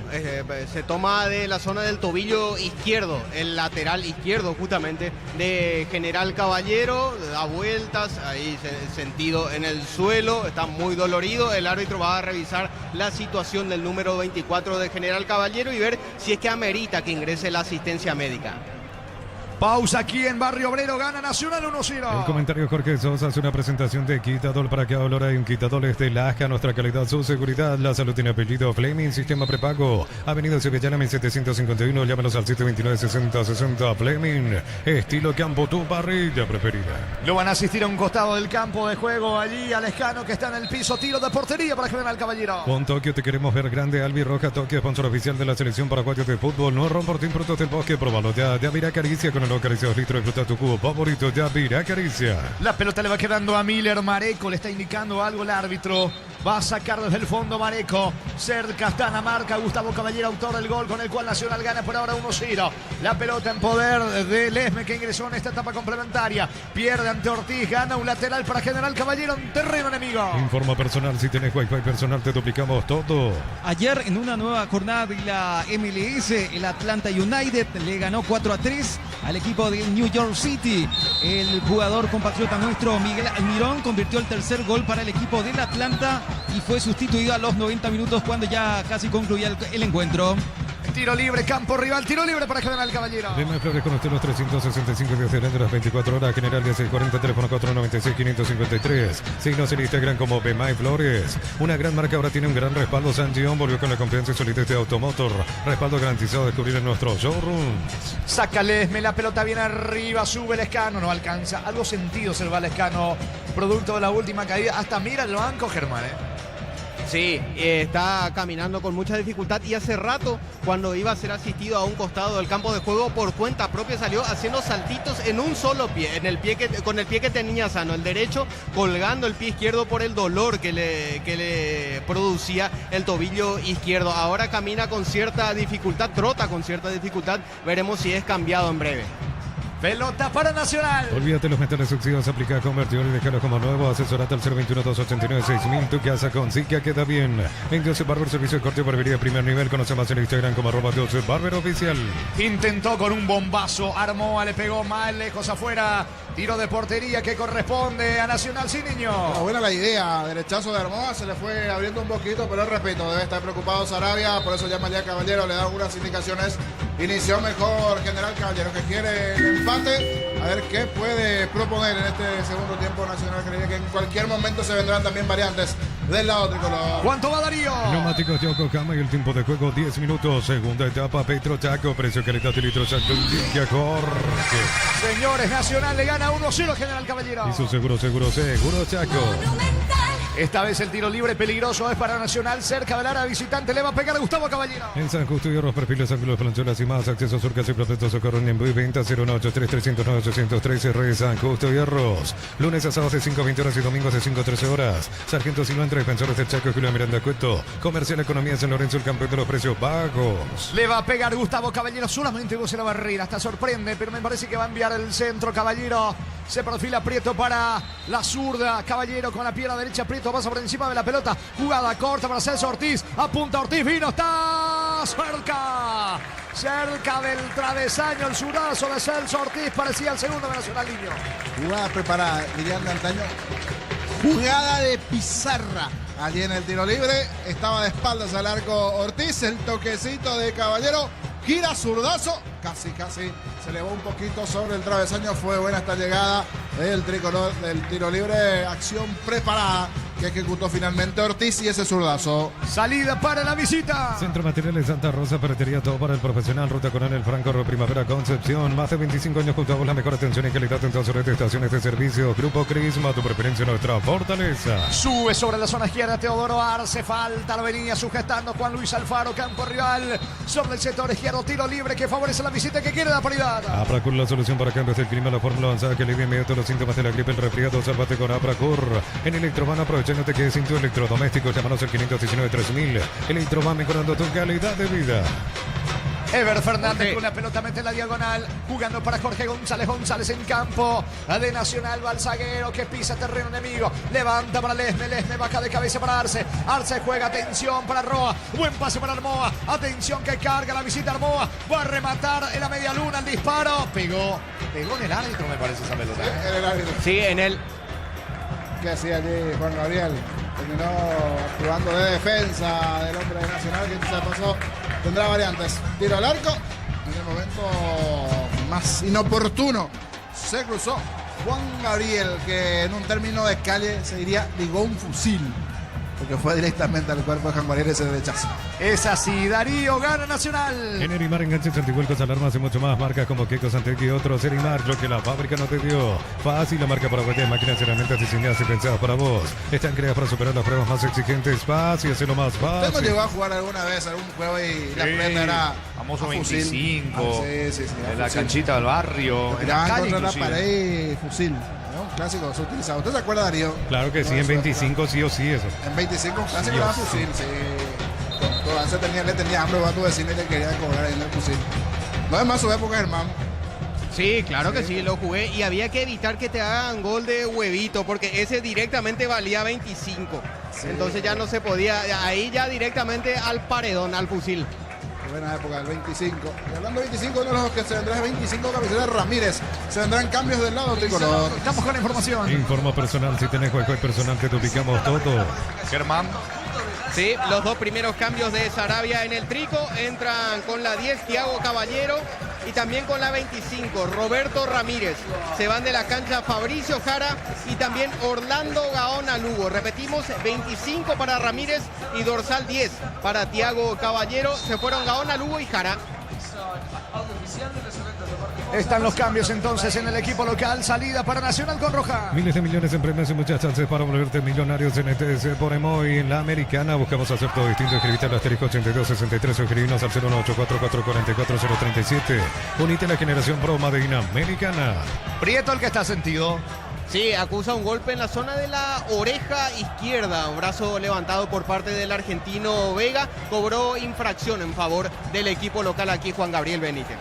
se toma de la zona del tobillo izquierdo, el lateral izquierdo justamente de General Caballero, da vueltas, ahí sentido en el suelo, está muy dolorido. El árbitro va a revisar la situación del número 24 de General Caballero y ver si es que amerita que ingrese la asistencia médica. Pausa aquí en Barrio Obrero, gana Nacional 1-0. El comentario Jorge Sosa hace una presentación de Quitadol para que ahora hay un Quitadol es de Lasca, nuestra calidad, su seguridad, la salud tiene apellido, Fleming, sistema prepago, Avenida Sevillana 1751, llámanos al 729-6060, Fleming, estilo campo, tu parrilla preferida. Lo van a asistir a un costado del campo de juego, allí a Lescano que está en el piso, tiro de portería para General Caballero. Con Tokio te queremos ver grande, Albi Roja Tokio, sponsor oficial de la selección paraguaya de fútbol, no romportín frutos del bosque, probalo ya, mira caricia con el acariciados litros de fruta tu cubo favorito, ya mira caricia. La pelota le va quedando a Miller, Mareco le está indicando algo el árbitro. Va a sacar desde el fondo Mareco. Cerca está en la marca Gustavo Caballero, autor del gol con el cual Nacional gana por ahora 1-0. La pelota en poder de Lesme que ingresó en esta etapa complementaria. Pierde ante Ortiz, gana un lateral para General Caballero en terreno enemigo. Informa personal, si tenés Wi-Fi personal te duplicamos todo. Ayer en una nueva jornada de la MLS, el Atlanta United le ganó 4-3 al equipo de New York City. El jugador compatriota nuestro Miguel Almirón convirtió el tercer gol para el equipo del Atlanta y fue sustituido a los 90 minutos cuando ya casi concluía el encuentro. Tiro libre, campo rival, tiro libre para General Caballero. Lema Flores con usted los 365 días de las 24 horas. General 1640, teléfono 496-553. Signos en Instagram como Bemay Flores. Una gran marca ahora tiene un gran respaldo. San Gion volvió con la confianza y solidez de Automotor. Respaldo garantizado a descubrir en nuestro showroom. Saca Lesme, la pelota viene arriba, sube Lescano, no alcanza. Algo sentido se va Lescano, producto de la última caída. Hasta mira el banco, Germán, Sí, está caminando con mucha dificultad y hace rato cuando iba a ser asistido a un costado del campo de juego por cuenta propia salió haciendo saltitos en un solo pie, con el pie que tenía sano, el derecho colgando el pie izquierdo por el dolor que le producía el tobillo izquierdo. Ahora camina con cierta dificultad, trota con cierta dificultad, veremos si es cambiado en breve. Pelota para Nacional. Olvídate los metales oxidados, aplica convertidor y déjalo como nuevo. Asesorate al 021-289-6000. Tu casa con Zika queda bien. En Joseph Barber, servicio de corte y barbería de primer nivel. Conoce más en Instagram como @Joseph Barber Oficial. Intentó con un bombazo. Armoa le pegó mal lejos afuera. Tiro de portería que corresponde a Nacional sin niño. Buena la idea. Derechazo de Armoa. Se le fue abriendo un poquito, pero repito, debe estar preocupado Sarabia. Por eso llama ya Caballero. Le da unas indicaciones. Inició mejor General Caballero que quiere el empate. A ver qué puede proponer en este segundo tiempo Nacional. Creía que en cualquier momento se vendrán también variantes del lado tricolor. ¿Cuánto va Darío? Neumáticos Yokohama y el tiempo de juego 10 minutos. Segunda etapa Petro Chaco. Precio, calidad y litros acto. Señores, Nacional le gana 1-0 General Caballero. Y su seguro Chaco. Esta vez el tiro libre peligroso es para Nacional. Cerca del área visitante le va a pegar a Gustavo Caballero. En San Justo y Hierros, perfiles, ángulos, planchuelas y más. Acceso surcas y prospectos socorro en envío y venta 093-309-813 San Justo y Hierros. Lunes a sábados de 5-20 horas y domingos de 5-13 horas. Sargento Silva entre Defensores del Chaco y Julio Miranda Cueto. Comercial Economía San Lorenzo, el campeón de los precios bajos. Le va a pegar Gustavo Caballero. Solamente goce la barrera. Hasta sorprende, pero me parece que va a enviar el centro. Caballero se perfila Prieto para la zurda. Caballero con la pierna derecha. Prieto pasa por encima de la pelota. Jugada corta para Celso Ortiz. Apunta Ortiz. Vino. Está cerca. Cerca del travesaño. El zurdazo de Celso Ortiz. Parecía el segundo de Nacional Niño. Jugada preparada. Dirían de antaño. Jugada de pizarra. Allí en el tiro libre. Estaba de espaldas al arco Ortiz. El toquecito de Caballero. Gira zurdazo. Casi se elevó un poquito sobre el travesaño. Fue buena esta llegada del tricolor del tiro libre. Acción preparada que ejecutó finalmente Ortiz y ese zurdazo. Salida para la visita. Centro Materiales Santa Rosa, ferretería todo para el profesional. Ruta Coronel Franco, Primavera Concepción. Más de 25 años junto a vos, la mejor atención y calidad en todas sus estaciones de servicio. Grupo Crisma, tu preferencia, nuestra fortaleza. Sube sobre la zona izquierda Teodoro Arce. Falta, lo venía sujetando Juan Luis Alfaro. Campo rival sobre el sector izquierdo. Tiro libre que favorece la visita que quiere la paridad. Apracur, la solución para cambios del clima, la fórmula avanzada que alivia inmediato los síntomas de la gripe, el resfriado. Sálvate con Apracur. En Electrovan, aprovecha, no te quedes sin tu electrodoméstico. Llámanos al 519-3000. Electrovan, mejorando tu calidad de vida. Ever Fernández con la pelota mete en la diagonal, jugando para Jorge González. González en campo de Nacional, va al zaguero que pisa terreno enemigo, levanta para Lesme, baja de cabeza para Arce. Arce juega, atención para Armoa, buen pase para Armoa, atención que carga la visita Armoa, va a rematar en la media luna el disparo, pegó en el árbitro, me parece esa pelota. En el árbitro. Sí, en el... ¿Qué hacía allí Juan Gabriel? Terminó jugando de defensa del hombre de Nacional, que se pasó. Tendrá variantes. Tiro al arco. En el momento más inoportuno se cruzó Juan Gabriel, que en un término de calle se diría ligó un fusil, porque fue directamente al cuerpo de Juan Gabriel ese rechazo. Es así, Darío gana Nacional. En Erimar, enganches, antihuelcos, alarmas y mucho más. Marcas como Queco, Santec y otros. Erimar, lo que la fábrica no te dio. Fácil, la marca para vender máquinas y herramientas diseñadas y pensadas para vos. Están creadas para superar las pruebas más exigentes. Fácil, hacerlo más fácil. ¿Usted no llegó a jugar alguna vez algún juego y la prenda era famoso fusil? 25, Sí, en la canchita del barrio, en la calle contra la inclusive. pared, fusil. Un clásico se utilizaba. ¿Usted se acuerda, Darío? Claro que sí, en 25 sí o sí eso. En 25 un clásico era fusil, sí. Le tenía hambre a tu vecino y le quería cobrar ahí en el fusil. No es más su época, Germán. Sí, claro que sí, lo jugué y había que evitar que te hagan gol de huevito porque ese directamente valía 25. Sí. Entonces ya no se podía, ahí ya directamente al paredón, al fusil. Buena época del 25. Y hablando de 25, uno de los que se vendrá es 25, camiseta Ramírez. Se vendrán cambios del lado tricolor. Estamos con la información. Informa personal, si tenés juego personal te duplicamos todo. Germán. Sí, los dos primeros cambios de Sarabia en el trico entran con la 10 Thiago Caballero y también con la 25 Roberto Ramírez. Se van de la cancha Fabricio Jara y también Orlando Gaona Lugo. Repetimos, 25 para Ramírez y dorsal 10 para Thiago Caballero. Se fueron Gaona Lugo y Jara. Están los cambios entonces en el equipo local. Salida para Nacional con Roja. Miles de millones en premios y muchas chances para volverte millonarios en ETS por Emoy. En la Americana buscamos hacer todo distinto. Escribiste al asterisco 8263 o escribinos al 018444437. Unite a la generación broma de Inamericana. Prieto el que está sentido. Sí, acusa un golpe en la zona de la oreja izquierda. Un brazo levantado por parte del argentino Vega. Cobró infracción en favor del equipo local aquí, Juan Gabriel Benítez.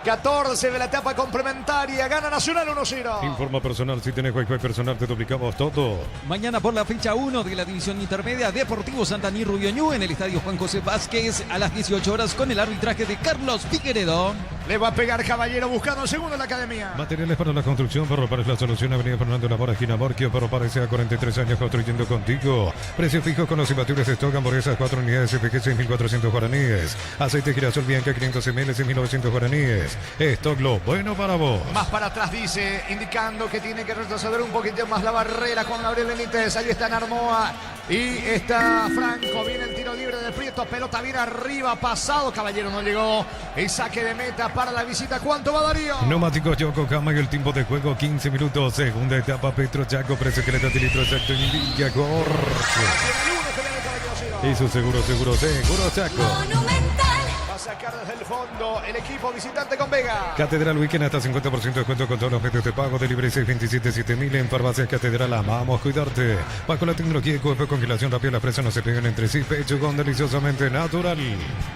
14 de la etapa complementaria. Gana Nacional 1-0. Informa personal, si tenés juego personal te duplicamos todo. Mañana por la fecha 1 de la división intermedia, Deportivo Santaní Rubioñú en el estadio Juan José Vázquez a las 18 horas con el arbitraje de Carlos Figueredo. Le va a pegar Caballero buscando el segundo en la academia. Materiales para la construcción, Perro Pares la solución, Avenida Fernando Lamora, esquina Morquio, Perro Pares a 43 años construyendo contigo. Precio fijo con los imbatibles de stock, hamburguesas 4 unidades CPG 6.400 guaraníes. Aceite girasol Bianca 500 ml 6.900 guaraníes. Stock lo bueno para vos. Más para atrás dice, indicando que tiene que retroceder un poquito más la barrera con Gabriel Benítez. Ahí está Narmoa y está Franco. Viene el tiro libre de Prieto, pelota bien arriba, pasado, Caballero no llegó. El saque de meta para la visita. ¿Cuánto va Darío? Neumáticos Yokohama y el tiempo de juego 15 minutos. Segunda etapa Petro Chaco, precio que le da litro exacto en Villa Corte. Y su seguro Chaco. Va a sacar desde el fondo el equipo visitante con Vega. Catedral Weekend hasta 50% de descuento con todos los medios de pago. Delivery 627-7000 en Farmacias Catedral. Amamos cuidarte. Bajo la tecnología de cuerpo, congelación rápida, las presas no se pegan entre sí. Pechugón deliciosamente natural.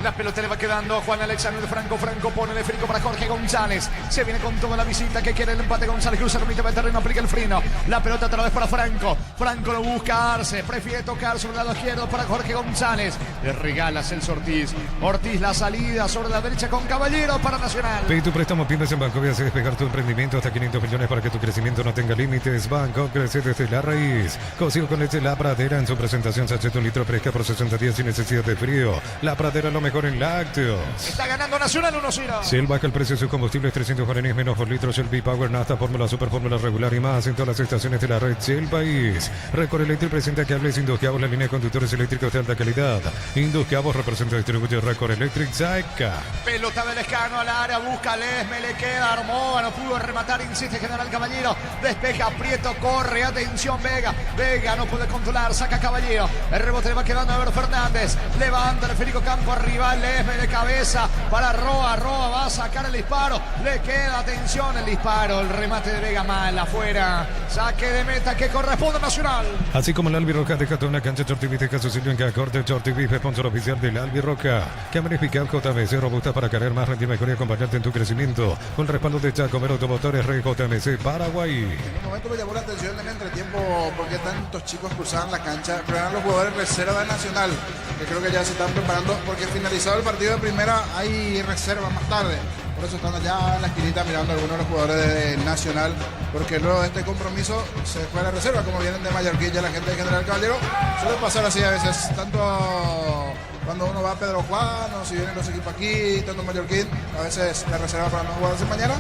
La pelota le va quedando a Juan Alexander Franco. Franco pone el frico para Jorge González. Se viene con toda la visita que quiere el empate. González cruza la mitad del terreno, aplica el freno. La pelota otra vez para Franco. Franco lo busca Arce. Prefiere tocar sobre el lado izquierdo para Jorge González. Le regala Celso Ortiz. Ortiz la salió. salida sobre la derecha con Caballero para Nacional. Pide tu préstamo pymes en Banco y hace despegar tu emprendimiento hasta 500 millones para que tu crecimiento no tenga límites. Banco crece desde la raíz. Cocido con leche La Pradera en su presentación sachet 1 litro fresca por 60 días sin necesidad de frío. La Pradera lo mejor en lácteos. Está ganando Nacional 1-0. Shell baja el precio de sus combustibles 300 guaraníes menos por litro. Shell V-Power, Nafta, Fórmula Super, Fórmula Regular y más en todas las estaciones de la red Shell País. Recorre Electric presenta cables Induscabos, la línea de conductores eléctricos de alta calidad. Induscabos representa y distribuye Recorre Electric Saika. Pelota de Lescano al área, busca Lesme, le queda Armoa, no pudo rematar, insiste General Caballero, despeja Prieto, corre, atención Vega no puede controlar, saca Caballero, el rebote le va quedando a ver Fernández, levanta el Federico Campo arriba, Lesme de cabeza para Roa va a sacar el disparo, le queda atención el disparo, el remate de Vega mal afuera, saque de meta que corresponde a Nacional. Así como el Albirroca deja toda una cancha, Chortivis deja su sitio en cada corte. Chortivis, sponsor oficial del Albirroca. Cámara eficaz JMC, robusta para cargar más, rendir mejor y acompañarte en tu crecimiento. Con respaldo de Chacomero Automotores, Rey JMC, Paraguay. En un momento me llamó la atención en el entretiempo porque tantos chicos cruzaban la cancha, pero eran los jugadores reserva de Nacional, que creo que ya se están preparando porque finalizado el partido de primera hay reserva más tarde. Por eso están allá en la esquinita mirando a algunos de los jugadores de Nacional, porque luego de este compromiso se fue a la reserva, como vienen de Mallorquín ya la gente de General Caballero. Suele pasar así a veces, tanto cuando uno va a Pedro Juan o si vienen los equipos aquí, tanto Mallorquín, a veces la reserva para no jugarse mañana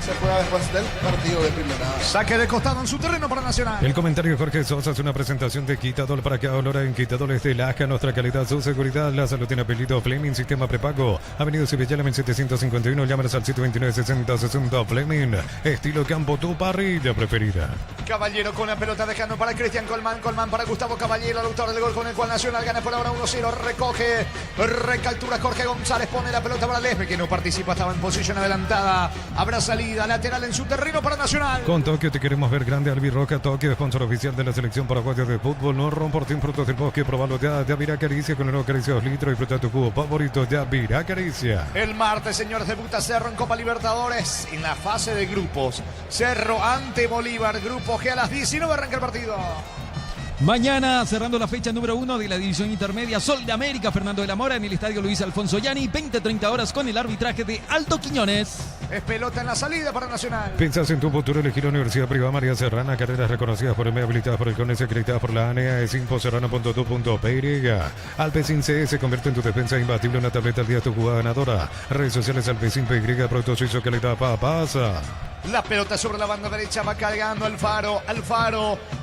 se juega después del partido de primera. Saque de costado en su terreno para Nacional. El comentario de Jorge Sosa es una presentación de Quitadol para que olora en Quitadol es de Laja, nuestra calidad, su seguridad, la salud tiene apellido Fleming, sistema prepago, Avenida Cibellala 1751, llámanos al 729-6060 Fleming, estilo campo, tu parrilla preferida. Caballero con la pelota dejando para Cristian Colmán para Gustavo Caballero, el autor del gol con el cual Nacional gana por ahora 1-0, recoge, recaltura Jorge González, pone la pelota para Lesme que no participa, estaba en posición adelantada, habrá salida lateral en su terreno para Nacional. Con Tokio te queremos ver grande, Albirroca, Tokio, sponsor oficial de la selección paraguaya de fútbol, no romportín frutos del bosque, probalo ya, Vira Caricia con el nuevo Caricia 2 litros, disfruta tu cubo favorito, ya Vira Caricia. El martes, señores, debuta Cerro en Copa Libertadores en la fase de grupos. Cerro ante Bolívar, grupo G a las 19 arranca el partido. Mañana, cerrando la fecha número 1 de la división intermedia, Sol de América, Fernando de la Mora, en el estadio Luis Alfonso Llani, 20-30 horas con el arbitraje de Aldo Quiñones. Es pelota en la salida para Nacional. Piensas en tu futuro, elegir la Universidad Privada María Serrana, carreras reconocidas por el MED, habilitadas por el CONES, acreditadas por la ANEA, es infoserrano.tu.py. Alpecin CE se convierte en tu defensa imbatible, una tableta al día, tu jugada ganadora. Redes sociales Alpecin PY, producto suizo, calidad pasa. La pelota sobre la banda derecha va cargando Alfaro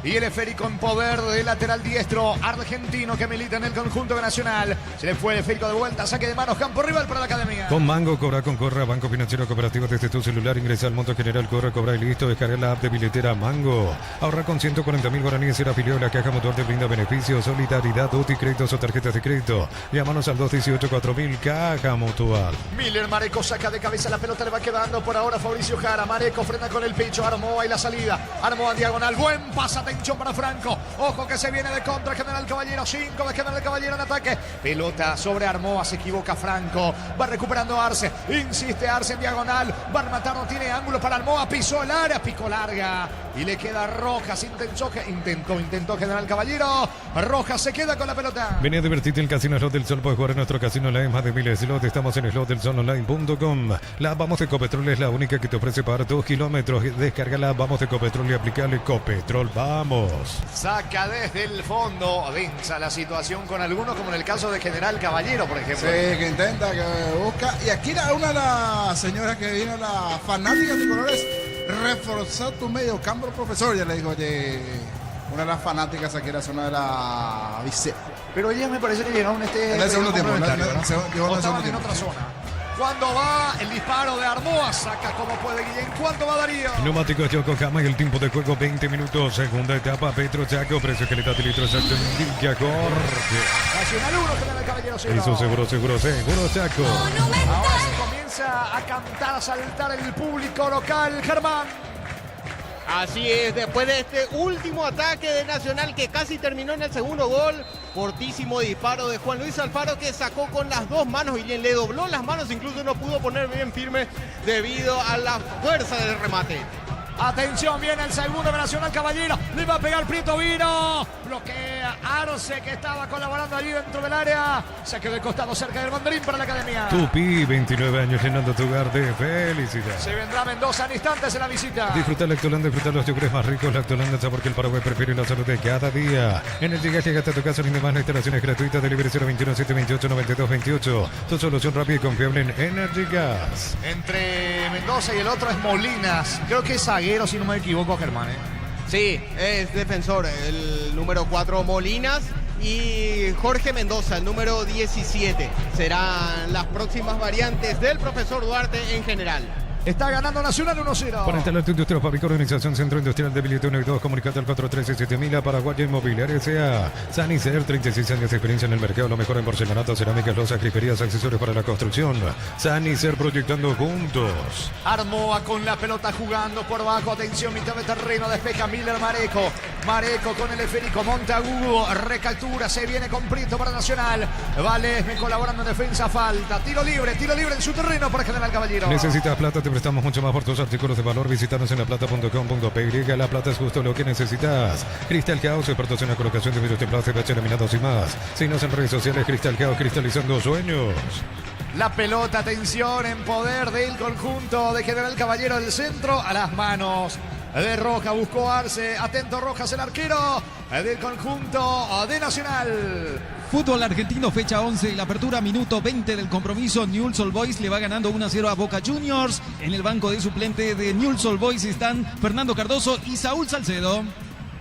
y el esférico en poder del lateral diestro argentino que milita en el conjunto nacional. Se le fue el esférico de vuelta, saque de manos, campo rival para la academia. Con Mango, cobra con Corra, Banco Financiero Cooperativo desde tu celular, ingresa al monto general, cobra y listo, descarga la app de billetera Mango. Ahorra con 140.000 guaraníes, ser afiliado a la Caja Mutual, te brinda beneficios, solidaridad, UTI, créditos o tarjetas de crédito. Llámanos al 218-4000 Caja Mutual. Miller Mareco saca de cabeza, la pelota le va quedando por ahora Fabricio Jara. Mareco frena con el pecho, Armoa y la salida. Armoa en diagonal, buen pase, atención para Franco. Ojo que se viene de contra General Caballero, 5 de General Caballero en ataque. Pelota sobre Armoa, se equivoca Franco. Va recuperando Arce, insiste Arce en diagonal. Va a rematar, no tiene ángulo para Armoa, pisó el área, picó larga. Y le queda Rojas, intentó General Caballero. Rojas se queda con la pelota. Venía a divertirte en el Casino Slot del Sol, puedes jugar en nuestro casino online, más de miles de slots. Estamos en slotdelsolonline.com. La Vamos de Ecopetrol es la única que te ofrece pagar 2 kilómetros. Descarga la Vamos de Ecopetrol y aplicarle Ecopetrol. Vamos. Saca desde el fondo, densa la situación con algunos, como en el caso de General Caballero, por ejemplo. Sí, que intenta, que busca. Y aquí una de las señoras que vino, la fanática de colores, reforzar tu medio campo, profesor. Ya le dijo, oye, una de las fanáticas aquí era zona de la vice. Pero ellas me parece que llegaron en el segundo tiempo, estaban en otra zona. Cuando va el disparo de Armoa, saca como puede Guillén. ¿Cuánto va Darío? Neumáticos Yokohama y el tiempo de juego 20 minutos. Segunda etapa, Petro Chaco, precio calidad de litro exacto en Villa Jorge. Nacional 1, General Caballero 0. Eso seguro Chaco. Ahora se comienza a cantar, a saltar el público local, Germán. Así es, después de este último ataque de Nacional que casi terminó en el segundo gol, fortísimo disparo de Juan Luis Alfaro que sacó con las dos manos y le dobló las manos, incluso no pudo poner bien firme debido a la fuerza del remate. Atención, viene el segundo de Nacional Caballero. Le va a pegar Prieto Vino. Bloquea Arce, que estaba colaborando allí dentro del área. Se quedó de costado cerca del banderín para la academia. Tupi, 29 años llenando tu hogar de felicidad. Se vendrá Mendoza en instantes en la visita. Disfruta Lactolanda, disfruta los yogures más ricos. Lactolanda, el sabor que el Paraguay prefiere y la salud de cada día. En el Giga, llegate a tu casa, ni demás, la instalación es gratuita. Delivery 021 728 9228. Tu solución rápida y confiable en Energy Gas. Entre Mendoza y el otro es Molinas. Creo que es zaguero, si no me equivoco, Germán. Sí, es defensor, el número 4 Molinas y Jorge Mendoza, el número 17. Serán las próximas variantes del profesor Duarte en general. Está ganando Nacional 1-0. Para instalar tu industria, fábrica, organización, centro industrial de billete 1 y 2, comunicate al 413-7000 Paraguay Inmobiliaria S.A. Sanicer, 36 años de experiencia en el mercado, lo mejor en porcelanato, cerámicas, losas, griferías, accesorios para la construcción. Sanicer, proyectando juntos. Armoa con la pelota jugando por abajo. Atención, mitad de terreno, despeja Miller Mareco. Mareco con el esférico, Montagudo, recaptura, se viene con Prieto para Nacional. Valesme colaborando en defensa, falta. Tiro libre en su terreno para General Caballero. Necesitas plata, te prestamos mucho más por tus artículos de valor. Visítanos en laplata.com.py. La plata es justo lo que necesitas. Cristal Caos, expertos en la colocación de vidrios templados, CPH laminados y más. Síguenos en redes sociales. Cristal Caos, cristalizando sueños. La pelota, atención, en poder del conjunto de General Caballero del centro. A las manos de Rojas, buscó Arce. Atento Rojas, el arquero del conjunto de Nacional. Fútbol argentino, fecha 11, la apertura, minuto 20 del compromiso. Newell's Old Boys le va ganando 1-0 a Boca Juniors. En el banco de suplente de Newell's Old Boys están Fernando Cardoso y Saúl Salcedo.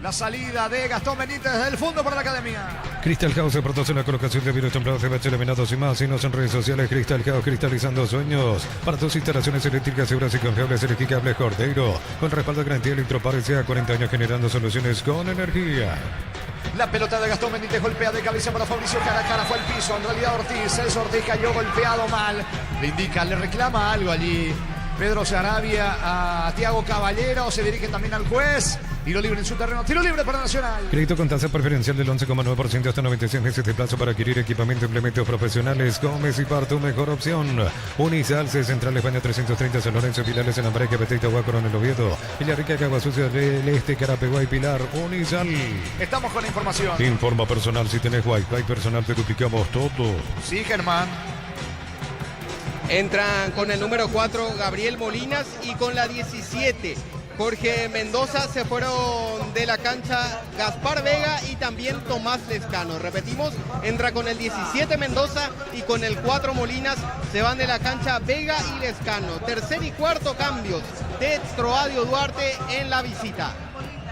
La salida de Gastón Benítez desde el fondo para la academia. Crystal House, expertos en la colocación de vidrios templados, CPH laminados y más. Síguenos en redes sociales. Crystal House, cristalizando sueños. Para tus instalaciones eléctricas seguras y confiables, elegí Cables Cordeiro. Con respaldo de garantía Electropar S.A. 40 años generando soluciones con energía. La pelota de Gastón Benítez golpea de cabeza para Fabricio cara a cara, fue al piso. En realidad Ortiz, Celso Ortiz cayó golpeado mal. Le indica, le reclama algo allí Pedro Sarabia a Tiago Caballero. Se dirige también al juez. Tiro libre en su terreno, tiro libre para Nacional. Crédito con tasa preferencial del 11,9% hasta 96 meses de plazo para adquirir equipamiento e implementos profesionales. Gómez y Par, tu mejor opción. Unisalce, Central España 330, San Lorenzo, Pilares, en Ambareque, Petita, Huácaro, en el Oviedo. Villarrica, Cagua Sucia del Este, Carapeguá y Pilar. Unisal. Estamos con información. Informa personal, si tenés Wi-Fi personal te duplicamos todo. Sí, Germán. Entran con el número 4 Gabriel Molinas y con la 17 Jorge Mendoza. Se fueron de la cancha Gaspar Vega y también Tomás Lescano. Repetimos, entra con el 17 Mendoza y con el 4 Molinas. Se van de la cancha Vega y Lescano. Tercer y cuarto cambios de Troadio Duarte en la visita.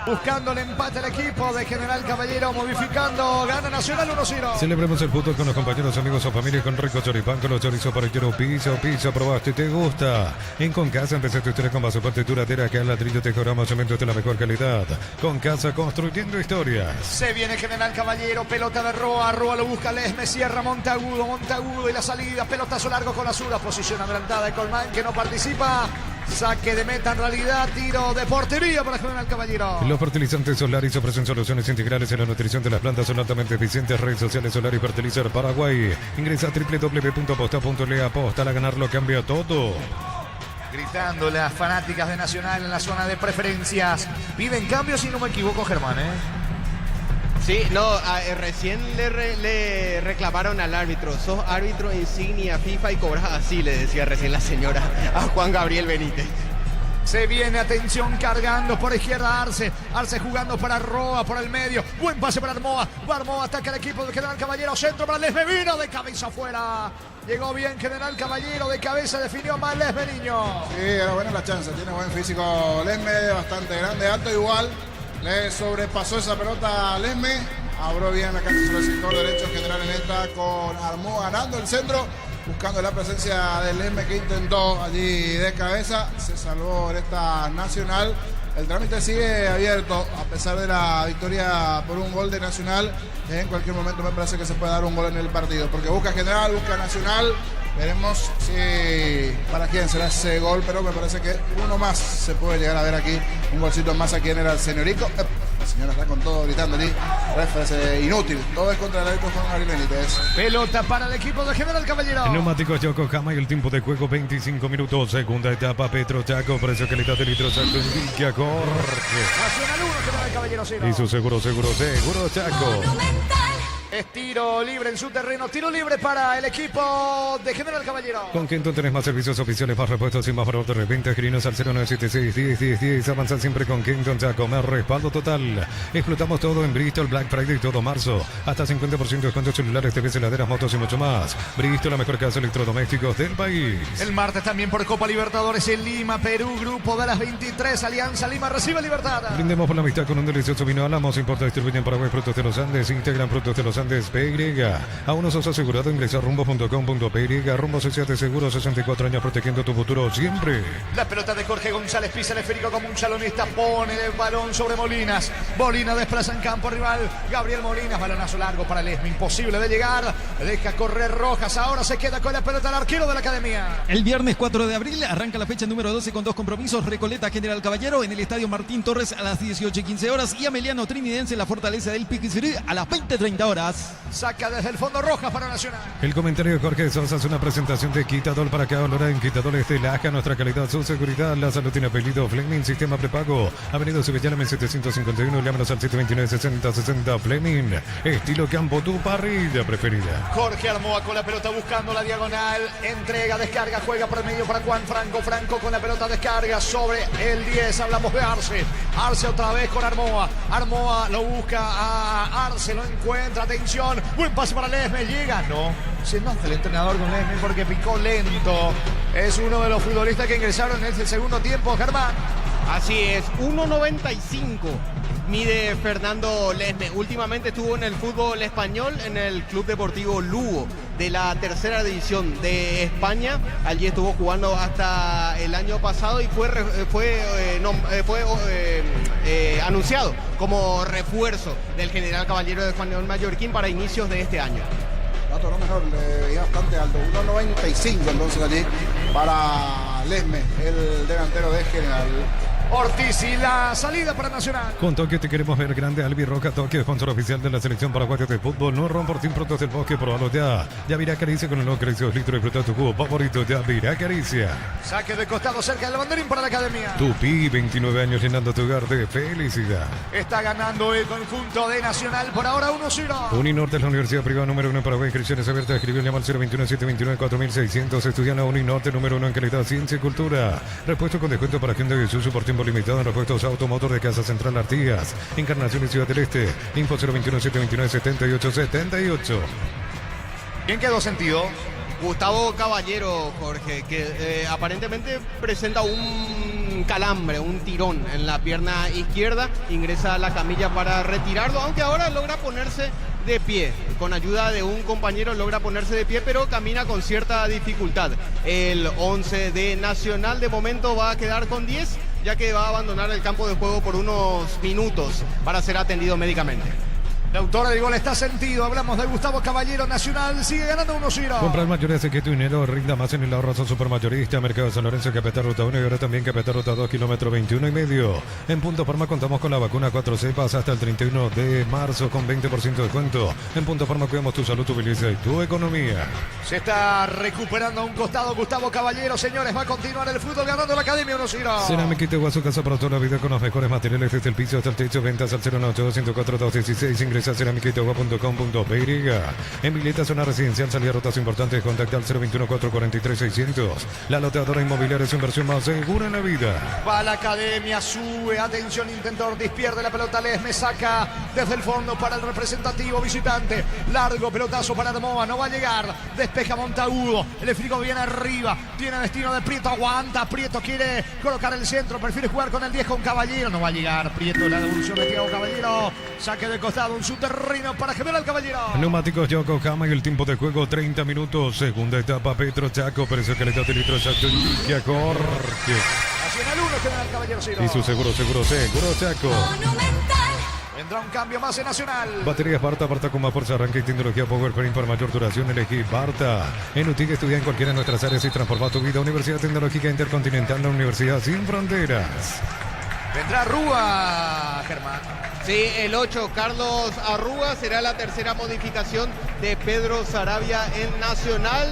Buscando el empate al equipo de General Caballero, modificando, gana Nacional 1-0. Celebremos el fútbol con los compañeros, amigos o familia, con rico choripán, con los chorizos parrilleros, pizza, probaste, te gusta. En Concasa empecé tu historia con vaso parte duradera, que al ladrillo te cobramos cemento de la mejor calidad. Concasa, construyendo historias. Se viene General Caballero, pelota de Roa lo busca Lesme, cierra Montagudo y la salida, pelotazo largo con Azura, posición adelantada de Colmán que no participa. Saque de meta en realidad, tiro de portería para General Caballero. Los fertilizantes Solaris ofrecen soluciones integrales en la nutrición de las plantas, son altamente eficientes. Redes sociales Solaris Fertilizer Paraguay. Ingresa a www.aposta.le. Aposta, a ganar lo cambia todo. Gritando las fanáticas de Nacional en la zona de preferencias. Piden cambios si no me equivoco, Germán, Sí, no, recién le reclamaron al árbitro. Sos árbitro insignia FIFA y cobras así, le decía recién la señora a Juan Gabriel Benítez. Se viene, atención, cargando por izquierda Arce jugando para Roa por el medio. Buen pase para Armoa. Armoa ataca el equipo de General Caballero. Centro para Lesme, vino de cabeza afuera. Llegó bien General Caballero, de cabeza definió mal Lesme, niño. Sí, era buena la chance. Tiene buen físico Lesme, bastante grande, alto igual. Le sobrepasó esa pelota a Lesme. Abrió bien la cancha sobre el sector derecho. General en esta con Armoa ganando el centro. Buscando la presencia del Lesme que intentó allí de cabeza. Se salvó en esta Nacional. El trámite sigue abierto a pesar de la victoria por un gol de Nacional. En cualquier momento me parece que se puede dar un gol en el partido. Porque busca General, busca Nacional. Veremos si para quién será ese gol. Pero me parece que uno más se puede llegar a ver aquí. Un golcito más aquí en el señorico. La señora está con todo gritando allí. Referee inútil. Todo es contra el árbitro Juan Gabriel Benítez. Pelota para el equipo de General Caballero. Neumáticos Yokohama y el tiempo de juego 25 minutos. Segunda etapa, Petro Chaco, precio calidad de litro Chaco, indica Jorge. Nacional 1, General Caballero 0. Y su seguro Chaco. Es tiro libre en su terreno. Tiro libre para el equipo de General Caballero. Con Kenton tenés más servicios oficiales, más repuestos y más valor de repente. Escribinos al 0976-10-10-10. Avanzar siempre con Kenton Chaco. Más respaldo total. Explotamos todo en Bristol, Black Friday todo marzo. Hasta 50% de descuento celulares, TVs, heladeras, motos y mucho más. Bristol, la mejor casa de electrodomésticos del país. El martes también por Copa Libertadores en Lima, Perú. Grupo de las 23. Alianza Lima recibe Libertad. Brindemos por la amistad con un delicioso vino Álamos. Importa, distribuyen Paraguay, Frutos de los Andes. Integran Frutos de los Andes PY. Aún no sos asegurado, ingresa a rumbo.com.py. Rumbo Social de Seguro, 64 años protegiendo tu futuro siempre. La pelota de Jorge González pisa el esférico como un salonista. Pone el balón sobre Molinas. Molina desplaza en campo rival. Gabriel Molinas, balonazo largo para Lesme. Imposible de llegar. Deja correr Rojas. Ahora se queda con la pelota el arquero de la academia. El viernes 4 de abril arranca la fecha número 12 con 2 compromisos. Recoleta General Caballero en el estadio Martín Torres a las 18:15 horas. Y Ameliano Trinidense en la Fortaleza del Piquisirí a las 20:30 horas. Saca desde el fondo Rojas para Nacional. El comentario de Jorge Sosa es una presentación de Quitadol para cada hora en Quitadol de Laja. Nuestra calidad, su seguridad, la salud tiene apellido. Fleming, sistema prepago. Avenida Subellana, 751. Llámanos al 729-6060. Fleming, estilo campo, tu parrilla preferida. Jorge Armoa con la pelota buscando la diagonal. Entrega, descarga, juega por el medio para Juan Franco. Franco con la pelota, descarga sobre el 10. Hablamos de Arce. Arce otra vez con Armoa. Armoa lo busca a Arce, lo encuentra. Atención. Buen pase para Lesme. Llega. No. Se enoja el entrenador con Lesme porque picó lento. Es uno de los futbolistas que ingresaron en el segundo tiempo, Germán. Así es, 1.95 mide Fernando Lesme. Últimamente estuvo en el fútbol español, en el Club Deportivo Lugo, de la tercera división de España. Allí estuvo jugando hasta el año pasado y fue anunciado como refuerzo del General Caballero de Juan León Mallorquín para inicios de este año. Dato no mejor, le veía bastante alto, 1.95 entonces allí para Lesme, el delantero de General. Ortiz y la salida para Nacional. Con Tokio te queremos ver grande. Albi Roca Tokio, sponsor oficial de la selección paraguaya de fútbol. No ron por 100 productos del bosque, probalo ya. Ya virá Caricia con el nuevo Caricia 2 litros. Disfruta tu jugo favorito, ya virá Caricia. Saque de costado cerca del banderín para la academia. Tupi, 29 años llenando tu hogar de felicidad. Está ganando el conjunto de Nacional por ahora 1-0. Uninorte es la universidad privada número 1 en Paraguay. Inscripciones abiertas. Escribió el llamar 021-729-4600. Estudian la Uninorte número 1 en calidad, ciencia y cultura. Repuesto con descuento para Hyundai y Isuzu por tiempo limitado en repuestos Automotor de Casa Central Artigas. Encarnación y Ciudad del Este. Info 021-729-7878. ¿Quién quedó sentido? Gustavo Caballero, Jorge, que aparentemente presenta un calambre, un tirón en la pierna izquierda. Ingresa a la camilla para retirarlo, aunque ahora logra ponerse de pie. Con ayuda de un compañero logra ponerse de pie, pero camina con cierta dificultad. El 11 de Nacional de momento va a quedar con 10, ya que va a abandonar el campo de juego por unos minutos para ser atendido médicamente. La autora del gol está sentido. Hablamos de Gustavo Caballero. Nacional sigue ganando 1-0. Comprar mayoría hace que tu dinero rinda más en el ahorro. Son supermayorista. Mercado de San Lorenzo, Capital Ruta 1 y ahora también Capital Ruta 2, kilómetro 21,5. En Punto Farma contamos con la vacuna 4 cepas hasta el 31 de marzo con 20% de descuento. En Punto Farma cuidamos tu salud, tu belleza y tu economía. Se está recuperando a un costado Gustavo Caballero. Señores, va a continuar el fútbol ganando la academia 1-0. Cerámica Itegua, su casa para toda la vida con los mejores materiales desde el piso hasta el techo. Ventas al 098-104-216. Ingresa a cerámicaitagua.com.py. En Mileta, zona residencial, salida rotas importantes. Contacta al 021-443-600. La loteadora inmobiliaria es su inversión más segura en la vida. Va a la academia, sube. Atención, intentó Ortiz, pierde la pelota. Lesme saca desde el fondo para el representativo visitante. Largo pelotazo para Armoa, no va a llegar. Despeja Montagudo. El esférico viene arriba. Tiene destino de Prieto, aguanta. Prieto quiere colocar el centro. Prefiere jugar con el 10 con Caballero. No va a llegar Prieto. La devolución de Thiago Caballero. Saque de costado, un terreno para General Caballero. Neumáticos Yokohama y el tiempo de juego 30 minutos. Segunda etapa, Petro Chaco, precio calidad de litro Chaco, indica Jorge. Nacional 1, General Caballero 0. Y su seguro Chaco. Vendrá un cambio más en Nacional. Baterías Barta con más fuerza, arranque y tecnología Powertrain para mayor duración. Elegí Barta. En UTIC estudia en cualquiera de nuestras áreas y transforma tu vida. Universidad Tecnológica Intercontinental, la Universidad Sin Fronteras. Vendrá Rúa, Germán. Sí, el 8, Carlos Arruga, será la tercera modificación de Pedro Saravia en Nacional.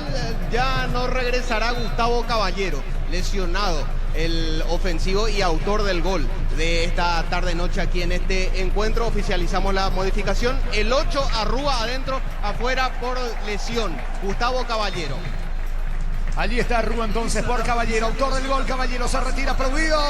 Ya no regresará Gustavo Caballero, lesionado, el ofensivo y autor del gol de esta tarde-noche aquí en este encuentro. Oficializamos la modificación. El 8, Arruga adentro, afuera por lesión, Gustavo Caballero. Allí está Arruga entonces por Caballero, autor del gol. Caballero se retira aplaudido,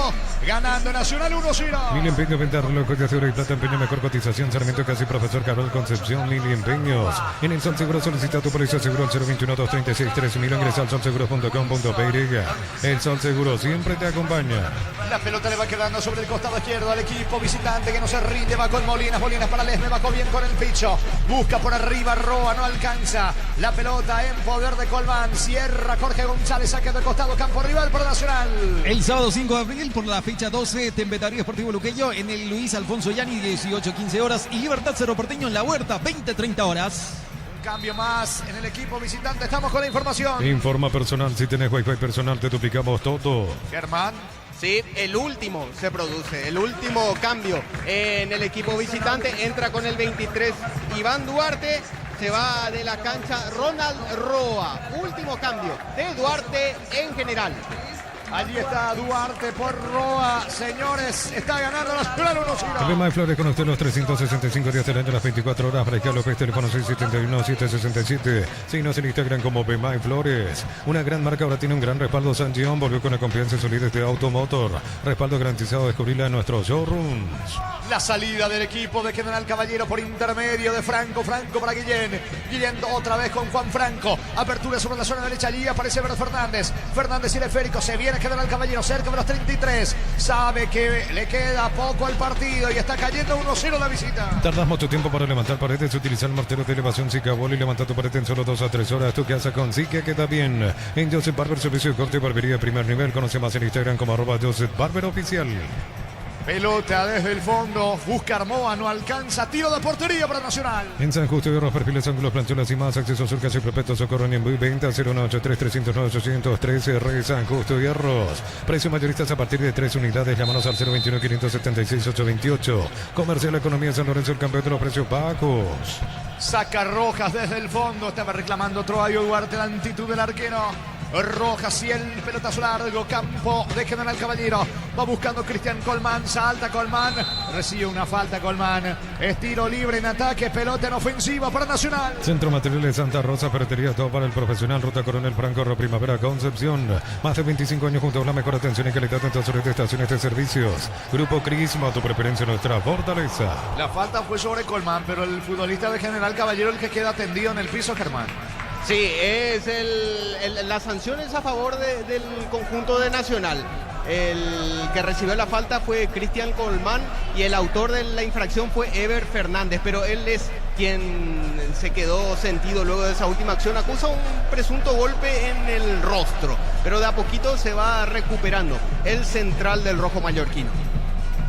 ganando Nacional 1-0. Mil Empeños, venta reloj de oro y plata, empeño, mejor cotización. Sarmiento Casi, profesor Carol Concepción. Mil Empeños. En el Sol Seguro solicita tu póliza seguro al 021-236-3000. Ingresa al solseguros.com.py. El Sol Seguro siempre te acompaña. La pelota le va quedando sobre el costado izquierdo al equipo visitante que no se rinde. Va con Molinas, Molinas para Lesme, bajó bien con el picho. Busca por arriba, Roa, no alcanza. La pelota en poder de Colmán. Cierra Jorge González, saque de costado, campo rival para Nacional. El sábado 5 de abril, por la fecha 12, Tempetario Esportivo Luqueño en el Luis Alfonso Yani, 18-15 horas. Y Libertad Cerro Porteño en La Huerta, 20-30 horas. Un cambio más en el equipo visitante. Estamos con la información. Informa personal, si tenés wifi personal te duplicamos todo. Germán. Sí, el último se produce, el último cambio en el equipo visitante. Entra con el 23 Iván Duarte, se va de la cancha Ronald Roa. Último cambio de Duarte en general. Allí está Duarte por Roa. Señores, está ganando Nacional 1-0. Lema de Flores con usted los 365 días del año, las 24 horas. Fray López, teléfono 671-767. Síguenos en Instagram como Bemay Flores. Una gran marca ahora tiene un gran respaldo. San John volvió con la confianza y solidez de Automotor. Respaldo garantizado, descubrirla en nuestros showrooms. La salida del equipo de General Caballero por intermedio de Franco. Franco para Guillén. Guillén otra vez con Juan Franco. Apertura sobre la zona derecha. Allí aparece Bert Fernández. Fernández y el esférico. Se viene General Caballero cerca de los 33. Sabe que le queda poco al partido y está cayendo 1-0 la visita. Tardas mucho tiempo para levantar paredes. Utiliza el martelo de elevación Zika Bol y levanta tu pared en solo 2 a 3 horas. Tu casa con Zika queda bien. En Joseph Barber, servicio de corte y barbería de primer nivel. Conoce más en Instagram como @JosephBarberOficial. Pelota desde el fondo, busca Armoa, no alcanza, tiro de portería para Nacional. En San Justo de Hierros, perfiles, ángulos, plancholas y más, acceso surcas y prospectos, socorro en envío y venta 093-309-813, San Justo de Hierros. Precios mayoristas a partir de 3 unidades, llámanos al 021-576-828. Comercial Economía San Lorenzo, el campeón de los precios bajos. Saca Rojas desde el fondo, estaba reclamando Troayo Duarte, la altitud del arquero. Rojas y el pelotazo largo, campo de General Caballero. Va buscando Cristian Colmán, salta Colmán, recibe una falta Colmán. Es tiro libre en ataque, pelota en ofensiva para Nacional. Centro Materiales Santa Rosa, ferretería, todo para el profesional. Ruta Coronel Franco, Primavera, Concepción. Más de 25 años junto a la mejor atención y calidad en todas sus estaciones de servicios. Grupo Crisma, tu preferencia, nuestra fortaleza. La falta fue sobre Colmán, pero el futbolista de General Caballero el que queda tendido en el piso, Germán. Sí, es la sanción es a favor del conjunto de Nacional. El que recibió la falta fue Cristian Colmán y el autor de la infracción fue Ever Fernández, pero él es quien se quedó sentido luego de esa última acción. Acusa un presunto golpe en el rostro, pero de a poquito se va recuperando el central del rojo mallorquino.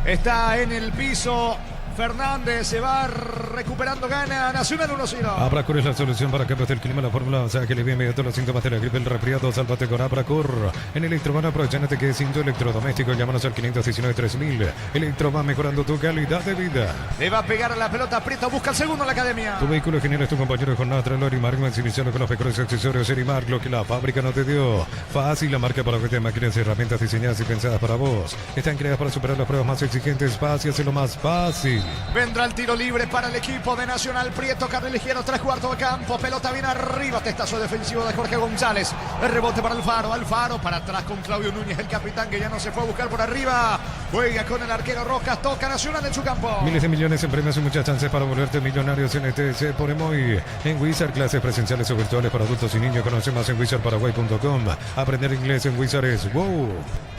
Está en el piso Fernández, se va recuperando, gana Nacional 1-0. Abracur es la solución para cambios del clima, la fórmula, o sea que le viene inmediato los síntomas de la gripe, el resfriado, sálvate con Abracur. En Electroban, aprovechándote que es cinto electrodoméstico, llámanos al 519-3000. Electroban, mejorando tu calidad de vida. Le va a pegar a la pelota, aprieta, busca el segundo en la academia. Tu vehículo genial es tu compañero de jornada, Trailor y Mark, iniciando con los mejores accesorios Erimark, lo que la fábrica no te dio. Fácil, la marca para vender máquinas y herramientas diseñadas y pensadas para vos. Están creadas para superar las pruebas más exigentes, fácil, hacerlo más fácil. Vendrá el tiro libre para el equipo de Nacional. Prieto, carril izquierdo, 3/4 de campo. Pelota bien arriba. Testazo defensivo de Jorge González. El rebote para Alfaro. Alfaro para atrás con Claudio Núñez, el capitán que ya no se fue a buscar por arriba. Juega con el arquero Rojas. Toca Nacional en su campo. Miles de millones en premios y muchas chances para volverte millonarios en ETC por Emoy. En Wizard, clases presenciales o virtuales para adultos y niños. Conoce más en wizardparaguay.com. Aprender inglés en Wizard es wow.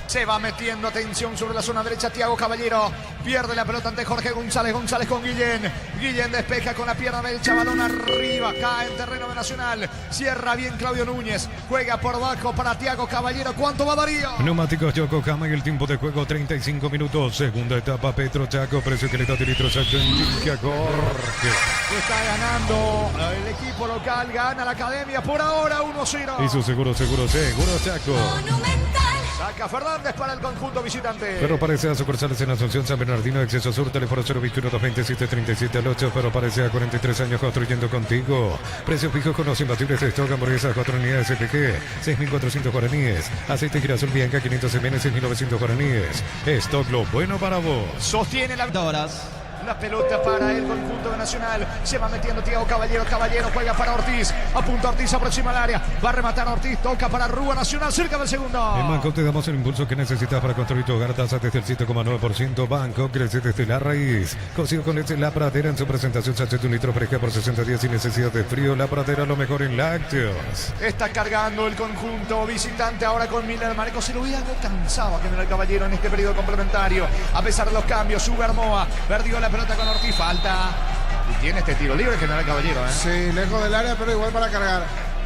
Se va metiendo, atención sobre la zona derecha Thiago Caballero. Pierde la pelota ante Jorge González. González con Guillén. Guillén despeja con la pierna derecha. Balón arriba. Cae en terreno de Nacional. Cierra bien Claudio Núñez. Juega por abajo para Thiago Caballero. ¿Cuánto va Darío? Neumáticos Yokohama y el tiempo de juego 35 minutos. Segunda etapa Petro Chaco. Precio que le da de litro exacto en Jorge. Está ganando el equipo local. Gana la academia por ahora 1-0. Y su seguro Chaco. Monumental. Saca Fernández para el conjunto visitante. Pero parece a sucursales en Asunción, San Bernardino, Exceso Sur, teléfono 021-227-37-8. Pero parece a 43 años construyendo contigo. Precio fijo con los imbatibles de stock, hamburguesas 4 unidades CPG, 6.400 guaraníes. Aceite girasol Bianca, 500 ml, 6.900 guaraníes. Stock, lo bueno para vos. Sostiene la Horas. La pelota para el conjunto de Nacional. Se va metiendo Thiago Caballero. Caballero juega para Ortiz. Apunta Ortiz, aproxima al área. Va a rematar Ortiz. Toca para Rúa Nacional. Cerca del segundo. En Bangkok te damos el impulso que necesitas para construir tu hogar. Tasa desde el 7,9%. Bangkok crece desde la raíz. Consigo con leche La Pradera en su presentación. Sachet un litro fresca por 60 días sin necesidad de frío. La Pradera, lo mejor en lácteos. Está cargando el conjunto visitante ahora con Miller. Marcos se lo hubiera cansado a General Caballero en este periodo complementario. A pesar de los cambios, sube Armoa. Perdió la pelota con Ortiz. Falta. Y tiene este tiro libre General Caballero. Sí, lejos del área, pero igual para cargar.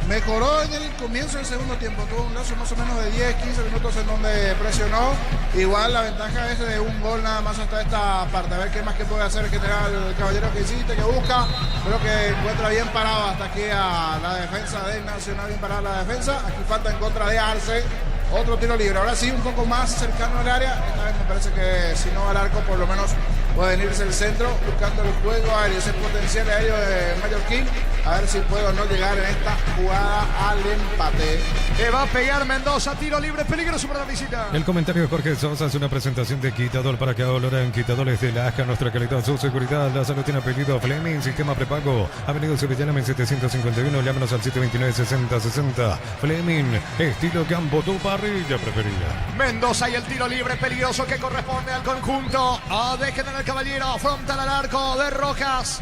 Mejoró en el comienzo del segundo tiempo. Tuvo un lazo más o menos de 10-15 minutos en donde presionó. Igual la ventaja es de un gol nada más hasta esta parte. A ver qué más que puede hacer General Caballero, que insiste, que busca. Creo que encuentra bien parado hasta aquí a la defensa de Nacional. Bien parada la defensa. Aquí falta en contra de Arce. Otro tiro libre. Ahora sí, un poco más cercano al área. Esta vez me parece que si no va al arco, por lo menos puede venirse el centro, buscando el juego aéreo, ese potencial aéreo de Mallorquín. A ver si puede o no llegar en esta jugada al empate. Le va a pegar Mendoza, tiro libre, peligroso para la visita. El comentario de Jorge Sosa es una presentación de Quitador para que ahora en Quitadores de Laja, nuestra calidad, su seguridad. La salud tiene apellido Fleming, sistema prepago. Avenida Sevillana, 1751, llámenos al 729-6060. Fleming, estilo campo, tu parrilla preferida. Mendoza y el tiro libre peligroso que corresponde al conjunto de General Caballero. Frontal al arco de Rojas.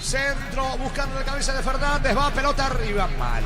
Centro buscando la cabeza de Fernández. Va pelota arriba. Mal.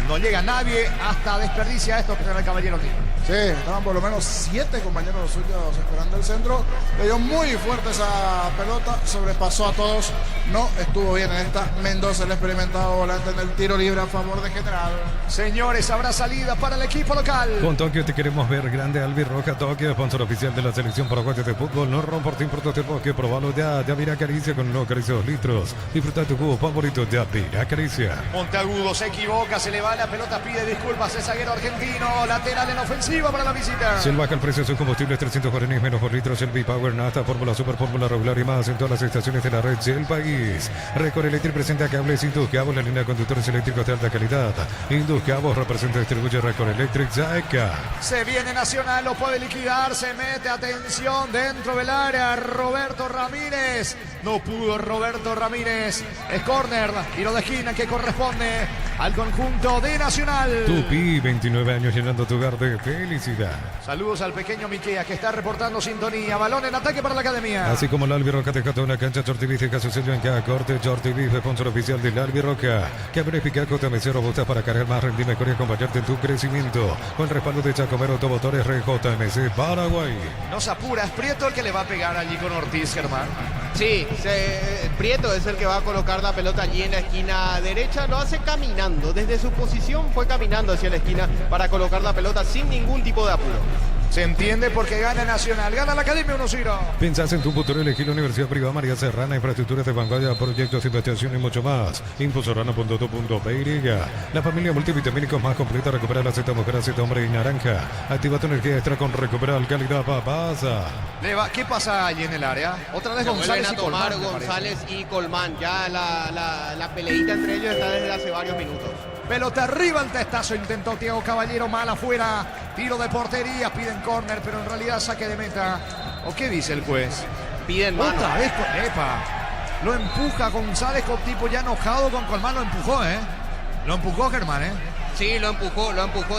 No llega nadie. Hasta desperdicia esto General Caballero. Sí, estaban por lo menos 7 compañeros suyos esperando el centro. Le dio muy fuerte esa pelota. Sobrepasó a todos. No estuvo bien en esta. Mendoza, el experimentado volante en el tiro libre a favor de General. Señores, habrá salida para el equipo local. Con Tokio te queremos ver grande. Albirroja Tokio, sponsor oficial de la selección paraguaya de fútbol. No rompas importaste el bosque. Probalo ya. Ya mira Caricia con no Caricia 2 litros. Disfruta tu jugo favorito. Ya mira Caricia. Monteagudo se equivoca. Se le va la pelota. Pide disculpas. Es zaguero argentino. Lateral en ofensiva para la visita. Se baja el precio de sus combustibles. 300 guaraníes menos por litro. El B-Power, Nata, Fórmula Super, Fórmula Regular y más en todas las estaciones de la red del país. Record Electric presenta cables Induscabos, la línea de conductores eléctricos de alta calidad. Induscabos representa y distribuye Record Electric Zaeca. Se viene Nacional, lo puede liquidar, se mete, atención, dentro del área, Roberto Ramírez. No pudo Roberto Ramírez. Es córner, tiro de esquina que corresponde al conjunto de Nacional. Tupi, 29 años llenando tu hogar de felicidad. Saludos al pequeño Miquea que está reportando sintonía. Balón en ataque para la academia. Así como la Albirroca te cata una cancha, Chortibice, caso sello en cada corte, Chortibice, sponsor oficial de la Albirroca. Que abre Picaco, TMC robustas para cargar más, rendir mejor y acompañarte en tu crecimiento. Con el respaldo de Chacomero, Automotores, RJMC, Paraguay. No se apura, es Prieto el que le va a pegar allí con Ortiz, Germán. Sí, Prieto es el que va a colocar la pelota allí en la esquina derecha. Lo hace caminando. Desde su posición fue caminando hacia la esquina para colocar la pelota sin ningún tipo de apuro. Se entiende porque gana Nacional, gana la Academia 1-0. Pensás en tu futuro, elegí la Universidad Privada María Serrana, infraestructuras de vanguardia, proyectos de investigación y mucho más. Infoserrano.to.py. La familia multivitamínicos más completa, recupera la Z mujer, Z hombre y naranja. Activa tu energía extra con Recuperal Calidad Papasa. ¿Qué pasa allí en el área? Otra vez González y Colmán. González y Colmán. Ya la peleita entre ellos está desde hace varios minutos. Pelota arriba, el testazo intentó Thiago Caballero, mal afuera. Tiro de portería, piden córner, pero en realidad saque de meta. ¿O qué dice el juez? Piden mano. Otra vez con Epa. Lo empuja González con tipo ya enojado con Colmán, lo empujó, Lo empujó Germán, Sí, lo empujó.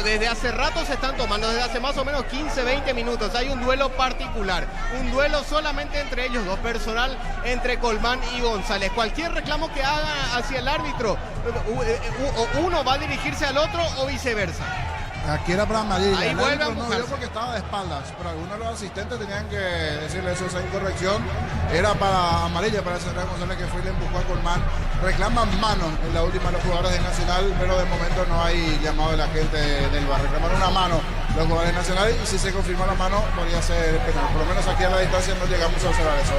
Desde hace rato se están tomando, desde hace más o menos 15, 20 minutos. Hay un duelo particular, un duelo solamente entre ellos dos, personal entre Colmán y González. Cualquier reclamo que haga hacia el árbitro, uno va a dirigirse al otro o viceversa. Aquí era para amarilla. Ahí vuelve a no vio porque estaba de espaldas, pero algunos de los asistentes tenían que decirle eso, esa incorrección. Era para amarilla para Central González, que fue y le empujó a Colmán. Reclaman mano en la última los jugadores de Nacional, pero de momento no hay llamado de la gente del bar. Reclamaron una mano los jugadores de Nacional y si se confirmó la mano podría ser penal. Por lo menos aquí a la distancia no llegamos a observar eso.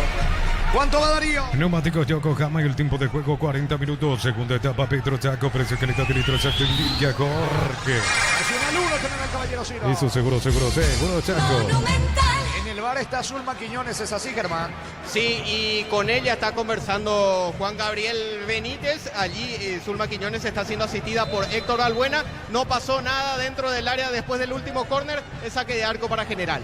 ¿Cuánto va Darío? Neumáticos Yokohama y el tiempo de juego 40 minutos. Segunda etapa Petro Chaco, precio calidad de litro Chaco, Villa Jorge. Nacional 1, General Caballero Ciro. Hizo seguro Chaco. En el bar está Zulma Quiñones, ¿es así, Germán? Sí, y con ella está conversando Juan Gabriel Benítez. Allí Zulma Quiñones está siendo asistida por Héctor Balbuena. No pasó nada dentro del área después del último córner. Es saque de arco para General.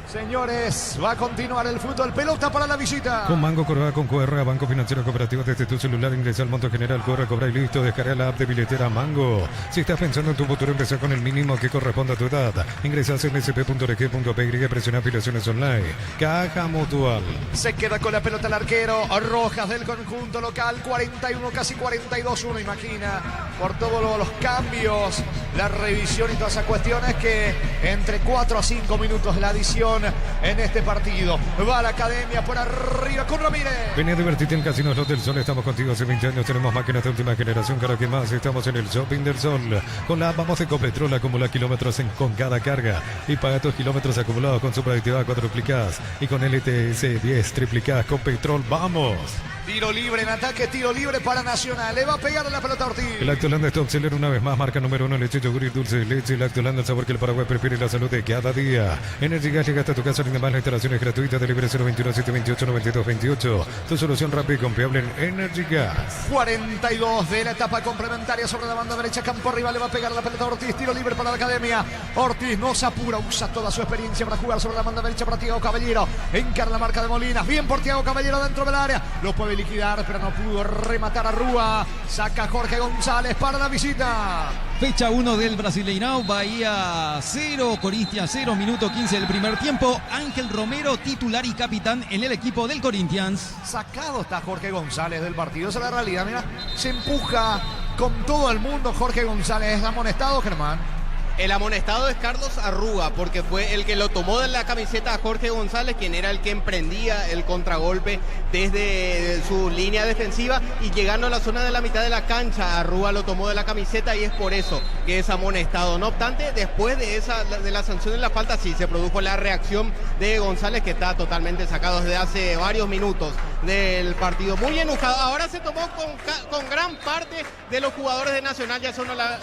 Señores, va a continuar el fútbol. Pelota para la visita. Con Mango, Coroa, con QR, Banco Financiero Cooperativo, desde tu celular ingresa al monto general, corre, cobra y listo. Descarga la app de billetera Mango. Si estás pensando en tu futuro, empezar con el mínimo que corresponde a tu edad. Ingresas en sp.org.py, presiona afiliaciones online. Caja Mutual. Se queda con la pelota el arquero. Rojas del conjunto local. 41, casi 42-1. Imagina, por todos los cambios, la revisión y todas esas cuestiones que entre 4 a 5 minutos la adición en este partido. Va a la academia por arriba con Ramírez. Ven a divertirte en Casinos Los del Sol. Estamos contigo hace 20 años. Tenemos máquinas de última generación. Cada que más estamos en el Shopping del Sol. Con la app Vamos Ecopetrol, acumula kilómetros con cada carga y paga tus kilómetros acumulados con superaditividad 4+. Y con LTS 10 3+. Con Petrol, vamos. Tiro libre en ataque, tiro libre para Nacional. Le va a pegar a la pelota Ortiz. El Lactolanda Stop Seller una vez más, marca número 1, leche, yogur y dulce de leche. Lactolanda, el sabor que el Paraguay prefiere y la salud de cada día. Energy Gas llega hasta tu casa, linda más, la instalación es gratuita. Delibre 021-728-9228. Tu solución rápida y confiable en Energy Gas. 42 de la etapa complementaria sobre la banda derecha. Campo arriba, le va a pegar a la pelota Ortiz. Tiro libre para la academia. Ortiz no se apura, usa toda su experiencia para jugar sobre la banda derecha para Thiago Caballero. Encara la marca de Molinas. Bien por Thiago Caballero dentro del área. Lo puede liquidar, pero no pudo rematar a Rúa. Saca Jorge González para la visita. Fecha 1 del Brasileirão, Bahía 0, Corinthians 0, minuto 15 del primer tiempo. Ángel Romero, titular y capitán en el equipo del Corinthians. Sacado está Jorge González del partido, esa es la realidad. Mira, se empuja con todo el mundo. Jorge González es amonestado, Germán. El amonestado es Carlos Arruga, porque fue el que lo tomó de la camiseta a Jorge González, quien era el que emprendía el contragolpe desde su línea defensiva y llegando a la zona de la mitad de la cancha. Arruga lo tomó de la camiseta y es por eso que es amonestado. No obstante, después de la sanción de la falta, sí se produjo la reacción de González, que está totalmente sacado desde hace varios minutos del partido. Muy enojado. Ahora se tomó con gran parte de los jugadores de Nacional,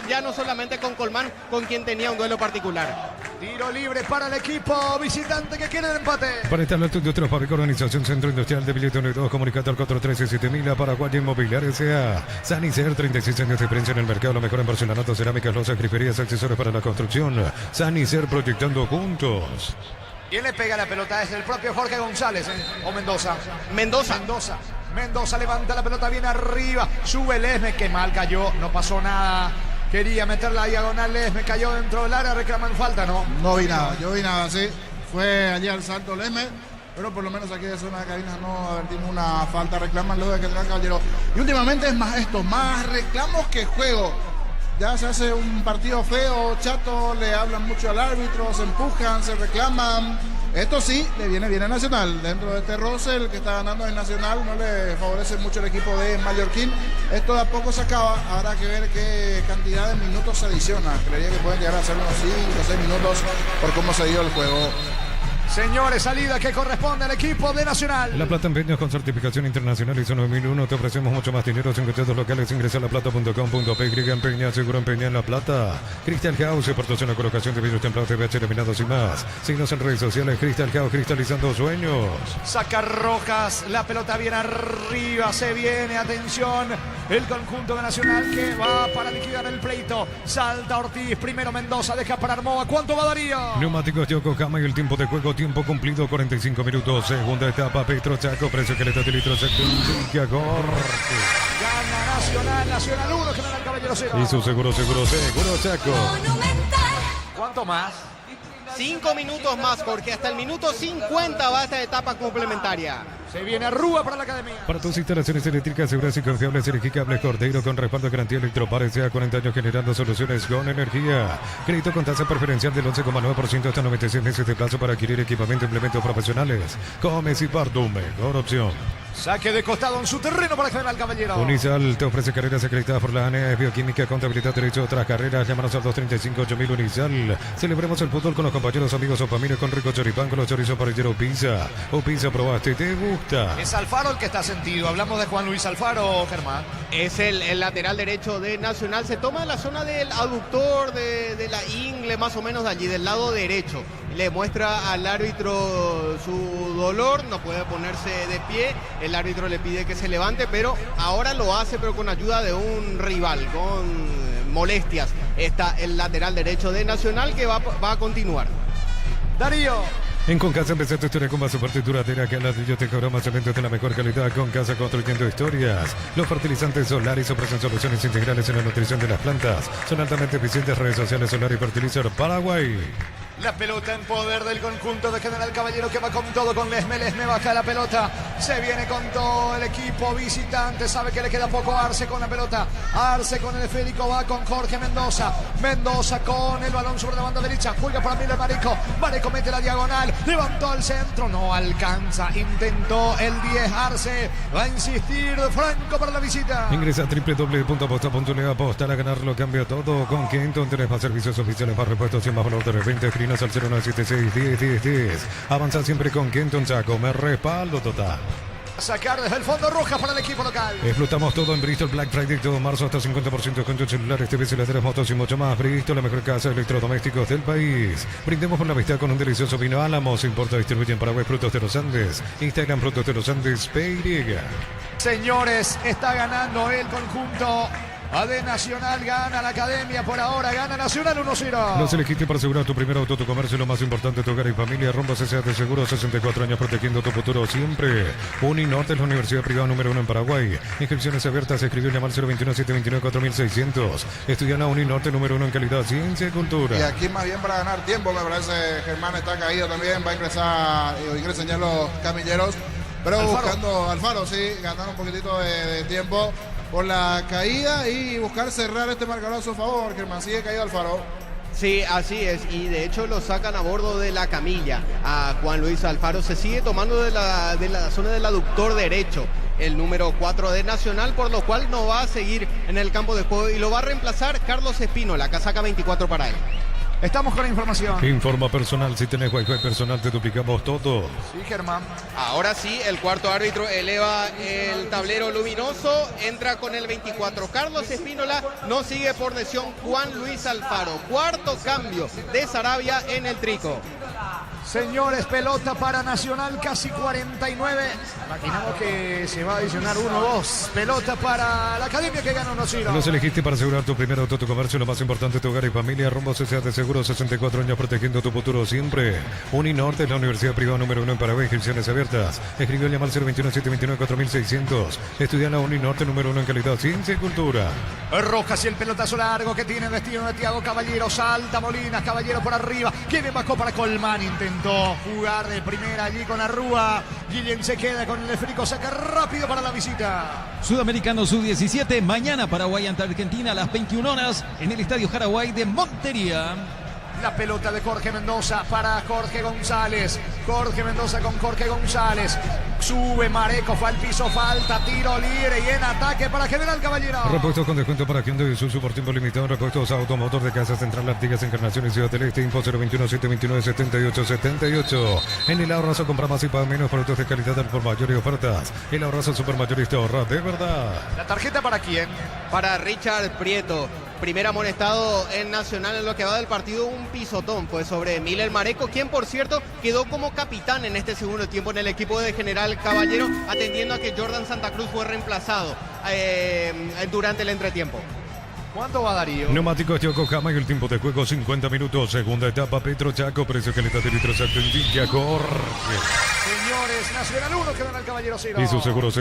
ya no solamente con Colmán, con quien tenía un duelo particular. Tiro libre para el equipo visitante que quiere el empate. Para esta la industria fábrica, organización Centro Industrial de Billete 2, comunicado al 413-7000, Paraguay Inmobiliaria S.A. Sanicer, 36 años de experiencia en el mercado, lo mejor en porcelanato, cerámicas, losas, griferías, accesorios para la construcción. Sanicer, proyectando juntos. ¿Quién le pega la pelota? Es el propio Jorge González, o Mendoza. Mendoza levanta la pelota bien arriba. Sube Lesme, que mal cayó, no pasó nada. Quería meter la diagonal, Lesme cayó dentro del área, reclaman falta, ¿no? No vi nada, yo vi nada, sí. Fue allí al salto Lesme, pero por lo menos aquí de zona de cabinas no advertimos una falta. Reclaman luego de que tenga Caballero. Y últimamente es más esto, más reclamos que juego. Ya se hace un partido feo, chato, le hablan mucho al árbitro, se empujan, se reclaman. Esto sí, le viene bien a Nacional. Dentro de este roce, el que está ganando es Nacional, no le favorece mucho el equipo de Mallorquín. Esto de a poco se acaba, habrá que ver qué cantidad de minutos se adiciona. Creería que pueden llegar a ser unos 5 o 6 minutos por cómo se dio el juego. Señores, salida que corresponde al equipo de Nacional. La Plata Empeños con certificación internacional ISO 9001. Te ofrecemos mucho más dinero. 5 teatros locales. Ingresa a laplata.com.py. Empeña, seguro empeña en La Plata. Crystal House, proporciona colocación de vidrios templados, TVH, laminados y más. Síguenos en redes sociales. Crystal House, cristalizando sueños. Saca Rojas, la pelota bien arriba. Se viene, atención. El conjunto de Nacional que va para liquidar el pleito. Salta Ortiz, primero Mendoza, deja para Armoa. ¿Cuánto va Darío? Neumáticos Yokohama y el tiempo de juego. Tiempo cumplido, 45 minutos. Segunda etapa, Petro Chaco, precio que le da de litro Chaco. Gana Nacional 1, General Caballero 0. Y su seguro Chaco. ¿Cuánto más? 5 minutos más, porque hasta el minuto 50 va esta etapa complementaria. Se viene Rúa para la academia. Para tus instalaciones eléctricas seguras y confiables, elegí Cable Cordeiro con respaldo de garantía Electropar S.A. 40 años generando soluciones con energía. Crédito con tasa preferencial del 11,9% hasta 96 meses de plazo para adquirir equipamiento e implementos profesionales. Comes y Par, tu mejor opción. Saque de costado en su terreno para General Caballero. Unisal te ofrece carreras acreditadas por la ANES, bioquímica, contabilidad, derecho, otras carreras. Llámanos al 235-8000 Unisal. Celebremos el fútbol con los compañeros, amigos o familia con rico choripán, con los chorizos parrillero pizza. O pizza probaste, ¿te gusta? Es Alfaro el que está sentido. Hablamos de Juan Luis Alfaro, Germán. Es el lateral derecho de Nacional. Se toma la zona del aductor, de la ingle, más o menos de allí, del lado derecho. Le muestra al árbitro su dolor, no puede ponerse de pie. El árbitro le pide que se levante, pero ahora lo hace, pero con ayuda de un rival, con molestias. Está el lateral derecho de Nacional que va a continuar. Darío. En Concasa empezó tu historia con más soporte duradera que ladrillo te cobramos cementos de la mejor calidad. Concasa construyendo historias. Los fertilizantes Solaris ofrecen soluciones integrales en la nutrición de las plantas. Son altamente eficientes. Redes sociales Solaris Fertilizer Paraguay. La pelota en poder del conjunto de General Caballero que va con todo con Lesme. Lesme baja la pelota. Se viene con todo el equipo visitante. Sabe que le queda poco a Arce con la pelota. Arce con el esférico va con Jorge Mendoza. Mendoza con el balón sobre la banda derecha. Juega para Miller Mareco. Mareco mete la diagonal. Levantó al centro. No alcanza. Intentó el 10 Arce. Va a insistir Franco para la visita. Ingresa a www.aposta.le. Apostar a ganar lo cambia todo. Con Kenton tenés más servicios oficiales, más repuestos y más valor de repente. Al 0976-10-10-10. Avanza siempre con Kenton Chaco. Me respaldo total. Sacar desde el fondo roja para el equipo local. Explotamos todo en Bristol Black Friday todo marzo hasta 50% con celulares, TVs, heladeras, motos y mucho más. Bristol, la mejor casa de electrodomésticos del país. Brindemos por la amistad con un delicioso vino Álamos. Importa, distribuye en Paraguay Frutos de los Andes. Instagram Frutos de los Andes PY. Señores, está ganando el conjunto de Nacional, gana la Academia por ahora, gana Nacional 1-0. Los elegiste para asegurar tu primer auto, tu comercio, lo más importante, tu hogar y familia. Rombos S.A. de Seguros, 64 años protegiendo tu futuro siempre. Uninorte es la universidad privada número 1 en Paraguay. Inscripciones abiertas, escribió llamar 021-729-4600. Estudia en la Uninorte número 1 en calidad, ciencia y cultura. Y aquí más bien para ganar tiempo, me parece, Germán está caído también, va a ingresan ya los camilleros. Pero Alfaro. buscando Alfaro, sí, ganar un poquitito de tiempo por la caída y buscar cerrar este marcador a su favor. Germán, sigue caído Alfaro. Sí, así es, y de hecho lo sacan a bordo de la camilla a Juan Luis Alfaro. Se sigue tomando de la zona del aductor derecho el número 4 de Nacional, por lo cual no va a seguir en el campo de juego y lo va a reemplazar Carlos Espino, la casaca 24 para él. Estamos con la información. Informa personal, si tenés Wi-Fi personal te duplicamos todo. Sí, Germán. Ahora sí, el cuarto árbitro eleva el tablero luminoso, entra con el 24. Carlos Espínola no sigue por lesión Juan Luis Alfaro. Cuarto cambio de Sarabia en el trico. Señores, pelota para Nacional, casi 49. Imaginamos que se va a adicionar 1-2. Pelota para la Academia que gana 1-0. Los elegiste para asegurar tu primer auto, tu comercio, lo más importante, tu hogar y familia. Rombos S.A. de Seguros, 64 años protegiendo tu futuro siempre. Uninorte es la universidad privada número 1 en Paraguay. Inscripciones abiertas. Escribió llamar 021-729-4600. Estudia en la Uninorte número 1 en calidad, ciencia y cultura. Rojas y el pelotazo largo que tiene destino de Thiago Caballero. Salta Molinas, Caballero por arriba. Quien bajó para Colmán. Intentó jugar de primera allí con Arrúa. Guillén se queda con el esférico. Saca rápido para la visita. Sudamericano Sub-17. Mañana Paraguay ante Argentina a las 21 horas en el Estadio Jaraguay de Montería. La pelota de Jorge Mendoza para Jorge González. Jorge Mendoza con Jorge González. Sube Mareco, fue al piso, falta, tiro libre y en ataque para General Caballero. Repuestos con descuento para Hyundai y Isuzu por tiempo limitado. Repuestos automotor de Casa Central, Artigas, Encarnación y Ciudad del Este. Info 021-729-7878. En el Ahorrazo compra más y paga menos productos de calidad al por mayor y ofertas. El Ahorrazo Supermayorista ahorra de verdad. ¿La tarjeta para quién? Para Richard Prieto. Primer amonestado en Nacional en lo que va del partido, un pisotón pues sobre Miller Mareco, quien por cierto quedó como capitán en este segundo tiempo en el equipo de General Caballero, atendiendo a que Jordan Santa Cruz fue reemplazado durante el entretiempo. ¿Cuánto va Darío? Neumáticos Yokohama y el tiempo de juego 50 minutos. Segunda etapa Petro Chaco, precio calidad de litros en Villa Jorge. Señores, Nacional 1, General Caballero 0. Y su seguro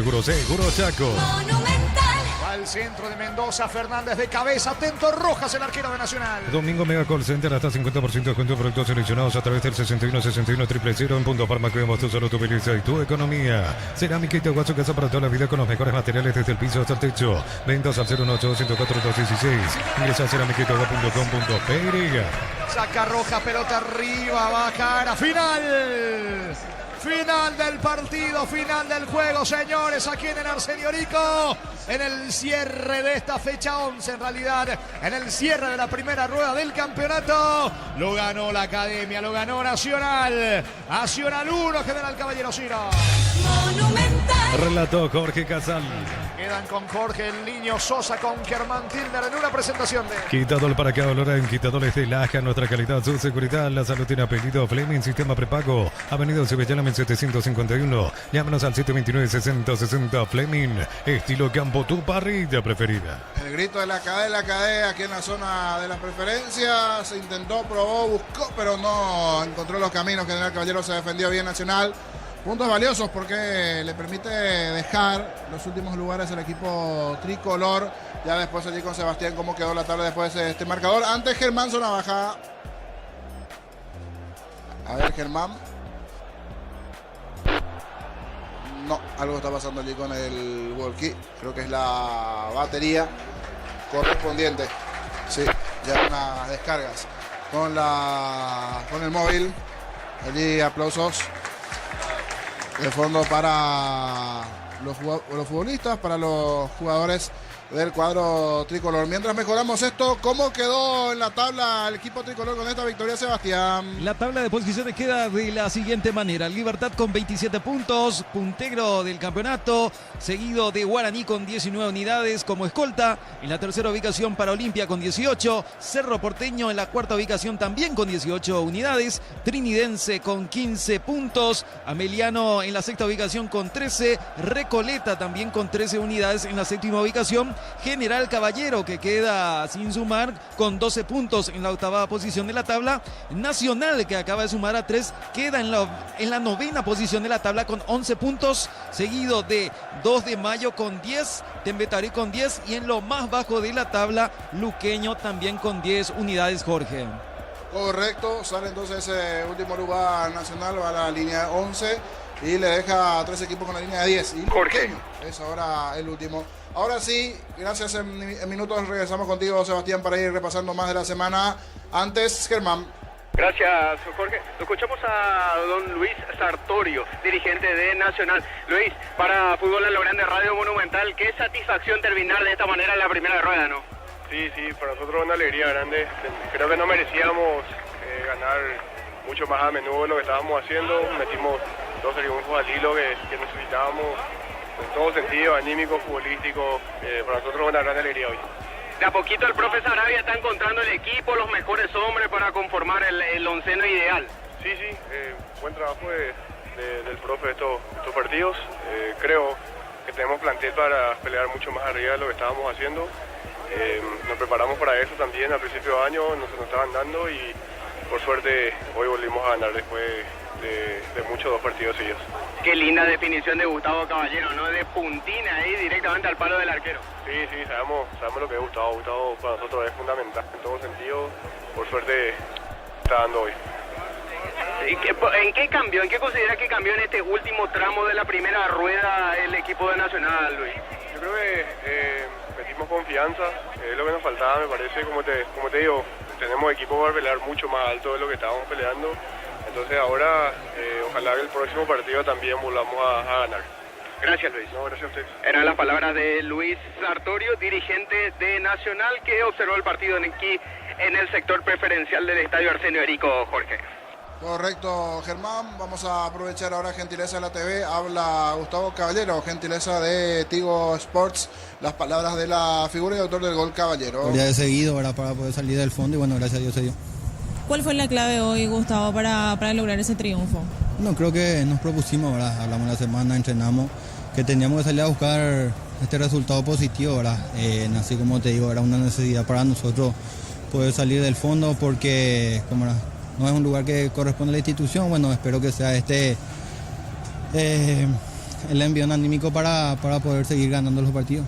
Chaco. Va al centro de Mendoza, Fernández de cabeza, atento Rojas, el arquero de Nacional. Domingo Mega Call Center hasta 50% de descuento en productos seleccionados a través del 61-61-000 en Punto Farma. Cuidamos tu salud, tu belleza y tu economía. Cerámica y Tehuazo, casa para toda la vida con los mejores materiales desde el piso hasta el techo. Ventas al 018-104-216. Ingresa a ceramiquitoga.com.py. Saca Roja, pelota arriba, baja a final. Final del partido, final del juego, señores, aquí en el Arsenio Rico, en el cierre de esta fecha 11, en realidad, en el cierre de la primera rueda del campeonato. Lo ganó la Academia, lo ganó Nacional. Nacional 1, General Caballero 0. Monumental. Relató Jorge Casal. Quedan con Jorge el Niño Sosa, con Germán Tilner en una presentación de... Quitador para cada olor en Quitadores de Laja, nuestra calidad, su seguridad, la salud tiene apellido Fleming, sistema prepago, Avenida Cebellán 751, llámanos al 729-6060 Fleming, estilo campo, tu parrilla preferida. El grito de la cadena aquí en la zona de las preferencias, se intentó, probó, buscó, pero no encontró los caminos. General Caballero se defendió bien Nacional. Puntos valiosos porque le permite dejar los últimos lugares el equipo tricolor. Ya después allí con Sebastián cómo quedó la tabla después de este marcador. Antes Germán zona baja. A ver Germán. No, algo está pasando allí con el walkie. Creo que es la batería correspondiente. Sí, ya unas descargas con el móvil. Allí aplausos de fondo para los futbolistas, para los jugadores del cuadro tricolor. Mientras mejoramos esto, ¿cómo quedó en la tabla el equipo tricolor con esta victoria, Sebastián? La tabla de posiciones queda de la siguiente manera: Libertad con 27 puntos, puntero del campeonato, seguido de Guaraní con 19 unidades como escolta. En la tercera ubicación para Olimpia con 18, Cerro Porteño en la cuarta ubicación también con 18 unidades, Trinidense con 15 puntos, Ameliano en la sexta ubicación con 13, Recoleta también con 13 unidades en la séptima ubicación, General Caballero, que queda sin sumar, con 12 puntos en la octava posición de la tabla. Nacional, que acaba de sumar a 3, queda en la novena posición de la tabla con 11 puntos, seguido de 2 de Mayo con 10, Tembetarí con 10 y en lo más bajo de la tabla, Luqueño también con 10 unidades, Jorge. Correcto, sale entonces ese último lugar Nacional, va a la línea 11 y le deja a 3 equipos con la línea de 10. Y Luqueño es ahora el último. Ahora sí, gracias, en minutos regresamos contigo, Sebastián, para ir repasando más de la semana. Antes, Germán. Gracias, Jorge. Escuchamos a don Luis Sartorio, dirigente de Nacional. Luis, para Fútbol a lo Grande, Radio Monumental, qué satisfacción terminar de esta manera la primera rueda, ¿no? Sí, para nosotros una alegría grande. Creo que no merecíamos ganar mucho más a menudo de lo que estábamos haciendo. Metimos 2 triunfos al hilo que necesitábamos. En todo sentido, anímico, futbolístico, para nosotros una gran alegría hoy. De a poquito el profe Sarabia está encontrando el equipo, los mejores hombres para conformar el onceno ideal. Sí, buen trabajo del profe de estos partidos. Creo que tenemos plantel para pelear mucho más arriba de lo que estábamos haciendo. Nos preparamos para eso también al principio de año, no se nos estaban dando y por suerte hoy volvimos a ganar después de muchos 2 partidos seguidos. Qué linda definición de Gustavo Caballero, ¿no? De puntina ahí directamente al palo del arquero. Sí, sabemos lo que es Gustavo. Gustavo para nosotros es fundamental en todo sentido. Por suerte está dando hoy. ¿En qué cambió? ¿En qué considera que cambió en este último tramo de la primera rueda el equipo de Nacional, Luis? Yo creo que metimos confianza, es lo que nos faltaba, me parece. Como te digo, tenemos equipo para pelear mucho más alto de lo que estábamos peleando. Entonces ahora, ojalá que el próximo partido también volvamos a ganar. Gracias, Luis. No, gracias a ustedes. Eran las palabras de Luis Sartorio, dirigente de Nacional, que observó el partido aquí en el sector preferencial del Estadio Arsenio Erico, Jorge. Correcto, Germán. Vamos a aprovechar ahora gentileza de la TV. Habla Gustavo Caballero, gentileza de Tigo Sports. Las palabras de la figura y autor del gol, Caballero. Ya he seguido para poder salir del fondo y bueno, gracias a Dios se dio. ¿Cuál fue la clave hoy, Gustavo, para lograr ese triunfo? No, creo que nos propusimos, ¿verdad? Hablamos la semana, entrenamos, que teníamos que salir a buscar este resultado positivo, ¿verdad? Así como te digo, era una necesidad para nosotros poder salir del fondo porque como no es un lugar que corresponde a la institución, bueno, espero que sea el envión anímico para poder seguir ganando los partidos.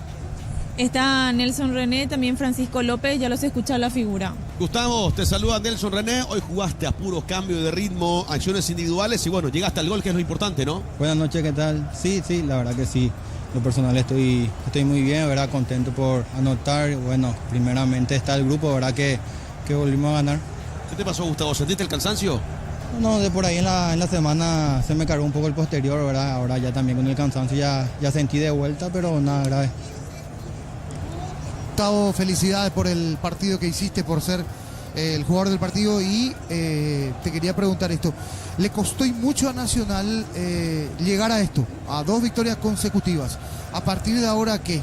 Está Nelson René, también Francisco López, ya los he escuchado la figura. Gustavo, te saluda Nelson René, hoy jugaste a puros cambios de ritmo, acciones individuales y bueno, llegaste al gol, que es lo importante, ¿no? Buenas noches, ¿qué tal? Sí, la verdad que sí, lo personal estoy muy bien, ¿verdad? Contento por anotar, bueno, primeramente está el grupo, ¿verdad? Que volvimos a ganar. ¿Qué te pasó, Gustavo? ¿Sentiste el cansancio? No, de por ahí en la semana se me cargó un poco el posterior, ¿verdad? Ahora ya también con el cansancio ya sentí de vuelta, pero nada grave. Gustavo, felicidades por el partido que hiciste, por ser el jugador del partido, y te quería preguntar esto. ¿Le costó y mucho a Nacional llegar a esto, a 2 victorias consecutivas? A partir de ahora, ¿qué?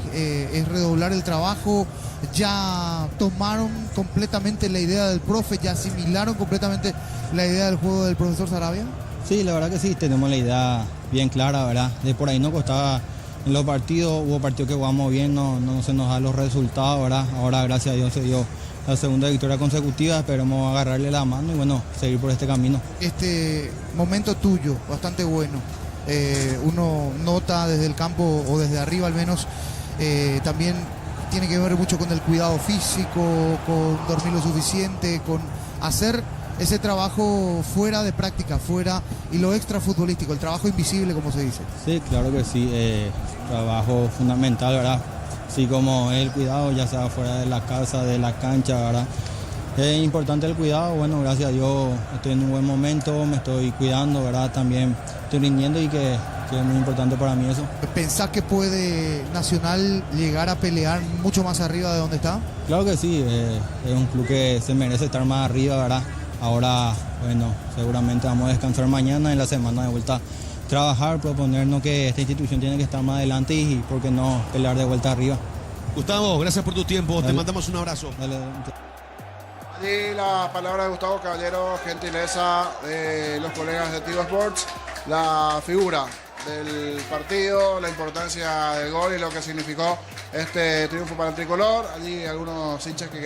¿Es redoblar el trabajo? ¿Ya tomaron completamente la idea del profe? ¿Ya asimilaron completamente la idea del juego del profesor Saravia? Sí, la verdad que sí, tenemos la idea bien clara, ¿verdad? De por ahí no costaba en los partidos, hubo partidos que jugamos bien, no se nos dan los resultados, ¿verdad? Ahora, gracias a Dios, se dio la segunda victoria consecutiva, esperemos agarrarle la mano y bueno, seguir por este camino. Este momento tuyo, bastante bueno, uno nota desde el campo o desde arriba al menos, también tiene que ver mucho con el cuidado físico, con dormir lo suficiente, con hacer ese trabajo fuera de práctica, fuera, y lo extra futbolístico, el trabajo invisible, como se dice. Sí, claro que sí, trabajo fundamental, ¿verdad? Así como el cuidado, ya sea fuera de la casa, de la cancha, ¿verdad? Es importante el cuidado, bueno, gracias a Dios estoy en un buen momento, me estoy cuidando, ¿verdad? También estoy rindiendo y que es muy importante para mí eso. ¿Pensás que puede Nacional llegar a pelear mucho más arriba de donde está? Claro que sí, es un club que se merece estar más arriba, ¿verdad? Ahora, bueno, seguramente vamos a descansar mañana, en la semana de vuelta trabajar, proponernos que esta institución tiene que estar más adelante y, ¿por qué no, pelear de vuelta arriba? Gustavo, gracias por tu tiempo, Dale. te mandamos un abrazo. Dale. Allí la palabra de Gustavo Caballero, gentileza de los colegas de Tigo Sports, la figura del partido, la importancia del gol y lo que significó este triunfo para el tricolor. Allí algunos hinchas que